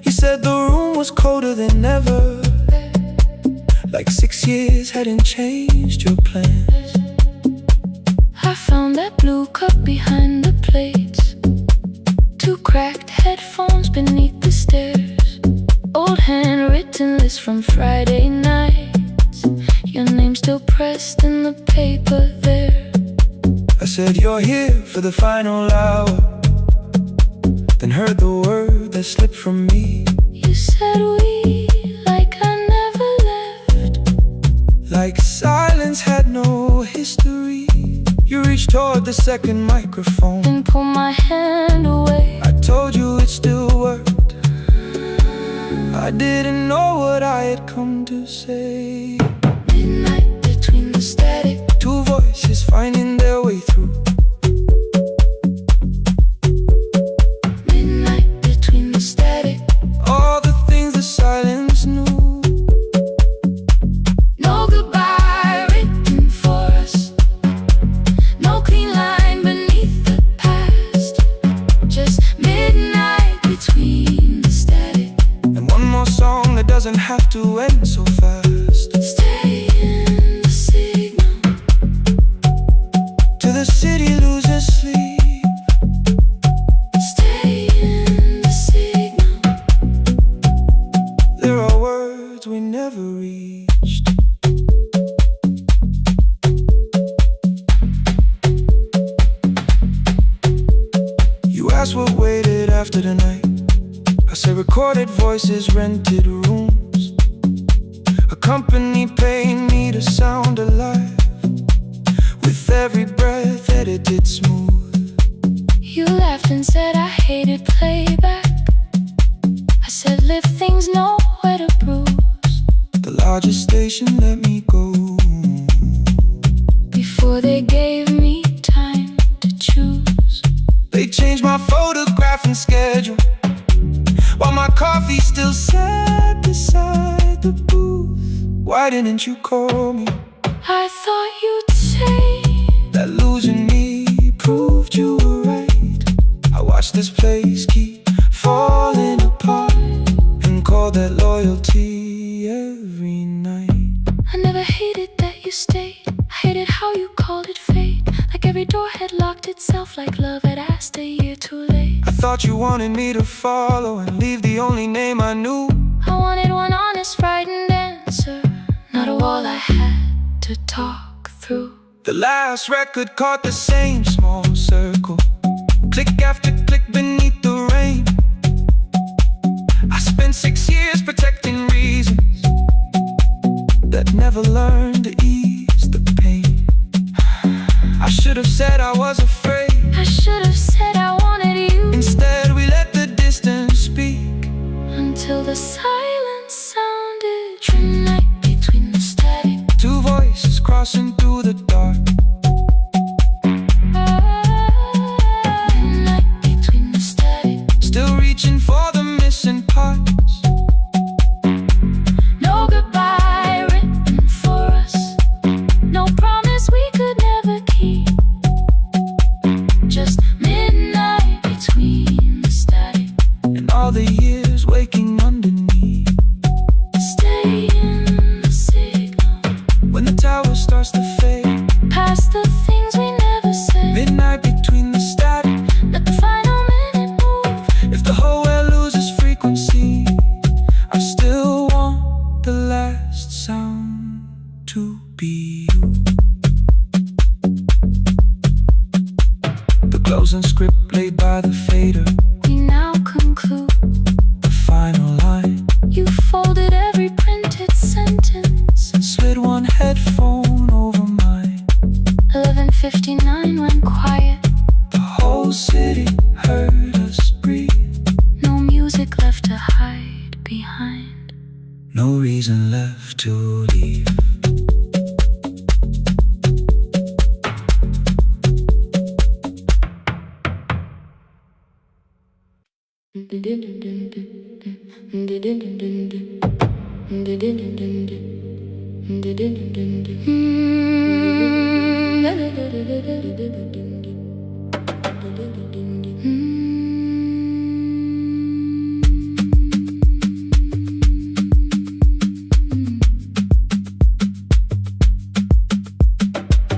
Speaker 3: You said the room was colder than ever, like 6 years hadn't changed your plans.
Speaker 2: I found that blue cup behind the plates, 2 cracked headphones beneath the stairs, old handwritten list from Friday nights, your name still pressed in the paper there.
Speaker 3: I said you're here for the final hour, then heard the word that slipped from me.
Speaker 2: You said we, like I never left,
Speaker 3: like silence had no history. You reached toward the second microphone
Speaker 2: and pulled my hand away.
Speaker 3: I told you it still worked. I didn't know what I had come to say.
Speaker 2: Midnight between the static,
Speaker 3: 2 voices finding their way through.
Speaker 2: midnight between the static.
Speaker 3: All the things the silence knew.
Speaker 2: No goodbye written for us, no clean line beneath the past, just midnight between the static.
Speaker 3: And one more song that doesn't have to end so fast.
Speaker 2: Stay in the signal,
Speaker 3: Till the city loses sleep.
Speaker 2: stay in the signal.
Speaker 3: There are words we never reached. You asked what waited after the night. I say recorded voices, rented rooms, a company paying me to sound alive, with every breath edited smooth.
Speaker 2: You laughed and said I hated playback. I said live things nowhere to bruise.
Speaker 3: The largest station let me go.
Speaker 2: Before they gave me time to choose,
Speaker 3: They changed my photograph and schedule, while my coffee still sat beside the booth. Why didn't you call me?
Speaker 2: I thought you'd say
Speaker 3: That losing me proved you were right. I watched this place keep falling apart, and called that loyalty every night.
Speaker 2: I never hated that you stayed. I hated how you called it fate, like every door had locked itself, like love had asked a year too late.
Speaker 3: I thought you wanted me to follow and leave the only name I knew.
Speaker 2: I wanted one honest, frightened answer, not a wall I had to talk through.
Speaker 3: The last record caught the same small circle, click after click beneath the rain. I spent 6 years protecting reasons that never learned to ease the pain. I should have said I was afraid.
Speaker 2: I should have said I wanted you.
Speaker 3: Instead we let the distance speak,
Speaker 2: until the silence sounded. Midnight between the static.
Speaker 3: Two voices crossing through the dark.
Speaker 2: Midnight between the static.
Speaker 3: Still reaching for the missing parts.
Speaker 2: No goodbye written for us. No promise we could never keep. Just midnight between the static.
Speaker 3: And all the years waking underneath.
Speaker 2: Stay in the signal.
Speaker 3: When the tower starts to fade,
Speaker 2: Past the things we never said.
Speaker 3: midnight between the static.
Speaker 2: Let the final minute move.
Speaker 3: If the whole world loses frequency, I still want the last sound to be you. The closing script laid by the fader.
Speaker 2: We now conclude.
Speaker 3: The final line.
Speaker 2: You folded every printed sentence.
Speaker 3: And slid one headphone over mine.
Speaker 2: 11:59 went quiet.
Speaker 3: The whole city heard us breathe.
Speaker 2: No music left to hide behind.
Speaker 3: No reason left to leave.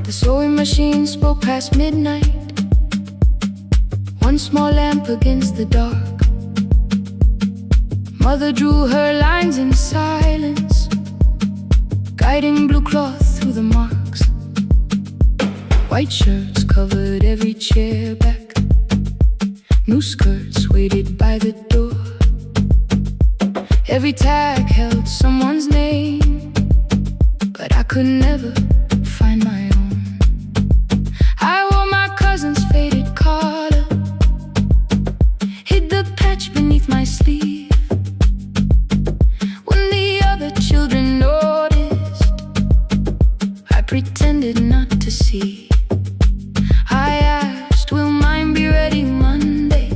Speaker 2: The sewing machine spoke past midnight. One small lamp against the dark. Mother drew her lines in silence, guiding blue cloth through the marks. White shirts covered every chair back. New skirts waited by the door. Every tag held someone's name, but I could never find my own. I wore my cousin's faded collar, hid the patch beneath my sleeve. When the other children noticed, I pretended not to see. I asked, will mine be ready Monday?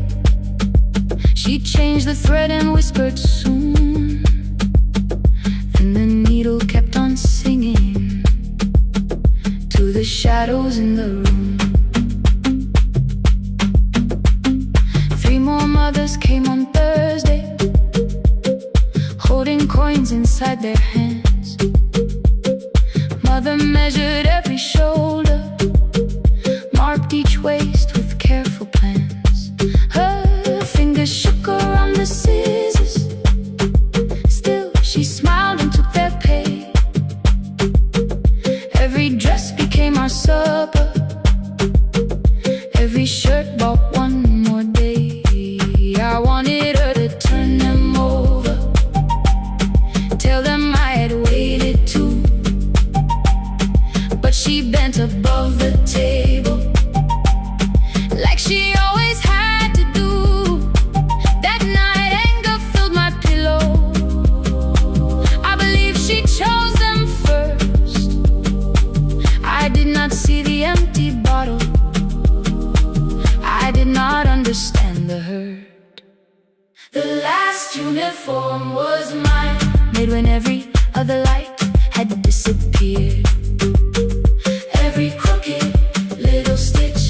Speaker 2: She changed the thread and whispered soon. Then the needle kept on singing to the shadows in the room. 3 more mothers came on Thursday, holding coins inside their hands. Mother measured every shoulder, marked each waist with careful plans. Her fingers shook around the scissors. Still she smiled and took their pay. Every dress became our supper. Every shirt bought one more day. I wanted her to turn them over, tell them I had waited too. But she bent above the table, like she always had to do. That night anger filled my pillow. I believe she chose them first. I did not see the empty bottle. I did not understand the hurt. The last uniform was mine, made when every other light had disappeared. Every crooked little stitch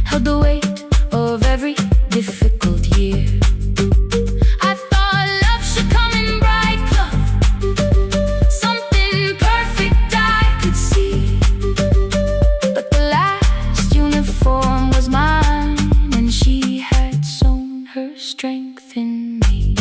Speaker 2: held the weight of every difficult year. I thought love should come in bright color, something perfect I could see. But the last uniform was mine, and she had sown her strength in me.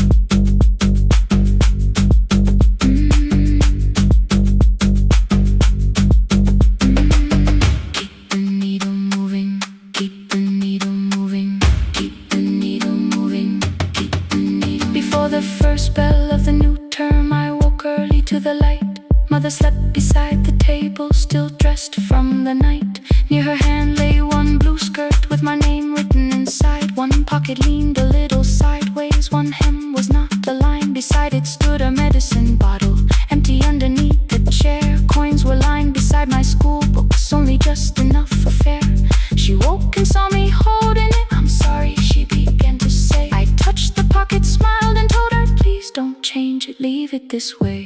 Speaker 2: mother slept beside the table, still dressed from the night. Near her hand lay one blue skirt with my name written inside. One pocket leaned a little sideways, one hem was not aligned. Beside it stood a medicine bottle, empty underneath the chair. Coins were lying beside my school books, only just enough for fare. She woke and saw me holding it. "I'm sorry," she began to say. I touched the pocket, smiled and told her, "Please don't change it, leave it this way."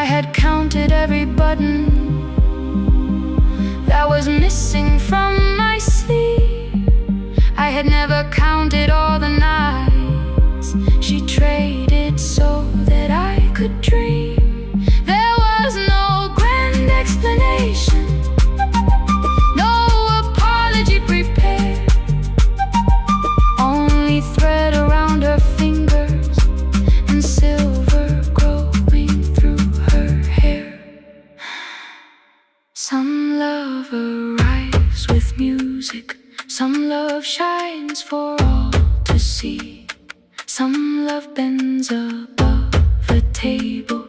Speaker 2: I had counted every button that was missing from my sleeve. I had never counted all the nights she traded so that I could dream. There was no grand explanation, no apology prepared, only thread around her fingers and silver growing through her hair. Some love arrives with music, some love shines for all to see. Some love bends above the table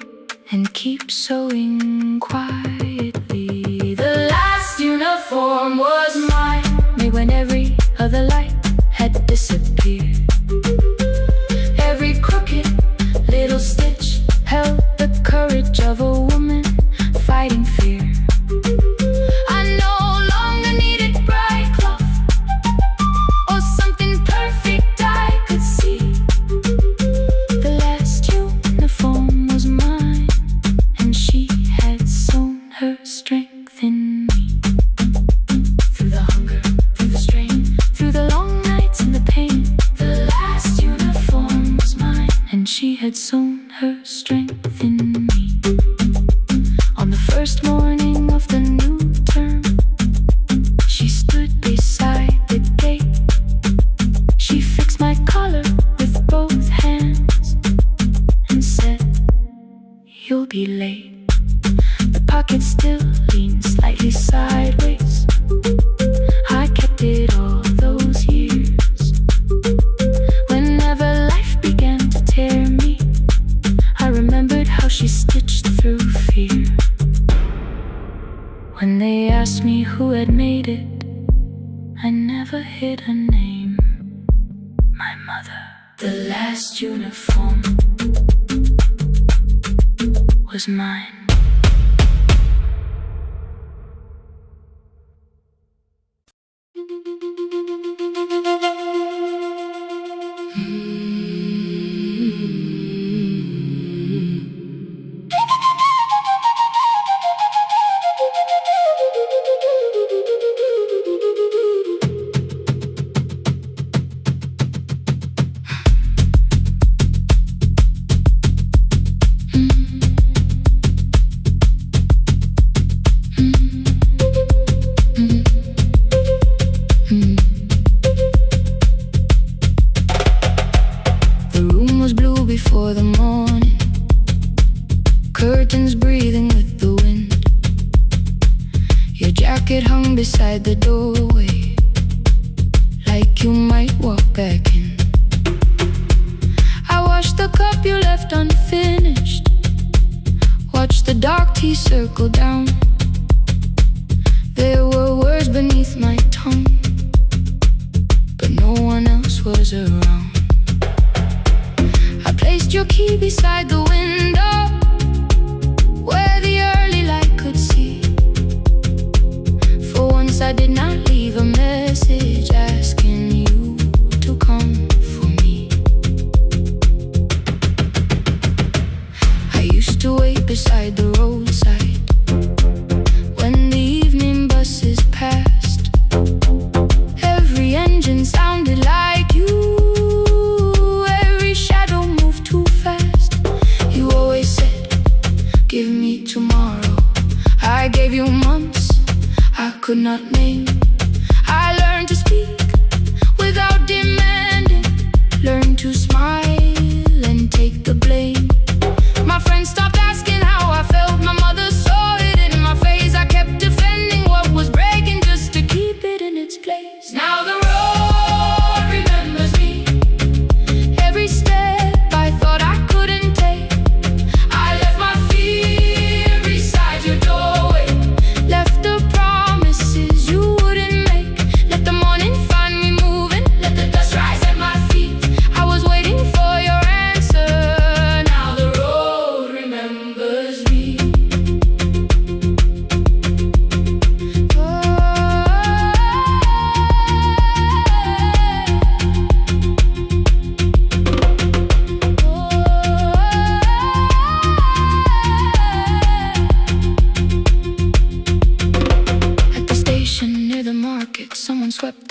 Speaker 2: and keeps sewing quietly. The last uniform was mine, made when every other light had disappeared. Every crooked little stitch held the courage of a woman fighting fear. I no longer needed bright cloth or something perfect I could see. The last uniform was mine, and she had sewn her strength in me. Through the hunger, through the strain, through the long nights and the pain, the last uniform was mine, and she had sewn her strength in me. On the first morning of the new term, she stood beside the gate. She fixed my collar with both hands and said, "You'll be late." The pocket still leaned slightly sideways. I kept it all those years. Whenever life began to tear me, I remembered how she stitched through fear. When they asked me who had made it, I never hid her name. My mother. The last uniform was mine. Before the morning, curtains breathing with the wind. Your jacket hung beside the doorway, like you might walk back in. I washed the cup you left unfinished, watched the dark tea circle down. There were words beneath my tongue, but no one else was around. Placed your key beside the window, where the early light could see. For once I did not leave a message asking you to come for me. I used to wait beside the roadside when the evening buses passed. Every engine sounded like you. Give me tomorrow. I gave you months I could not name. I learned to speak without demanding, learned to smile and take the blame. My friends stopped asking how I felt. My mother saw it in my face. I kept defending what was breaking just to keep it in its place. Now the road remembers me. Every step I thought I couldn't take,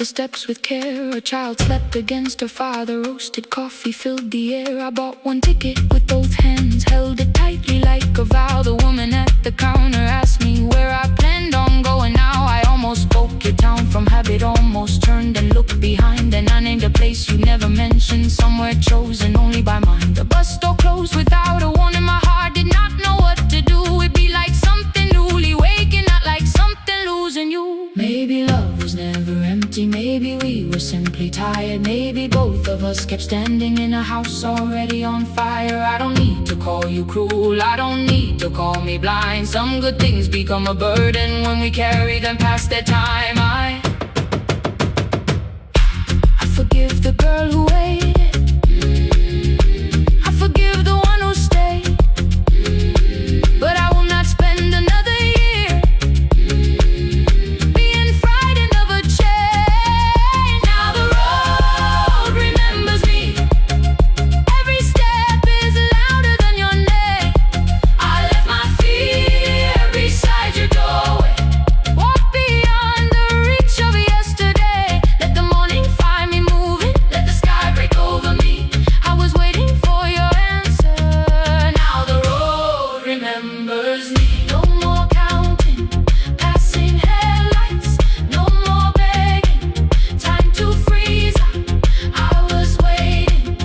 Speaker 2: the steps with care. A child slept against her father. Roasted coffee filled the air. I bought one ticket with both hands, held it tightly like a vow. The woman at the counter asked me where I planned on going now. I almost spoke your town from habit, almost turned and looked behind. And I named a place you never mentioned, somewhere chosen only by mine. The bus door closed without a warning. My heart did not know what to do. It'd be like something newly waking, not like something losing you. Maybe love was never empty, maybe we were simply tired. Maybe both of us kept standing in a house already on fire. I don't need to call you cruel, I don't need to call me blind. Some good things become a burden when we carry them past their time. I forgive the girl who waited, I forgive the one who stayed, but I will not spend another year being frightened of a change. Now the road remembers me, every step is louder than your name. I left my fear beside your doorway, walk beyond the reach of yesterday. Let the morning find me moving, let the sky break over me. I was waiting for your answer. Now the road remembers me. No more counting passing headlights, no more begging time to freeze. I was waiting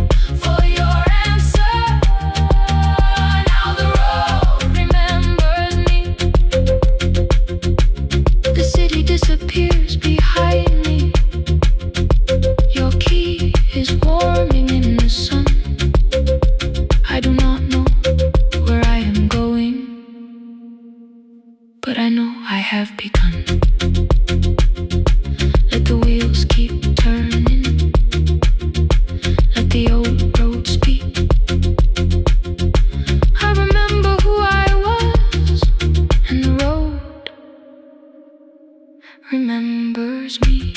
Speaker 2: for your answer. Now the road remembers me. The city disappears behind me. Your key is warming in the sun. I do not know where I am going, but I know I have begun. Let the wheels keep turning, let the old road speak. I remember who I was, and the road remembers me.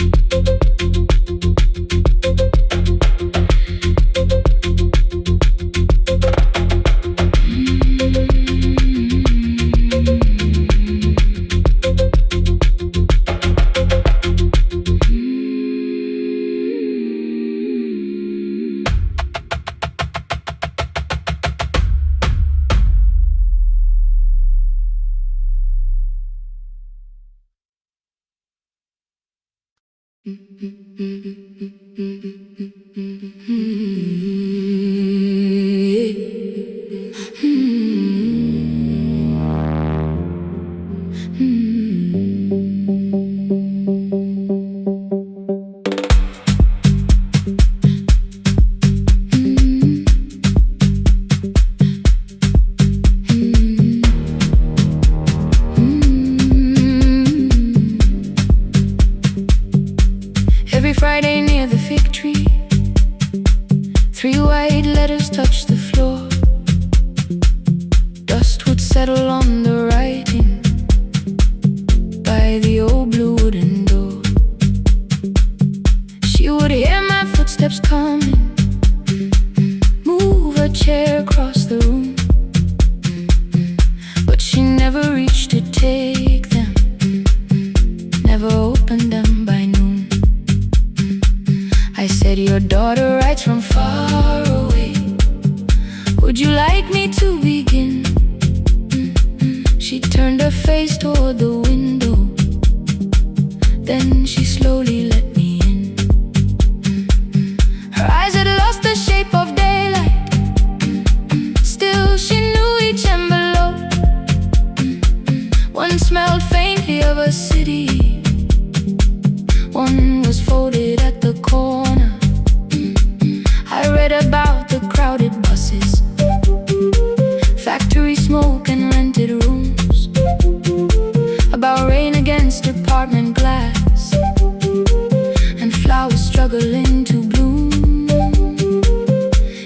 Speaker 2: Every Friday near the fig tree, 3 white letters touched the floor. Dust would settle on the writing by the old blue wooden door. She would hear my footsteps coming, move a chair across the room, but she never reached to take them, never opened them by noon. I said, your daughter writes from far away, would you like me to begin? She turned her face toward the window, then she slowly let me in. Her eyes had lost the shape of daylight, still she knew each envelope. One smelled faintly of a city, one was folded at the corner. I read about the crowded buses, factory smoke and rented rooms, about rain against apartment glass, and flowers struggling to bloom.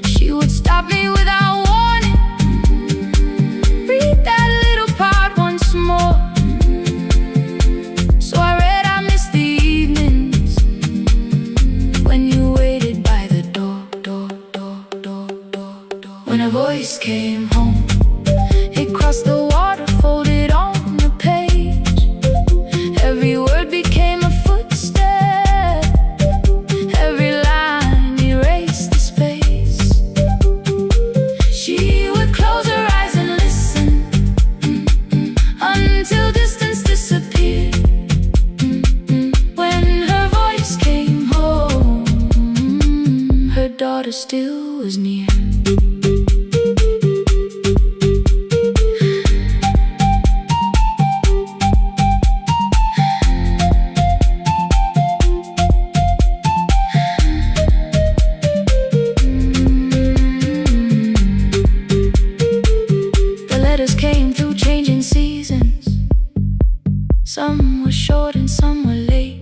Speaker 2: She would stop me without warning, read that little part once more. So I read, I miss the evenings when you waited by the door. When a voice came home, it crossed Some were short and some were late.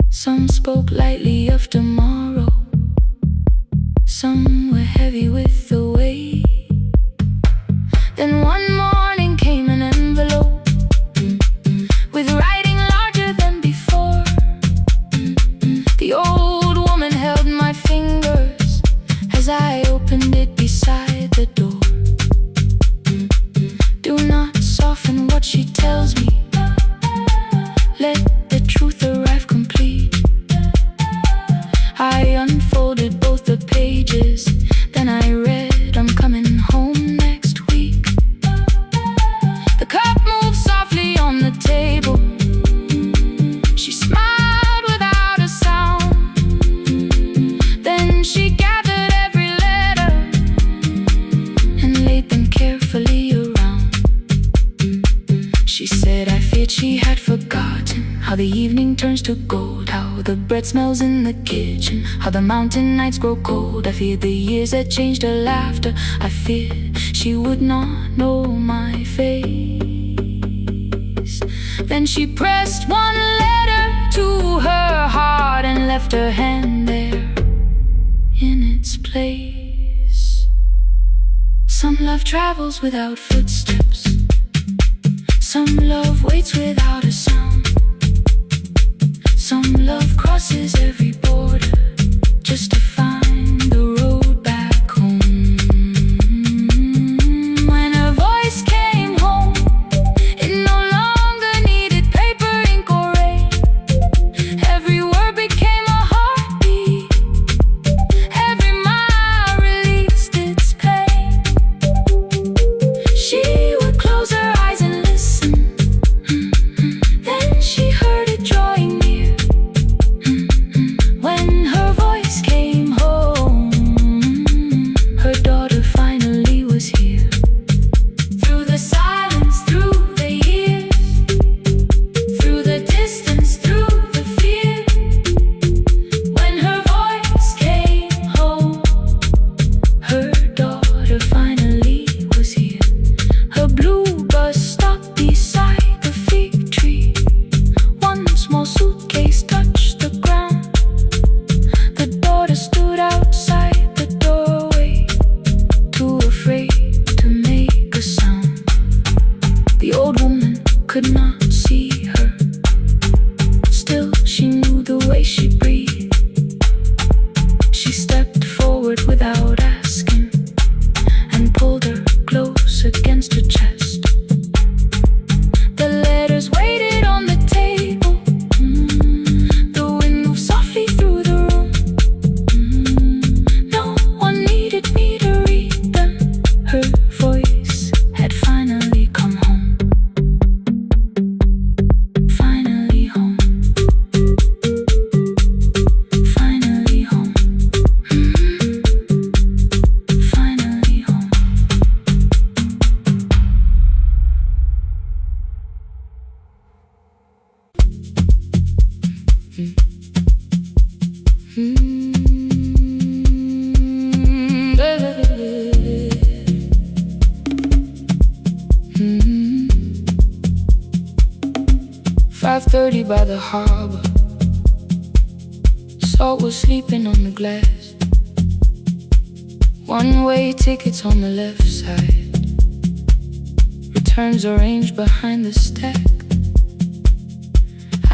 Speaker 2: Some spoke lightly of tomorrow. Some were heavy with the weight. Then one morning came an envelope with writing larger than before. The old woman held my fingers as I opened it beside the door. Do not soften what she tells me. Let the truth arrive complete. I unfolded both the pages, then I read, I'm coming home next week. The cup moved softly on the table. She smiled without a sound. Then she gathered every letter and laid them carefully around. She said I feared she had forgotten how the evening turns to gold, how the bread smells in the kitchen, how the mountain nights grow cold. I feared the years had changed her laughter. I feared she would not know my face. Then she pressed one letter to her heart and left her hand there in its place. Some love travels without footsteps. Some love waits without a sound. Some love crosses every border just to find the road back home. When her voice came home, it no longer needed paper, ink, or rain. Every word became a heartbeat. Every mile released its pain. She would close her eyes and listen. Then she heard it drawing near. When her voice came home, her daughter finally was here. Through the silence, through the years, through the distance, through the fear. When her voice came home, her daughter finally was here. Her blue bus stopped beside the fig tree. One small suitcase touched the ground. The daughter stood outside the doorway, too afraid to make a sound. The old woman could not see her. Still, she knew the way she breathed. She stepped forward without asking and pulled her close against her chest. The letters waited on the table. The wind moved softly through the room. No one needed me to read them. Her voice had finally come home. Finally home. Finally home. Finally home. 5:30 by the harbor. Salt was sleeping on the glass. One-way tickets on the left side. Returns arranged behind the stack.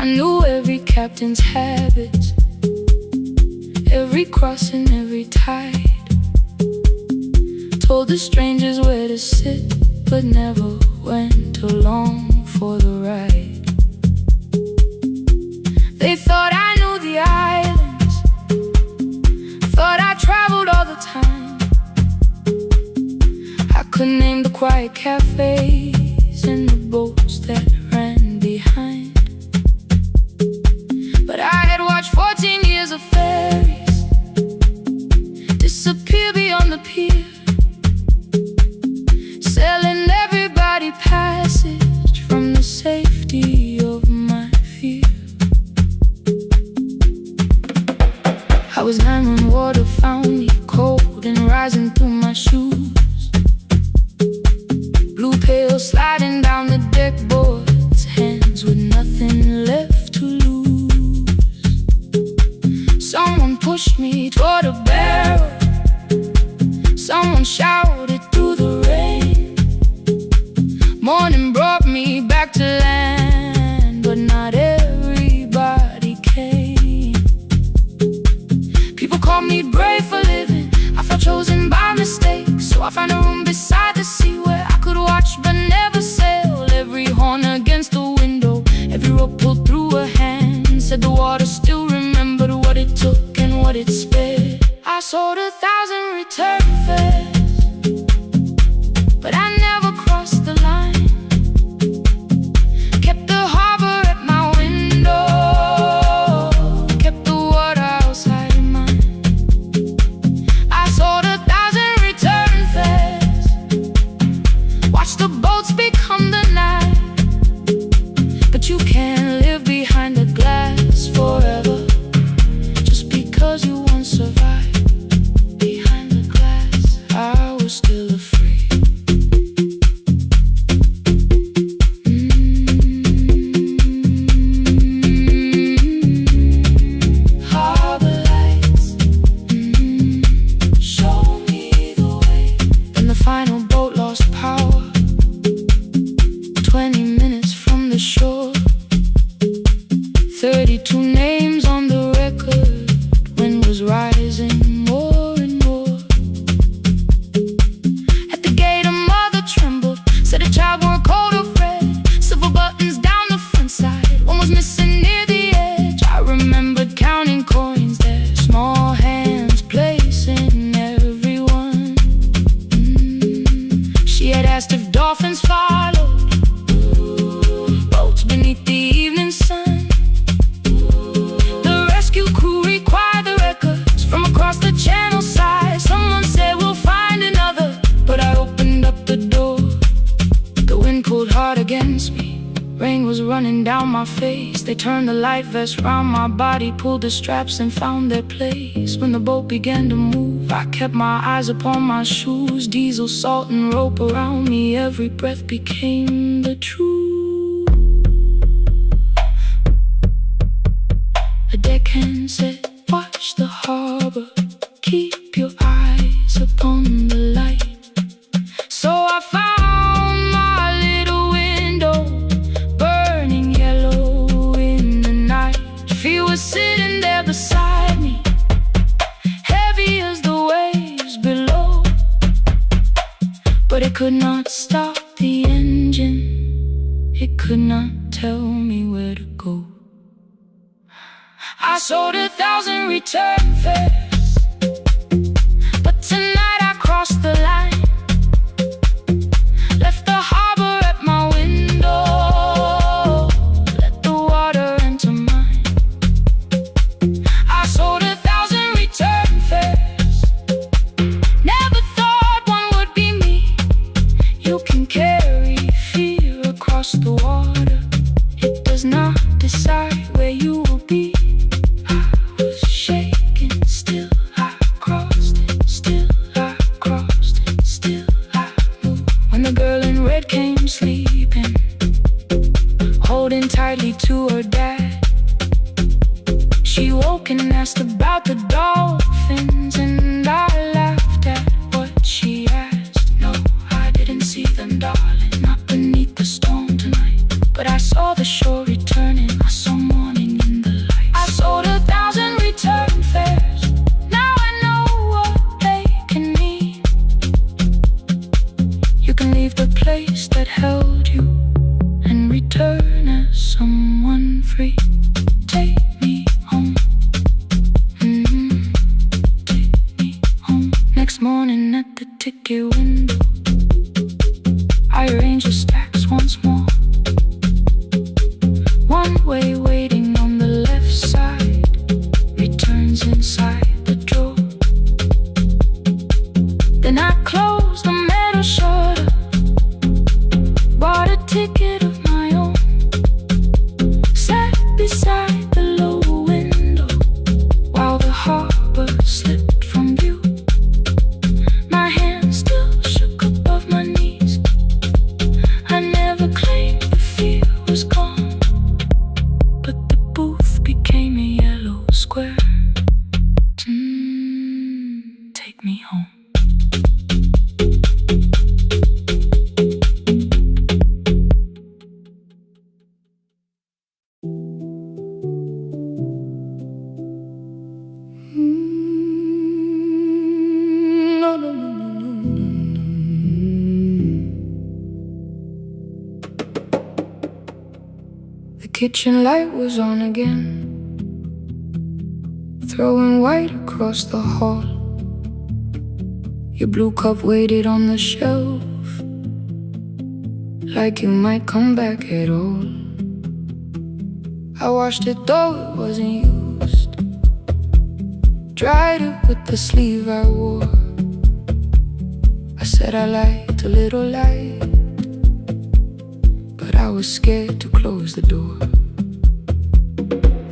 Speaker 2: I knew every captain's habits, every crossing, every tide. Told the strangers where to sit, but never went along for the ride. They thought I knew the islands, thought I traveled all the time. I could name the quiet cafes and the boats that ran behind. But I had watched 14 years of ferries disappear beyond the pier, selling everybody passage from the safety of my fear. I was 9 when water found me, cold and rising through my shoes. Blue pale slide Morning brought me back to land, but not everybody came. People called me brave for living. I felt chosen by mistake, so I found a room beside the sea where I could watch but never sail. Every horn against the window, every rope pulled through a hand, said the water still remembered what it took and what it spared. I sold 1,000 return fares, but I never crossed the line. Kept the harbor at my window, kept the water outside of mine. I sold 1,000 return fares, watched the boats become the night. But you can't live behind the glass forever, just because you once survived. Behind the glass, I was still afraid. Harbor lights, show me the way. Then the final boat lost power, 20 minutes from the shore. 32 names on the record, wind was rising more and more. At the gate a mother trembled, said a child wore a coat of red, silver buttons down the front side, one was missing near the edge. I remembered counting coins there, small hands placing everyone. She had asked if dolphins followed, boats beneath the evening sun. The rescue crew required the records from across the channel side. Someone said we'll find another, but I opened up the door. The wind pulled hard against me, rain was running down my face. They turned the light vest round my body, pulled the straps and found their place. When the boat began to move, I kept my eyes upon my shoes. Diesel, salt and rope around me, every breath became the truth. A deckhand said, watch the harbor, keep your eyes upon the light. So I found my little window, burning yellow in the night. Fear was sitting there beside me, heavy as the waves below, but it could not stop the engine, it could not tell me where to go. I sold 1,000 return fares, but tonight I crossed the line. Left the harbor at my window, let the water enter mine. I sold 1,000 return fares, never thought one would be me. You can carry fear across the water, it does not decide where you will be. Still I crossed it, still I crossed it, still I moved. When the girl in red came sleeping, holding tightly to her dad, she woke and asked about the dolphins, and I laughed at what she asked. No, I didn't see them, darling, not beneath the storm tonight, but I saw the shore returning, I saw morning in the light. I sold 1,000 return fares, leave the place that held you and return as someone free. Take me home, take me home. Next morning at the ticket window, I arrange the stacks once more. One way waiting on the left side, returns inside the drawer. Then I close the metal shutter, bought a ticket of my own, sat beside the low window while the harbor slipped from view. My hands still shook above my knees, I never claimed the fear was gone, but the booth became a yellow square. Take me home. kitchen light was on again, throwing white across the hall. Your blue cup waited on the shelf, like you might come back at all. I washed it though it wasn't used, dried it with the sleeve I wore. I said I liked a little light, but I was scared to close the door.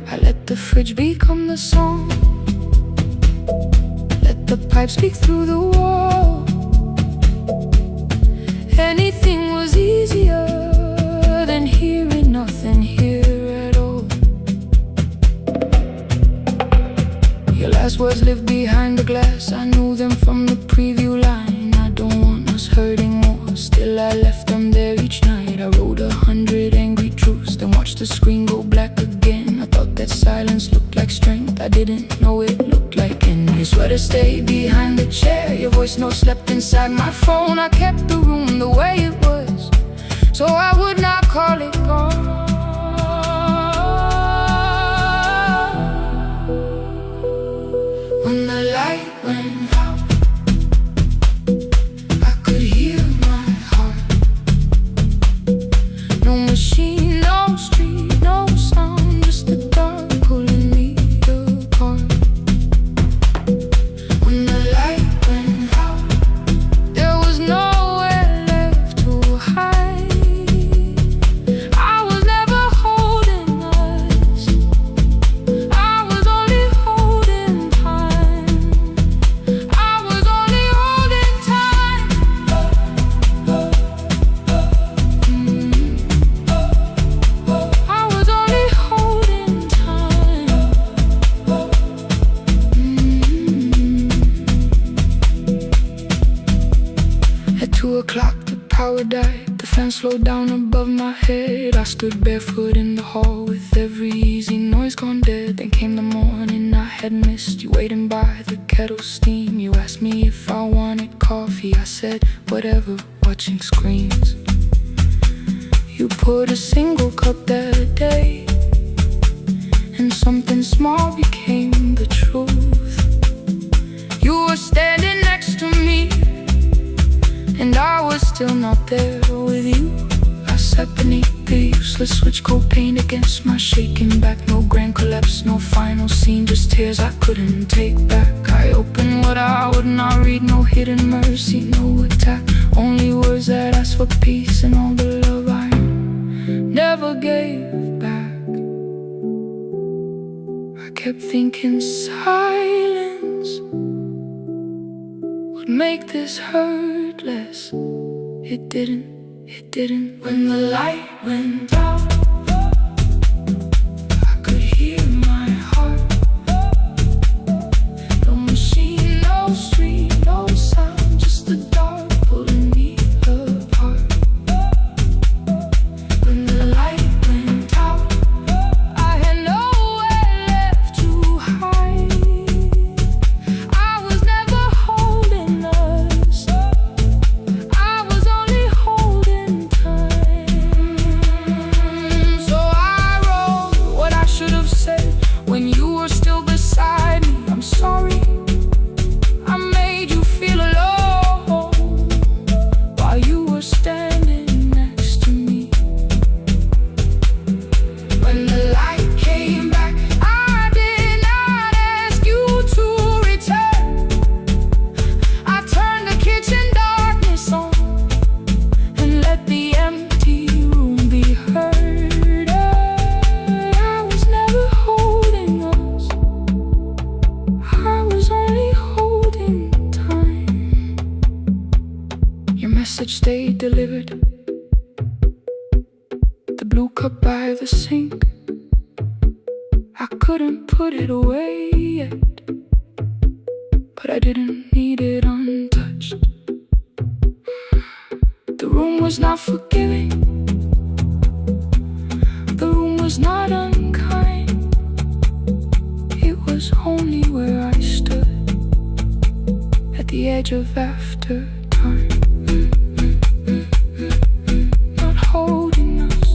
Speaker 2: I let the fridge become the song, let the pipe speak through the wall. Anything was easier than hearing nothing here at all. Your last words lived behind the glass, I knew them from the preview line. I don't want us hurting more, still I left them there each night. I wrote 100 angry truths, then watched the screen go black again. I thought that silence looked like strength, I didn't know it looked like end. Your sweater stayed behind the chair, your voice note slept inside my phone. I kept the room the way it was, so I would not call it gone. When the light went out, I could hear my heart. No machine, no street, no sound, just the dark pulling me apart. When the light went out, there was nowhere left to hide. I was never holding us, I was only holding time. I was only holding time. I was only holding time. At 2 o'clock the power died, the fan slowed down above my head. I stood barefoot in the hall with every easy noise gone dead. Then came the morning I had missed, you waiting by the kettle steam. You asked me if I wanted coffee, I said whatever, watching screens. You poured a single cup that day, and something small became the truth. You were standing next to me, and I was still not there with you. I sat beneath the useless switch, coat paint against my shaking back. No grand collapse, no final scene, just tears I couldn't take back. I opened what I would not read, no hidden mercy, no attack, only words that asked for peace and all the love I never gave back. I kept thinking silence would make this hurt less. It didn't, it didn't. When the light went out, I could hear my heart. No machine, no street, no sound, just the dark pulling me apart. When the light went out, I had nowhere left to hide. I was never holding us, I was only holding time. So I wrote what I should have said when you were still beside me. I'm sorry, I made you feel alone while you were standing next to me. When the light came back, I did not ask you to return. I turned the kitchen darkness on and let the empty room be heard. I was never holding us, I was only holding time. Your message stayed delivered, the blue cup by the sink. I couldn't put it away yet, but I didn't need it untouched. The room was not forgiving, the room was not unkind. It was only where I stood at the edge of after time. Not holding us,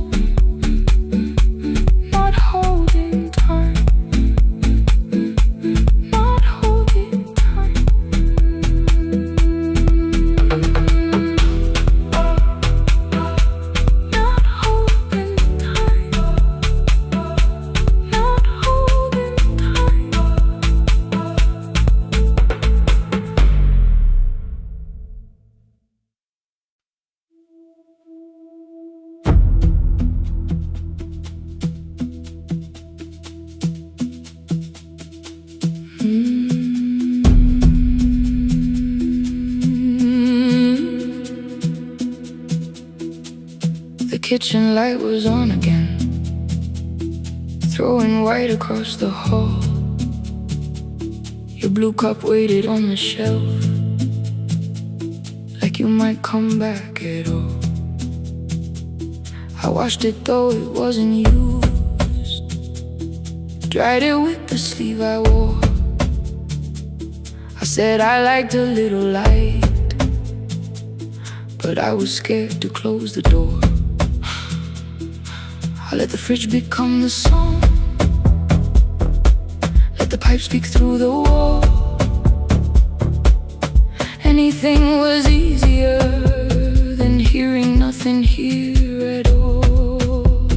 Speaker 2: kitchen light was on again, throwing white across the hall. Your blue cup waited on the shelf, like you might come back at all. I washed it though it wasn't used, dried it with the sleeve I wore. I said I liked a little light, but I was scared to close the door. I let the fridge become the song, let the pipe speak through the wall. Anything was easier than hearing nothing here at all.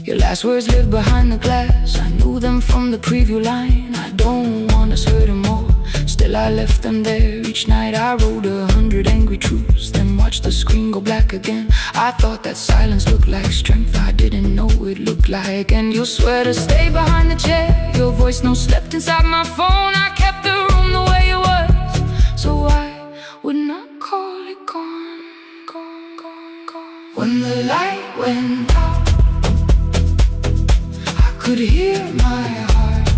Speaker 2: Your last words lived behind the glass, I knew them from the preview line. I don't want us hurting more, still I left them there. Each night I wrote 100 angry truths, then watched the screen go black again. I thought that silence looked like strength, I didn't know it looked like. And you'll swear to stay behind the chair, your voice no slept inside my phone. I kept the room the way it was, so I would not call it gone, gone, gone, gone. When the light went out, I could hear my heart.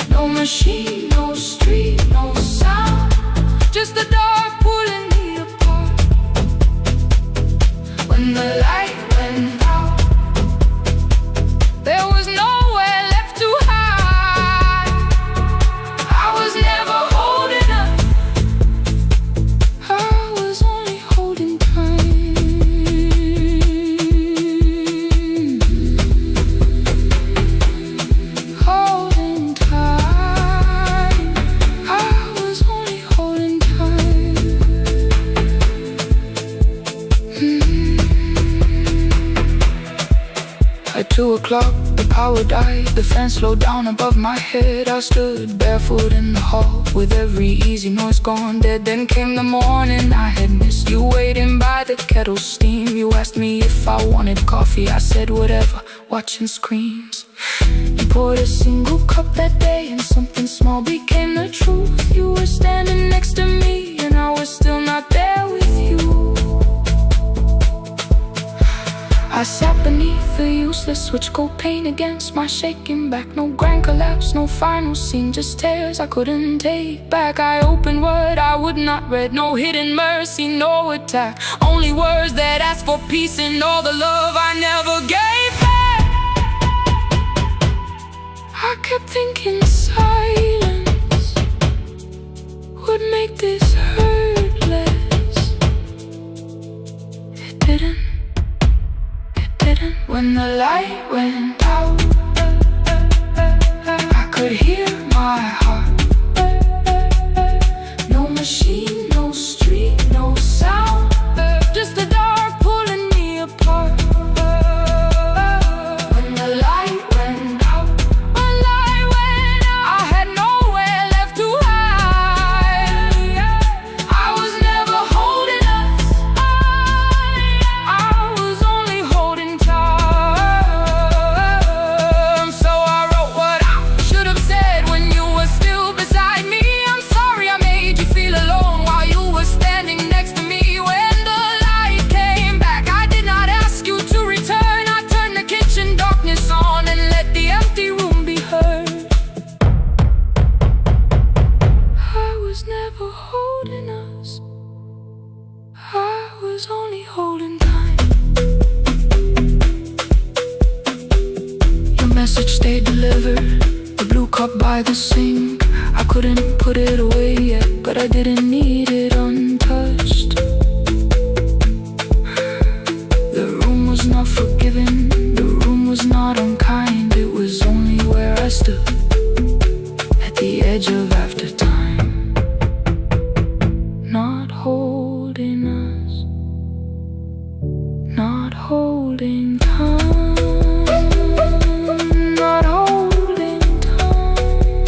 Speaker 2: No machine, no street, no sound, just the dark pulling me apart. When the light went out, there was nowhere left to hide. I was never holding up, I was only holding time. Holding time, I was only holding time. At 2 o'clock, the power died, the fan slowed down above my head. I stood barefoot in the hall, with every easy noise gone dead. Then came the morning I had missed, you waiting by the kettle steam. You asked me if I wanted coffee, I said whatever, watching screens. You poured a single cup that day, and something small became the truth. You were standing next to me, and I was still not there with you. I sat beneath the useless switch, cold pain against my shaking back. No grand collapse, no final scene, just tears I couldn't take back. I opened what I would not read, no hidden mercy, no attack, only words that asked for peace and all the love I never gave back. I kept thinking silence would make this hurt less. It didn't. When the light went out, I could hear my heart. No machine, no street, no sound, just the dark pulling me apart. When the light went out, I had nowhere left to hide. I was never holding us, I was only holding time. Only holding time. Your message stayed delivered, the blue cup by the sink. I couldn't put it away yet, but I didn't need it untouched. The room was not forgiving, the room was not unkind. It was only where I stood, at the edge of after time, not holding us, not holding time, not holding time,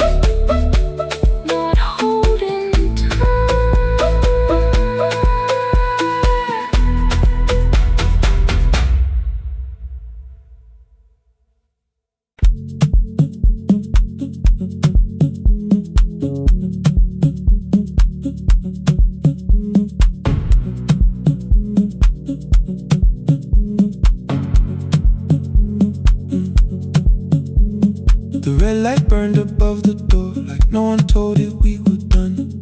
Speaker 2: not holding time.
Speaker 3: light burned above the door, like no one told it we were done.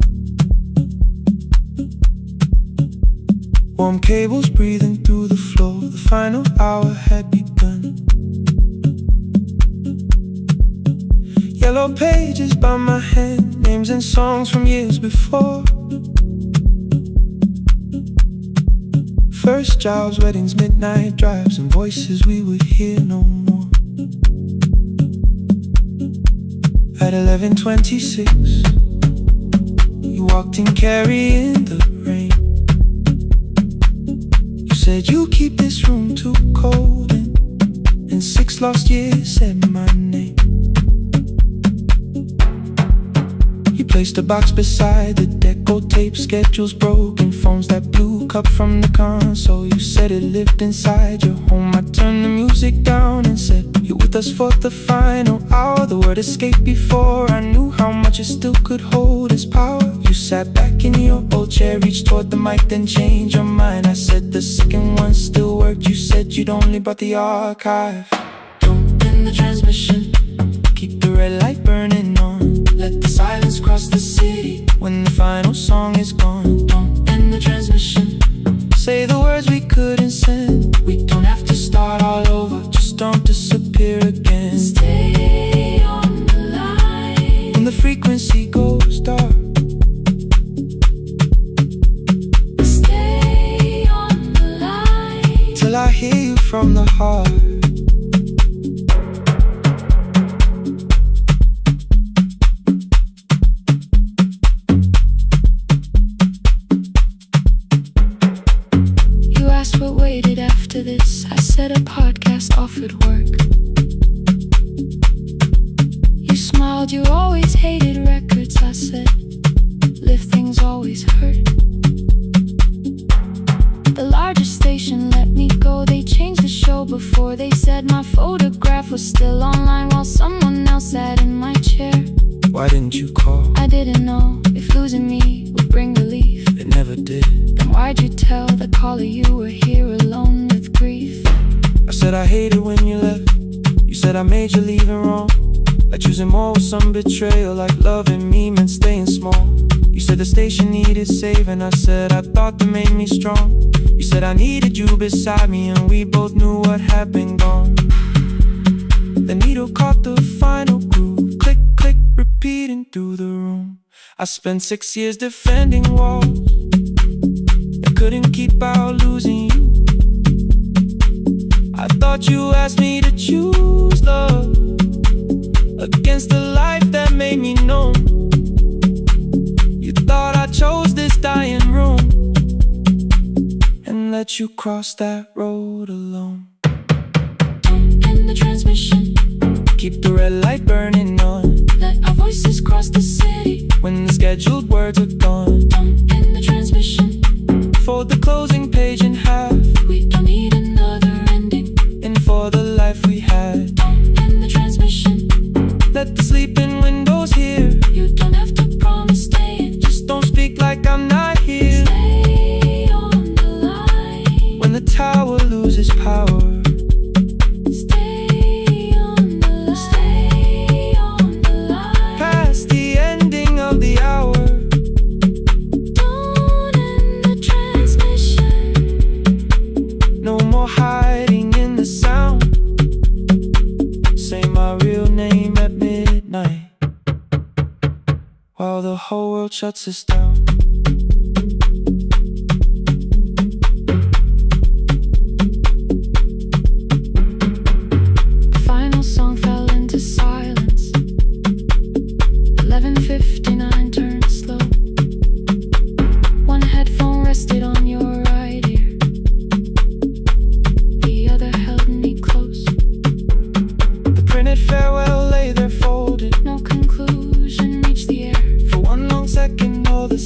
Speaker 3: Warm cables breathing through the floor, the final hour had begun. Yellow pages by my hand, names and songs from years before. First jobs, weddings, midnight drives, and voices we would hear no more. At 11:26, you walked in carrying the rain. You said you keep this room too cold, and in 6 lost years said my name. You placed a box beside the deco tape, schedules broken, phones that blew, cup from the console. You said it lived inside your home. I turned the music down and said, you're with us for the final hour. The word escaped before I knew how much it still could hold its power. You sat back in your old chair, reached toward the mic, then changed your mind. I said the second one still worked. You said you'd only brought the archive. Don't end the transmission, keep the red light burning on. Let the silence cross the city when the final song is gone. Don't end the transmission, say the words we couldn't send. We don't have to start all over, just don't disappear again. Stay on the line when the frequency goes dark. Stay on the line till I hear you from the heart.
Speaker 1: What waited after this? I said a podcast offered work. You smiled, you always hated records. I said, live things always hurt. The largest station let me go. They changed the show before they said my photograph was still online while someone else sat in my chair.
Speaker 3: Why didn't you call?
Speaker 1: I didn't know if losing me would bring relief.
Speaker 3: It never did.
Speaker 1: Then why'd you tell the caller you were here alone with grief?
Speaker 3: I said I hated when you left. You said I made you leaving wrong, like choosing more with some betrayal, like loving me meant staying small. You said the station needed saving. I said I thought that made me strong. You said I needed you beside me, and we both knew what had been gone. The needle caught the final groove, click, click, repeating through the room. I spent 6 years defending walls that couldn't keep out losing you. I thought you asked me to choose love against the life that made me numb. You thought I chose this dying room and let you cross that road alone.
Speaker 1: Don't end the transmission,
Speaker 3: keep the red light burning on.
Speaker 1: let our voices cross the city
Speaker 3: when the scheduled words are gone.
Speaker 1: Don't end the transmission,
Speaker 3: fold the closing page in half.
Speaker 1: we don't need another ending.
Speaker 3: And for the life we had.
Speaker 1: Don't end the transmission,
Speaker 3: let the sleeping windows hear.
Speaker 1: you don't have to promise staying.
Speaker 3: Just don't speak like I'm not here.
Speaker 1: Stay on the line
Speaker 3: when the tower loses power.
Speaker 1: Stay on the line, stay on the line
Speaker 3: Past the ending of the hour.
Speaker 1: Don't end the transmission,
Speaker 3: No more hiding in the sound. Say my real name at midnight while the whole world shuts us down.
Speaker 1: final song fell into silence. 11:59 turned slow. One headphone rested on your right ear, the other held me close.
Speaker 3: The printed farewell lay there folded.
Speaker 1: No conclusion reached the air.
Speaker 3: For one long second all the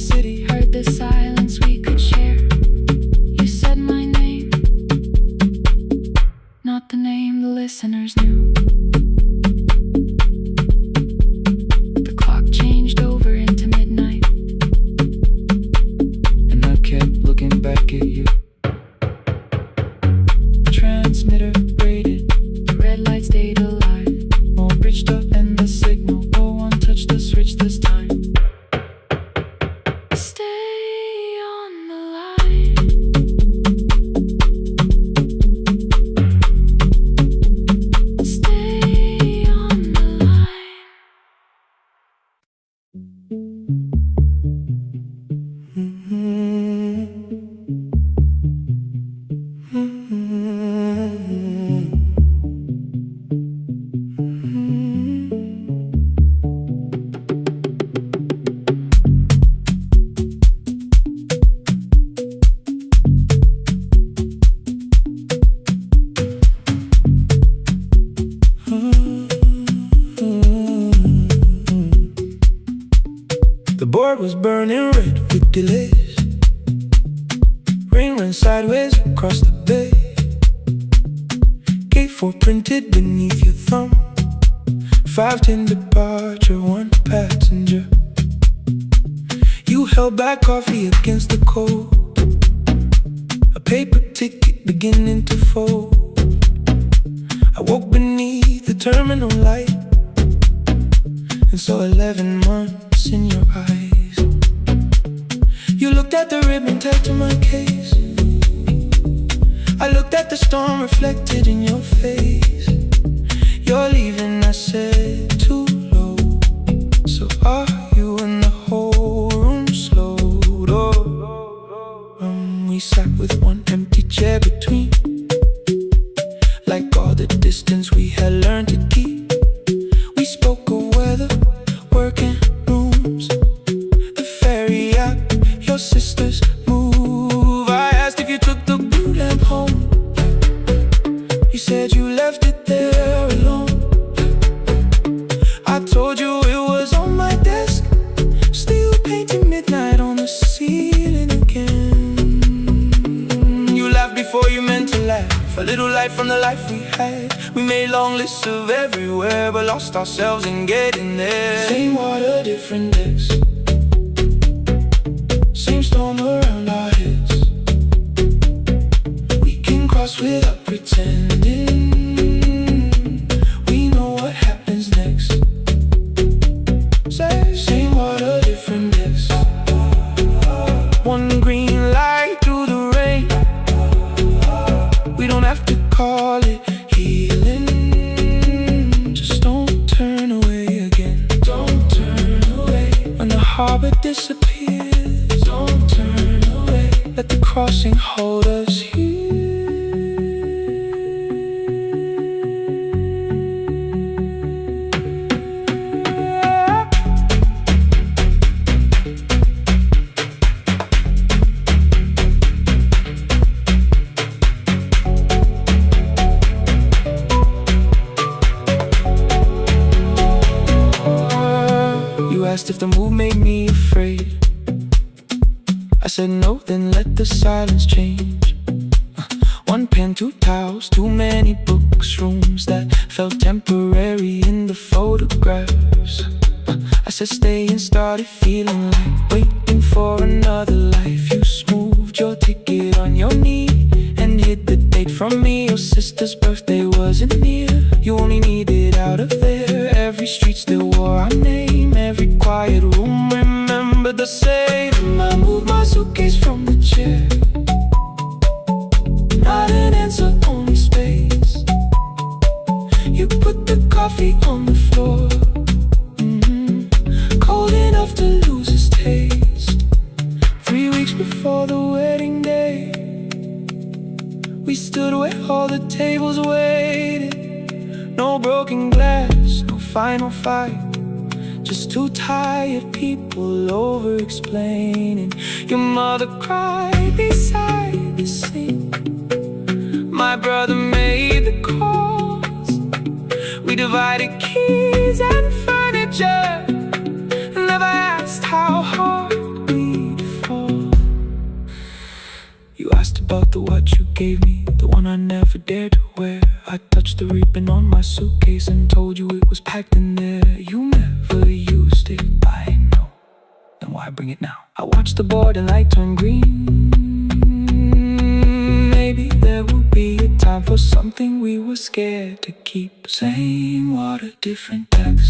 Speaker 3: board was burning red with delays. Rain ran sideways across the bay. Gate 4 printed beneath your thumb. 5:10 departure, 1 passenger. You held back coffee against the cold. A paper ticket beginning to fold. I woke beneath the terminal light and saw 11 months in your eyes. You looked at the ribbon tied to my case. I looked at the storm reflected in your face. You're leaving, I said, too low. So are you? And the whole room slowed up. We sat with one empty chair between, like all the distance we had learned to keep. We spoke of weather, work and rooms, the ferry app, your sister's move. I asked if you took the blue lamp home. You said you left it there alone. I told you it was on my desk, still painting midnight on the ceiling again. You laughed before you meant to laugh, a little light from the life we had. We made long lists of everywhere, but lost ourselves in getting there. Same water, different decks, same storm around our heads. We can cross without pretending. We know what happens next. Same water, different decks. One green light through the rain. We don't have to call it healing. Just don't turn away again. Don't turn away. When the harbor disappears, don't turn away. Let the crossing hold us here. Asked if the move made me afraid. I said no, then let the silence change. One pen, 2 towels, too many books, rooms that felt temporary in the photographs. I said stay and started feeling like waiting for another life. You smoothed your ticket on your knee and hid the date from me. Your sister's birthday wasn't near. You only needed out of there. Every street still wore our name. Every quiet room remembered the same. I moved my suitcase from the chair. Not an answer, only space. You put the coffee on the floor, cold enough to lose its taste. 3 weeks before the wedding day, we stood where all the tables waited. No broken glass, no final fight, just 2 tired people over-explaining. Your mother cried beside the sink. My brother made the calls. We divided keys and furniture, never asked how hard we'd fall. You asked about the watch you gave me, the one I never dared to wear. I touched the ribbon on my suitcase and told you it was packed in there. You never used it, I know. Then why bring it now? I watched the board and light turn green. Maybe there will be a time for something we were scared to keep. Same water, different decks.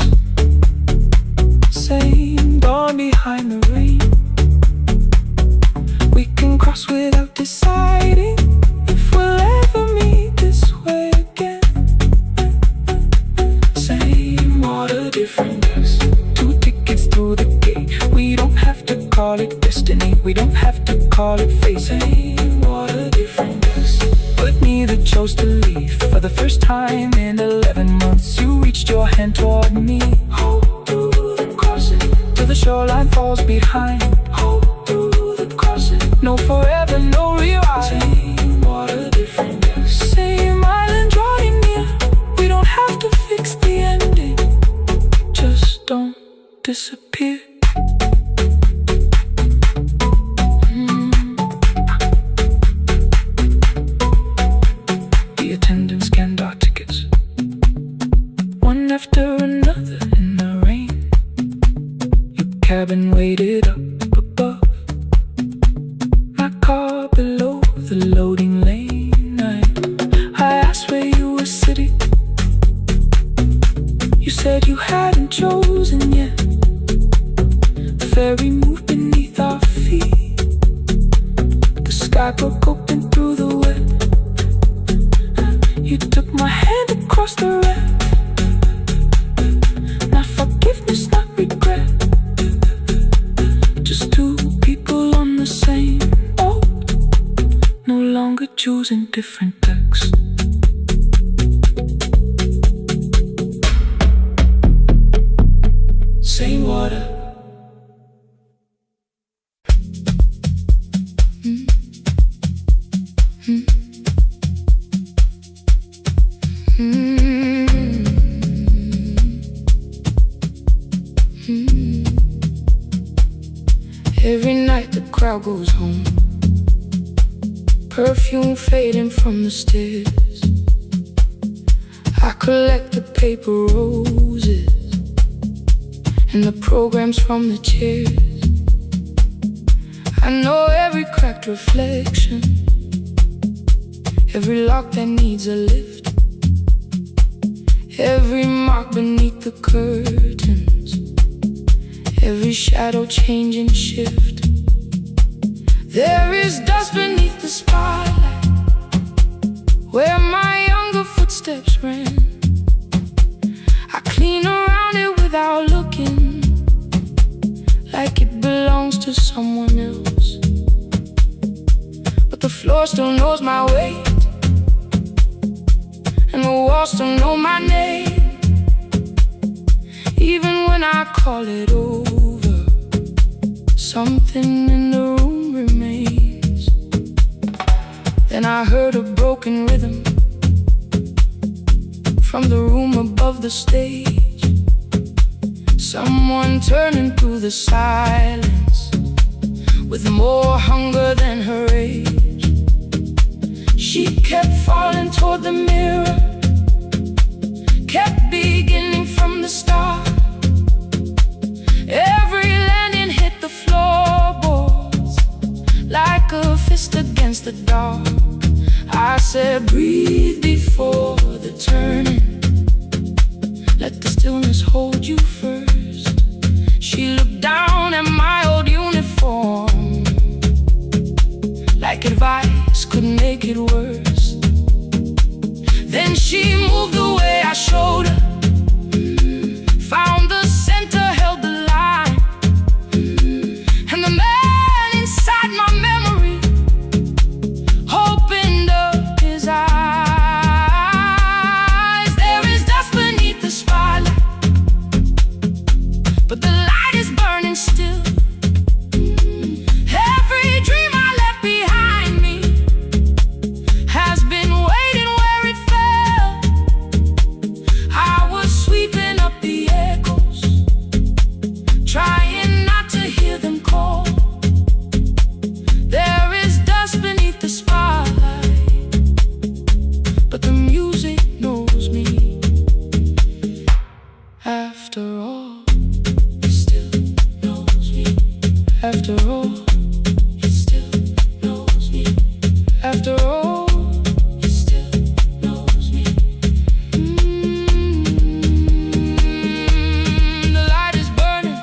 Speaker 3: Same dawn behind the rain. We can cross without deciding if we'll ever meet this way again. Same water, different decks. 2 tickets through the gate. We don't have to call it destiny. We don't have to call it fate. Same water, different decks. But neither chose to leave. For the first time in 11 months, you reached your hand toward me. Hold through the crossing till the shoreline falls behind. Hold through the crossing. No forever, no rewind. Same water, different decks. Same island drawing near. We don't have to fix the ending. Just don't disappear. loading lane. I asked where you were sitting. You said you hadn't chosen yet. The ferry moved beneath our feet. The sky broke open through the web. You took my hand across the red. Not forgiveness, not regret. Just two people on the same boat, no longer choosing different decks. Same water.
Speaker 1: Every night the crowd goes home, perfume fading from the stairs. I collect the paper roses and the programs from the chairs. I know every cracked reflection, every lock that needs a lift, every mark beneath the curtains, every shadow change and shift. There is dust beneath the spotlight, where my younger footsteps ran. I clean around it without looking, like it belongs to someone else. But the floor still knows my weight, and the walls still know my name. Even when I call it over, something in the room remains. Then I heard a broken rhythm from the room above the stage. Someone turning through the silence with more hunger than her age. She kept falling toward the mirror, kept beginning from the start. Every landing hit the floorboards like a fist against the dark. I said, breathe before the turning, let the stillness hold you first. She looked down at my old uniform, like advice could make it worse. Then she moved the way I showed her, found the center, held the line, and the man inside my memory opened up his eyes. There is dust beneath the spotlight, but the light is burning still. Every dream I left behind me has been waiting where it fell. I was sweeping up the echoes, trying not to hear them call. There is dust beneath the spotlight, but the music knows me. After all, it still knows me. After all, it still knows me. After all, it still knows me. The light is burning.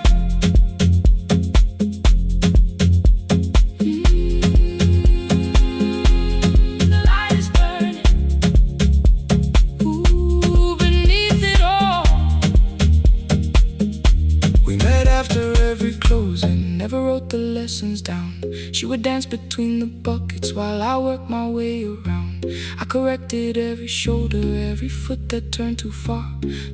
Speaker 1: The light is burning. Ooh, beneath it all. We met after every closing, never wrote the lessons down. She would dance between the buckets while I worked my way around. I corrected every shoulder, every foot that turned too far.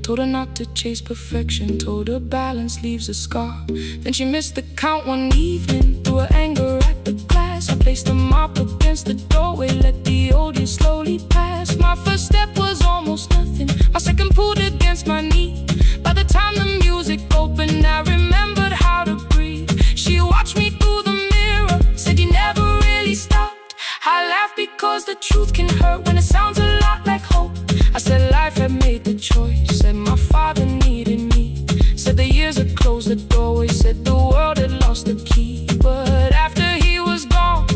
Speaker 1: Told her not to chase perfection, told her balance leaves a scar. Then she missed the count one evening, threw her anger at the glass. I placed a mop against the doorway, let the old years slowly pass. My first step was almost nothing, my second pulled against my knee. By the time the music opened, I remembered how to breathe. She watched me through the mirror, said you never really stopped. I laughed because the truth can hurt when it sounds a lot like hope. I said life had made the choice, said my father needed me. Said the years had closed the doorway, said the world had lost the key. But after he was gone,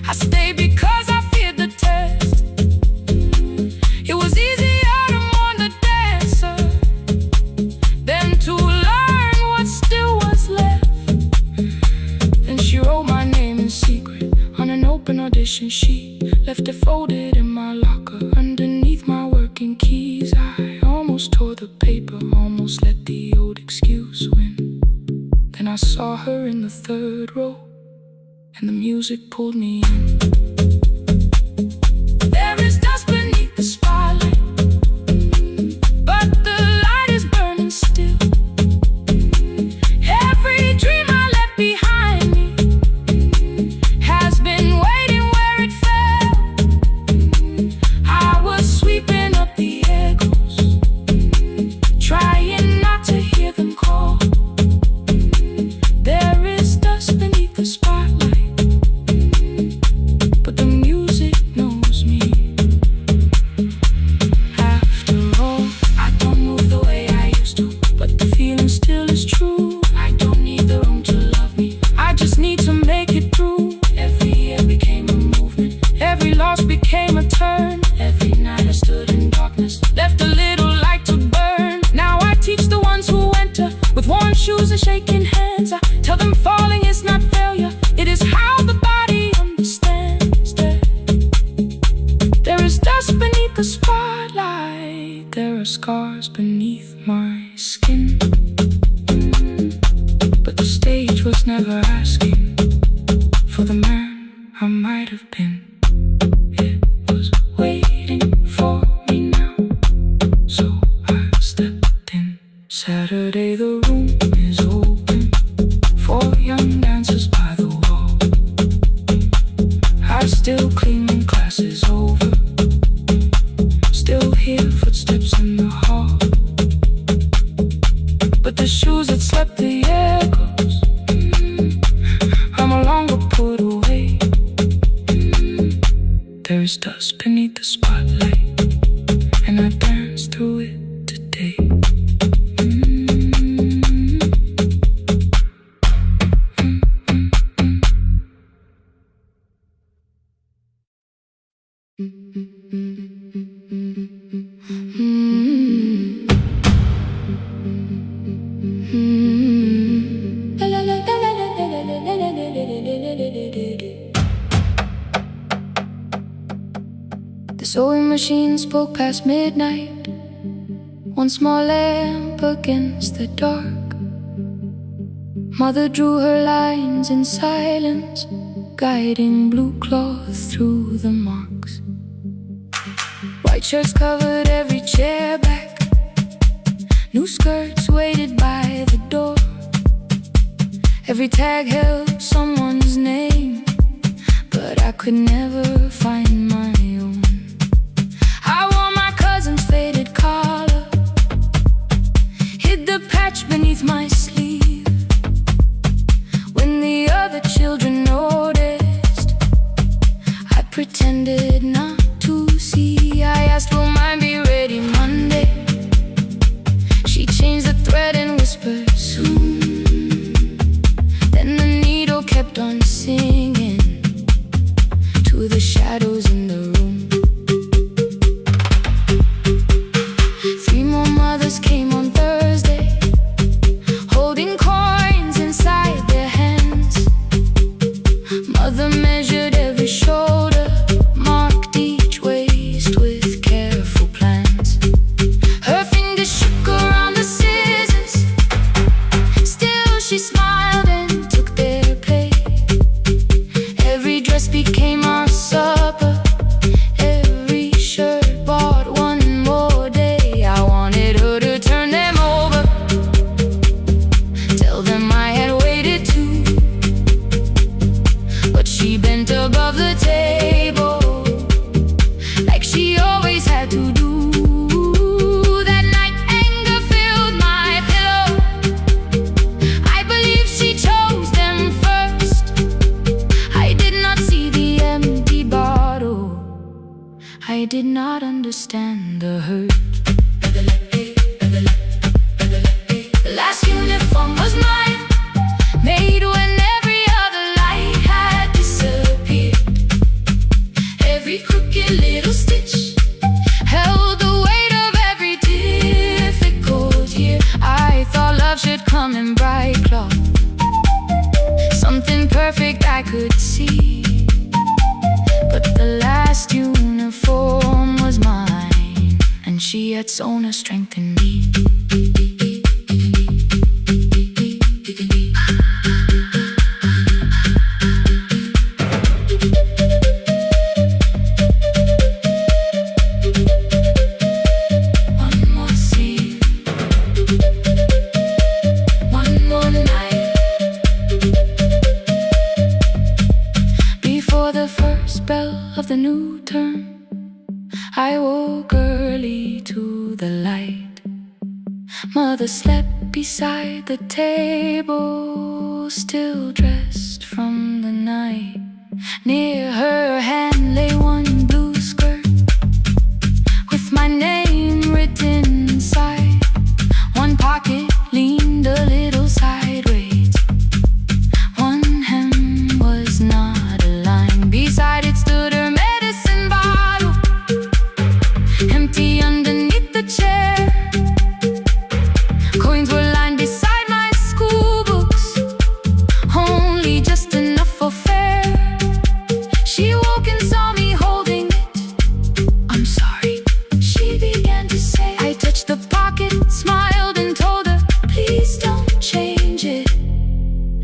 Speaker 1: I stayed
Speaker 3: sheet, left it folded in my locker underneath my working keys. I almost tore the paper, almost let the old excuse win. Then I saw her in the third row, and the music pulled me in. There is dust beneath the spotlight, but the light is burning still. Every dream I left behind me has been waiting where it fell. I was sweeping up the echoes, trying not to hear them call. There is dust beneath the spotlight, but the music knows me. After all, I don't move the way I used to, but the feeling still is true. I don't need the room to love me, I just need to make it through. Every year became a movement, every loss became a turn. Every night I stood in darkness, left a little light to burn. Now I teach the ones who enter with worn shoes and shaking hands. I tell them falling is not failure, it is how the body understands. There is dust beneath the spotlight, there are scars beneath my skin. But the stage was never asking for the man I might have been. It was waiting for me now, so I stepped in. Saturday the room is open for young dancers by the wall. I still clean when class is over, still hear footsteps in the hall. But the shoes that slept the echoes, are no longer put away. There is dust beneath the spotlight, and I dance through it today.
Speaker 2: The sewing machine spoke past midnight, one small lamp against the dark. Mother drew her lines in silence, guiding blue cloth through the marks. White shirts covered every chair back, new skirts waited by the door. Every tag held someone's name, but I could never find my own. I wore my cousin's faded collar, hid the patch beneath my sleeve. When the other children noticed, I pretended not to see. I asked, will mine be ready Monday? She changed the thread and whispered, soon. Then the needle kept on singing to the shadows in the room. 3 more mothers came on Thursday, holding coins inside their hands. Mother measured every shoulder, marked each waist with careful plans. Her fingers shook around the scissors, still she smiled and took their pay. Every dress became our supper, every shirt bought one more day. I wanted her to turn them over, tell them I had waited too. But she bent above the table, like she always had to do. That night anger filled my pillow, I believe she chose them first. I did not see the empty bottle, I did not understand the hurt. The last uniform was mine, made when every other light had disappeared. Every crooked little stitch held the weight of every difficult year. I thought love should come in bright cloth, something perfect I could see. But had sown a strength in me.
Speaker 1: Mother slept beside the table, still dressed from the night. Near her hand lay one blue skirt with my name written inside. One pocket leaned a little sideways. One hem was not aligned. Beside it stood her medicine bottle, empty underneath the chair. Coins were lined beside my school books, only just enough for fare. She woke and saw me holding it. "I'm sorry," she began to say. I touched the pocket, smiled and told her, "Please don't change it.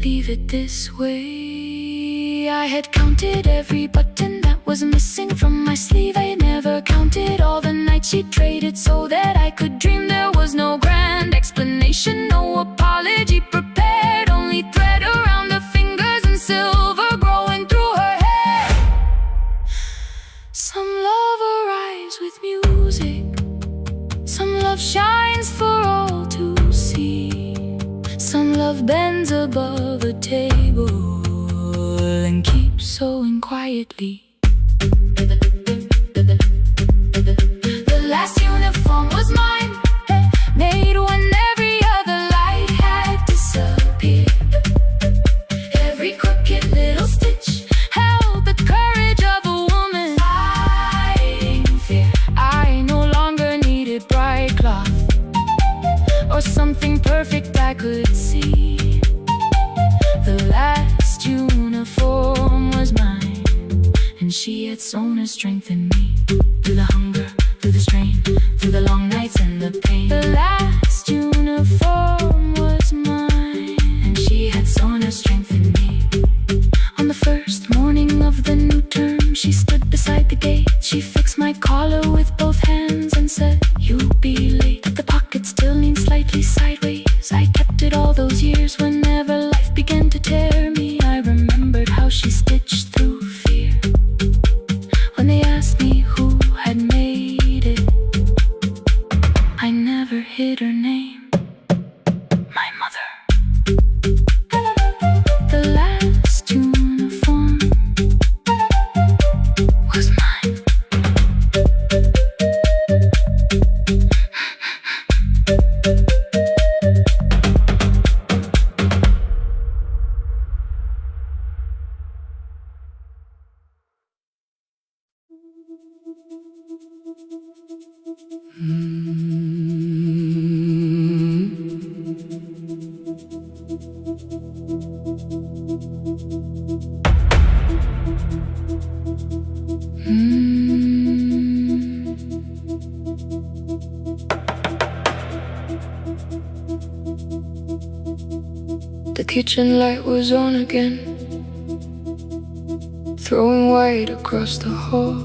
Speaker 1: Leave it this way." I had counted every button that was missing from my sleeve. I had never counted all the nights she traded so that I could dream. There was no grand explanation, no apology prepared, only thread around her fingers and silver growing through her hair. Some love arrives with music, some love shines for all to see. Some love bends above a table and keeps sewing quietly. The last uniform was mine, made when every other light had disappeared. Every crooked little stitch held the courage of a woman fighting fear. I no longer needed bright cloth or something perfect I could see. The last uniform was mine, and she had sown her strength in me. Through the hunger, through the strain, through the long nights and the pain. The last uniform was mine, and she had sown her strength in me. On the first morning of the new term, she stood beside the gate. She fixed my collar with both hands and said, "You'll be late." But the pocket still leaned slightly sideways. I kept it all those years. Whenever life began to tear me, I remembered how she stitched through fear. When they asked me who had made it, I never hid her name. My mother. The last uniform was mine. The kitchen light was on again, throwing white across the hall.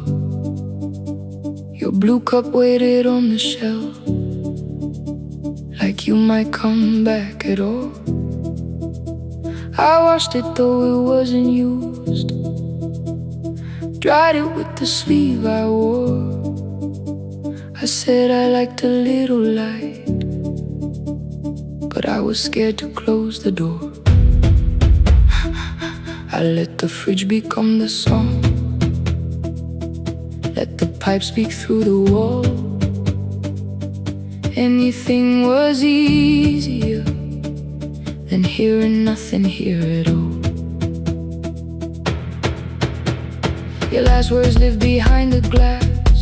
Speaker 1: Your blue cup waited on the shelf, like you might come back at all. I washed it though it wasn't used, dried it with the sleeve I wore. I said I liked a little light, but I was scared to close the door. I let the fridge become the song, let the pipe speak through the wall. Anything was easier than hearing nothing here at all. Your last words live behind the glass,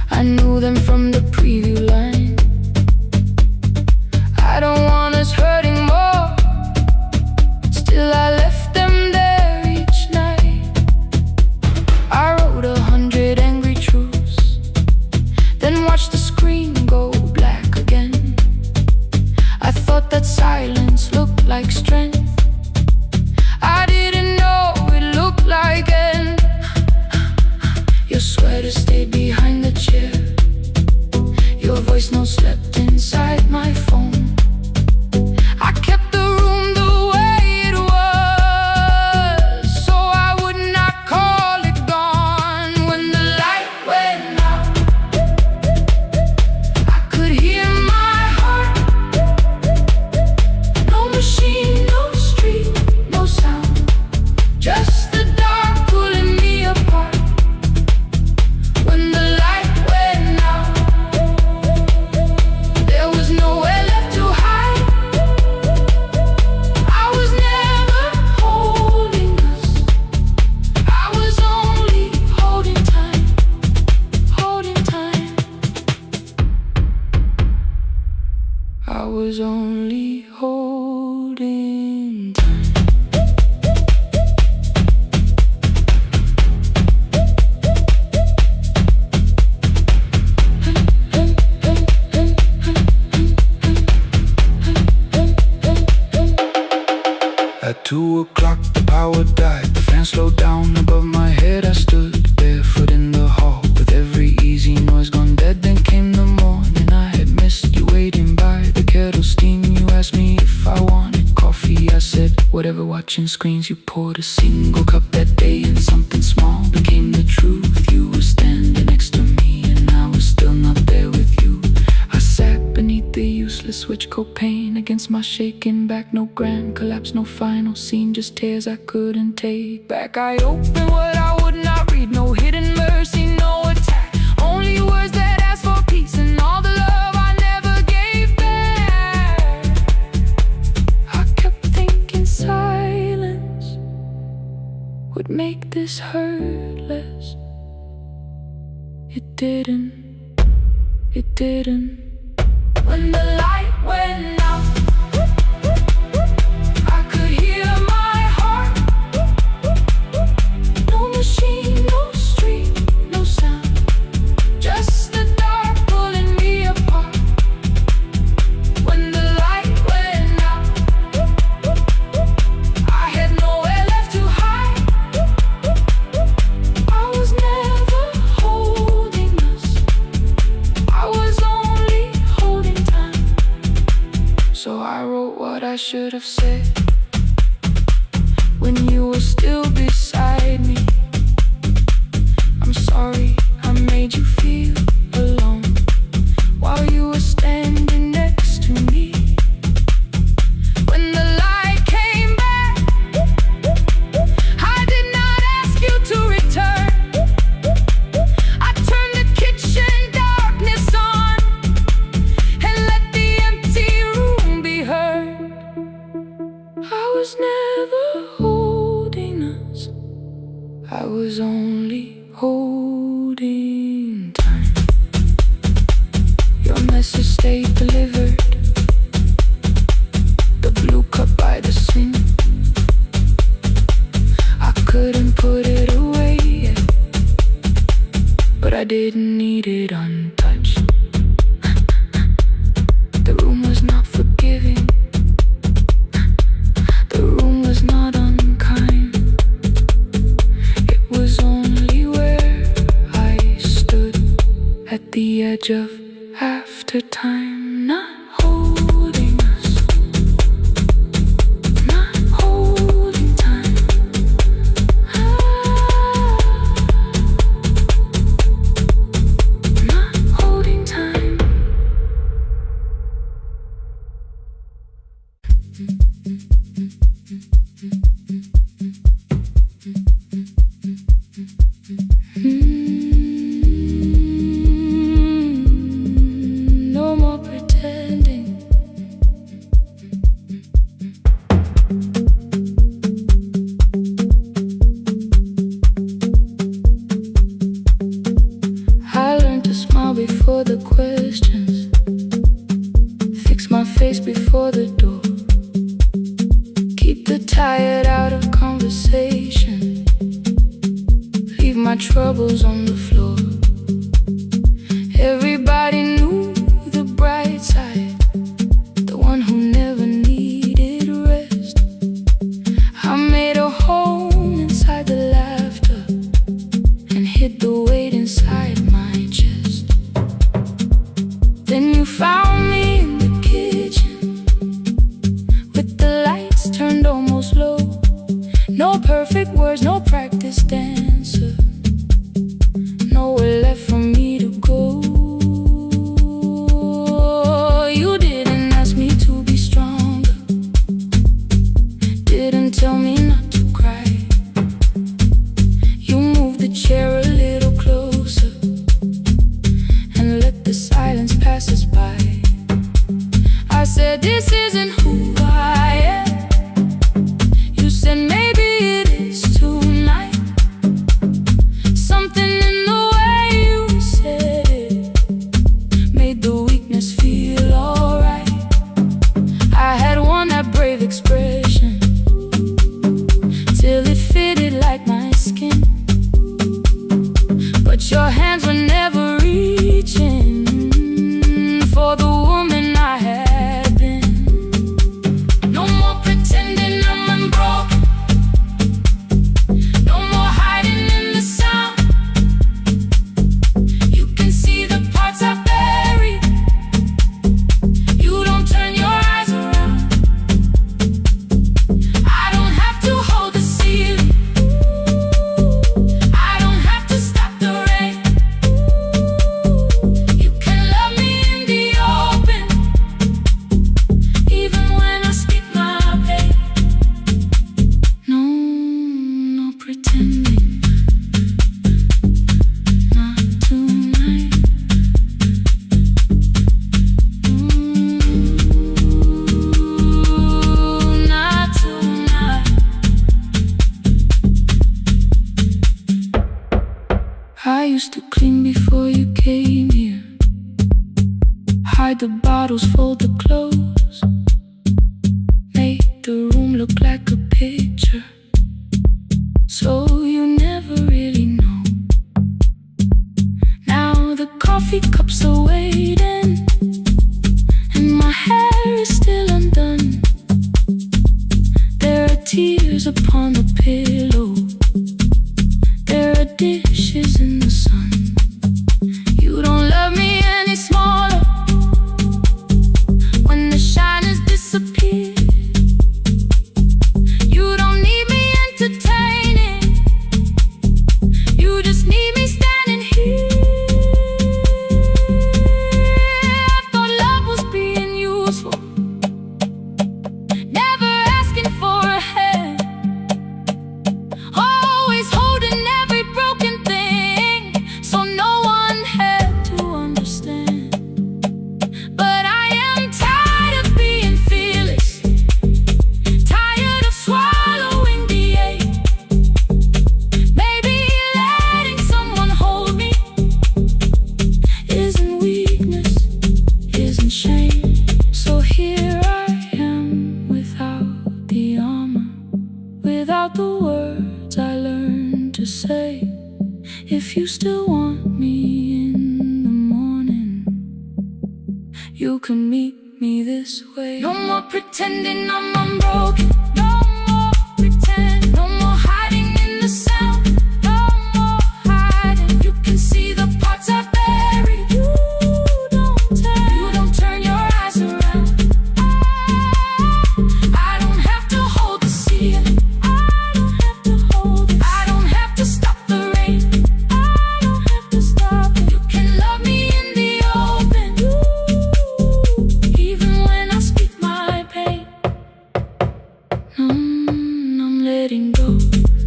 Speaker 1: I knew them from the preview line. I don't want us hurting more, still I left them there each night. I wrote 100 angry truths, then watched the
Speaker 3: watching screens. You poured a single cup that day, and something small became the truth. You were standing next to me, and I was still not there with you. I sat beneath the useless switch, copain against my shaking back. No grand collapse, no final scene, just tears I couldn't take back. I opened what I would not read, no hidden mercy, no attack. Only words that ask for peace and all the love I never gave back. I kept thinking silence would make this hurt less. It didn't. When the light went out, I could hear my heart. No machine, no street, no sound, just the dark pulling me apart. When the light went out, I had nowhere left to hide. I was never holding us, I was only holding time. So I wrote what I should have said when you were still beside me. I'm sorry I made you feel alone while you were standing next to me. When the light came back, I did not ask you to return. I turned the kitchen darkness on and let the empty room be heard. I was never holding us, I was only holding time. Your message stayed delivered, the blue cup by the sink. I couldn't put it away yet, but I didn't need it untouched. The room was not forgiving, the room was not unkind. It was only where I stood at the edge of after time, not holding us, not holding time. Not holding time. No more pretending. I learned to smile before the questions, fix my face before the door, keep the tired out of conversation, leave my troubles on the floor. Everybody knew the bright side, the one who never needed rest. I made a home inside the laughter and hid the weight inside my chest. Then you found me in the kitchen with the lights turned almost low. No perfect words, no practice dancer, nowhere left for me to go. You didn't ask me to be stronger, didn't tell me not to cry. You moved the chair a little closer
Speaker 1: I used to clean before you came here, hide the bottles, fold the clothes, make the room look like a picture, so you never really know. Now the coffee cups are waiting, and my hair is still undone. There are tears upon the pillow, there are dishes in the sun. You don't love me any smaller when the shine has disappeared. You don't need me entertaining, you just need me standing here. I thought love was being useful, never asking for a hand, always holding every broken thing, so no one had to understand. But I am tired of being fearless, tired of swallowing the ache. Maybe letting someone hold me isn't weakness, isn't shame. So here I am without the armor, without the words I learned to say. If you still want me in the morning, you can meet me this way. No more pretending I'm unbroken, no more pretend, no more hiding in the sound, no more hiding. You can see the parts I buried. You don't turn your eyes around. I don't have to hold the ceiling, I don't have to hold it, I don't have to stop the rain, I don't have to stop it. You can love me in the open, even when I speak my pain. I'm letting go,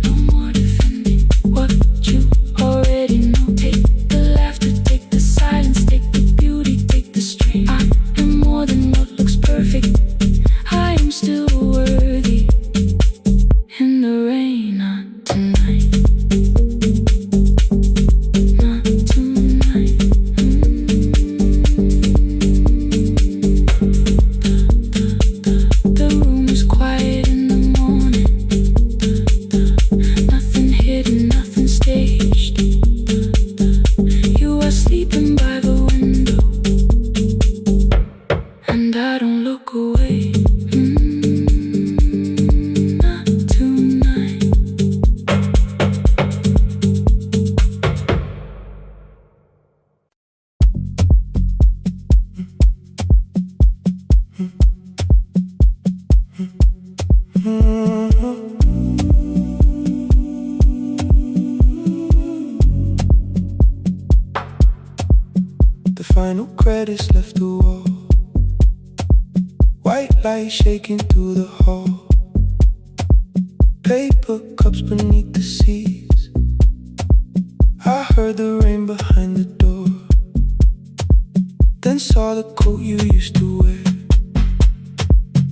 Speaker 1: no more defending what you already know. Take the laughter, take the silence, take the beauty, take the strain. I am more than what looks perfect, I am still worthy. In the rain, not tonight, not tonight. The room is quiet in the morning, nothing hidden, nothing staged. You are sleeping by the window, and I don't look away. Not tonight.
Speaker 3: The final credits left the wall, white light shaking through the hall, paper cups beneath the seats. I heard the rain behind the door, then saw the coat you used to wear,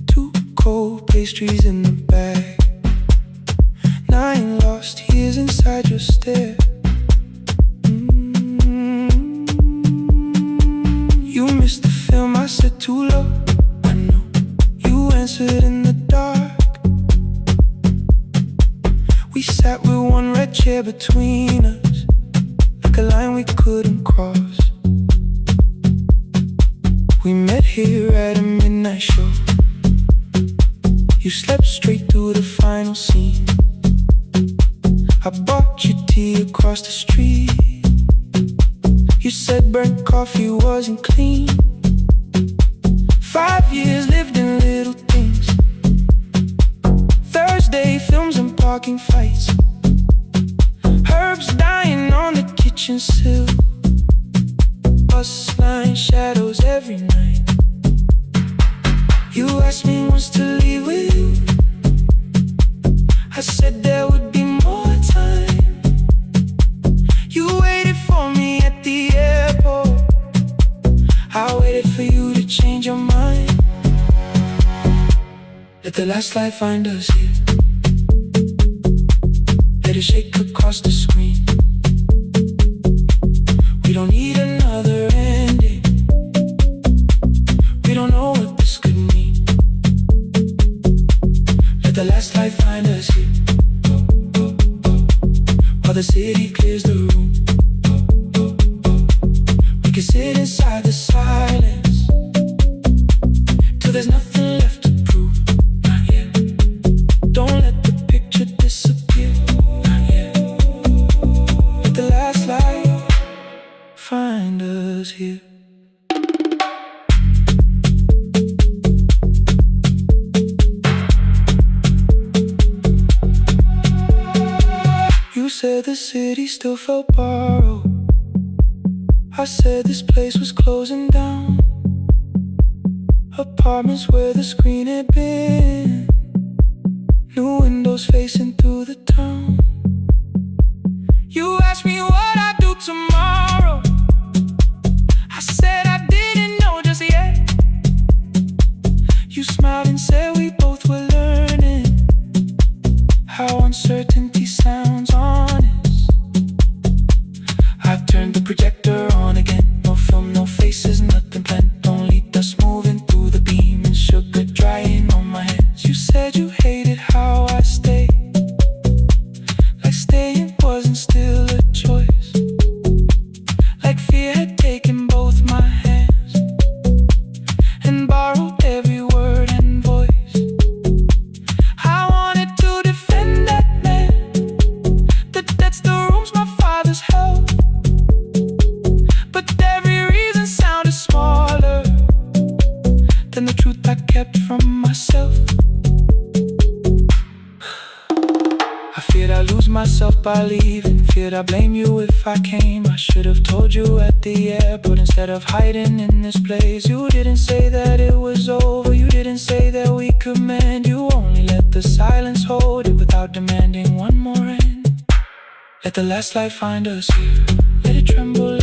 Speaker 3: 2 cold pastries in the bag, 9 lost years inside your stare. You missed the film, I said too low. I know you answered in the dark. We sat with one red chair between us, like a line we couldn't cross. We met here at a midnight show. You slept straight through the final scene. I bought you tea across the street. You said burnt coffee wasn't clean. 5 years lived in little things, Thursday films and parking fights, herbs dying on the kitchen sill, bus line shadows every night. You asked me once to leave with you, I said there would be more time. You waited for me at the airport, I waited for you to change your mind. Let the last light find us here, let it shake across the screen. clears the room. We can sit inside the silence till there's nothing left to prove. Not yet. Don't let the picture disappear. Not yet. Let the last light find us here. You said the city still felt borrowed. I said this place was closing down. Apartments where the screen had been. New windows facing through the town. You asked me what I'd do tomorrow. I said I didn't know just yet. You smiled and said we both were learning how uncertainty sounds honest. I turned the projector on again. No film, no faces, nothing planned. Only dust moving through the beam and sugar drying on my hands. You said you hated how I stayed, like staying wasn't still a choice, like fear had taken both my hands and borrowed every word and voice. I wanted to defend that man that's the rooms my father's held, but every reason sounded smaller than the truth I kept from myself. I feared I'd lose myself by leaving, feared I'd blame you if I came. I should have told you at the airport instead of hiding in this place. You didn't say that it was over, you didn't say that we could mend. You only let the silence hold it without demanding one more end. Let the last light find us here. Let it tremble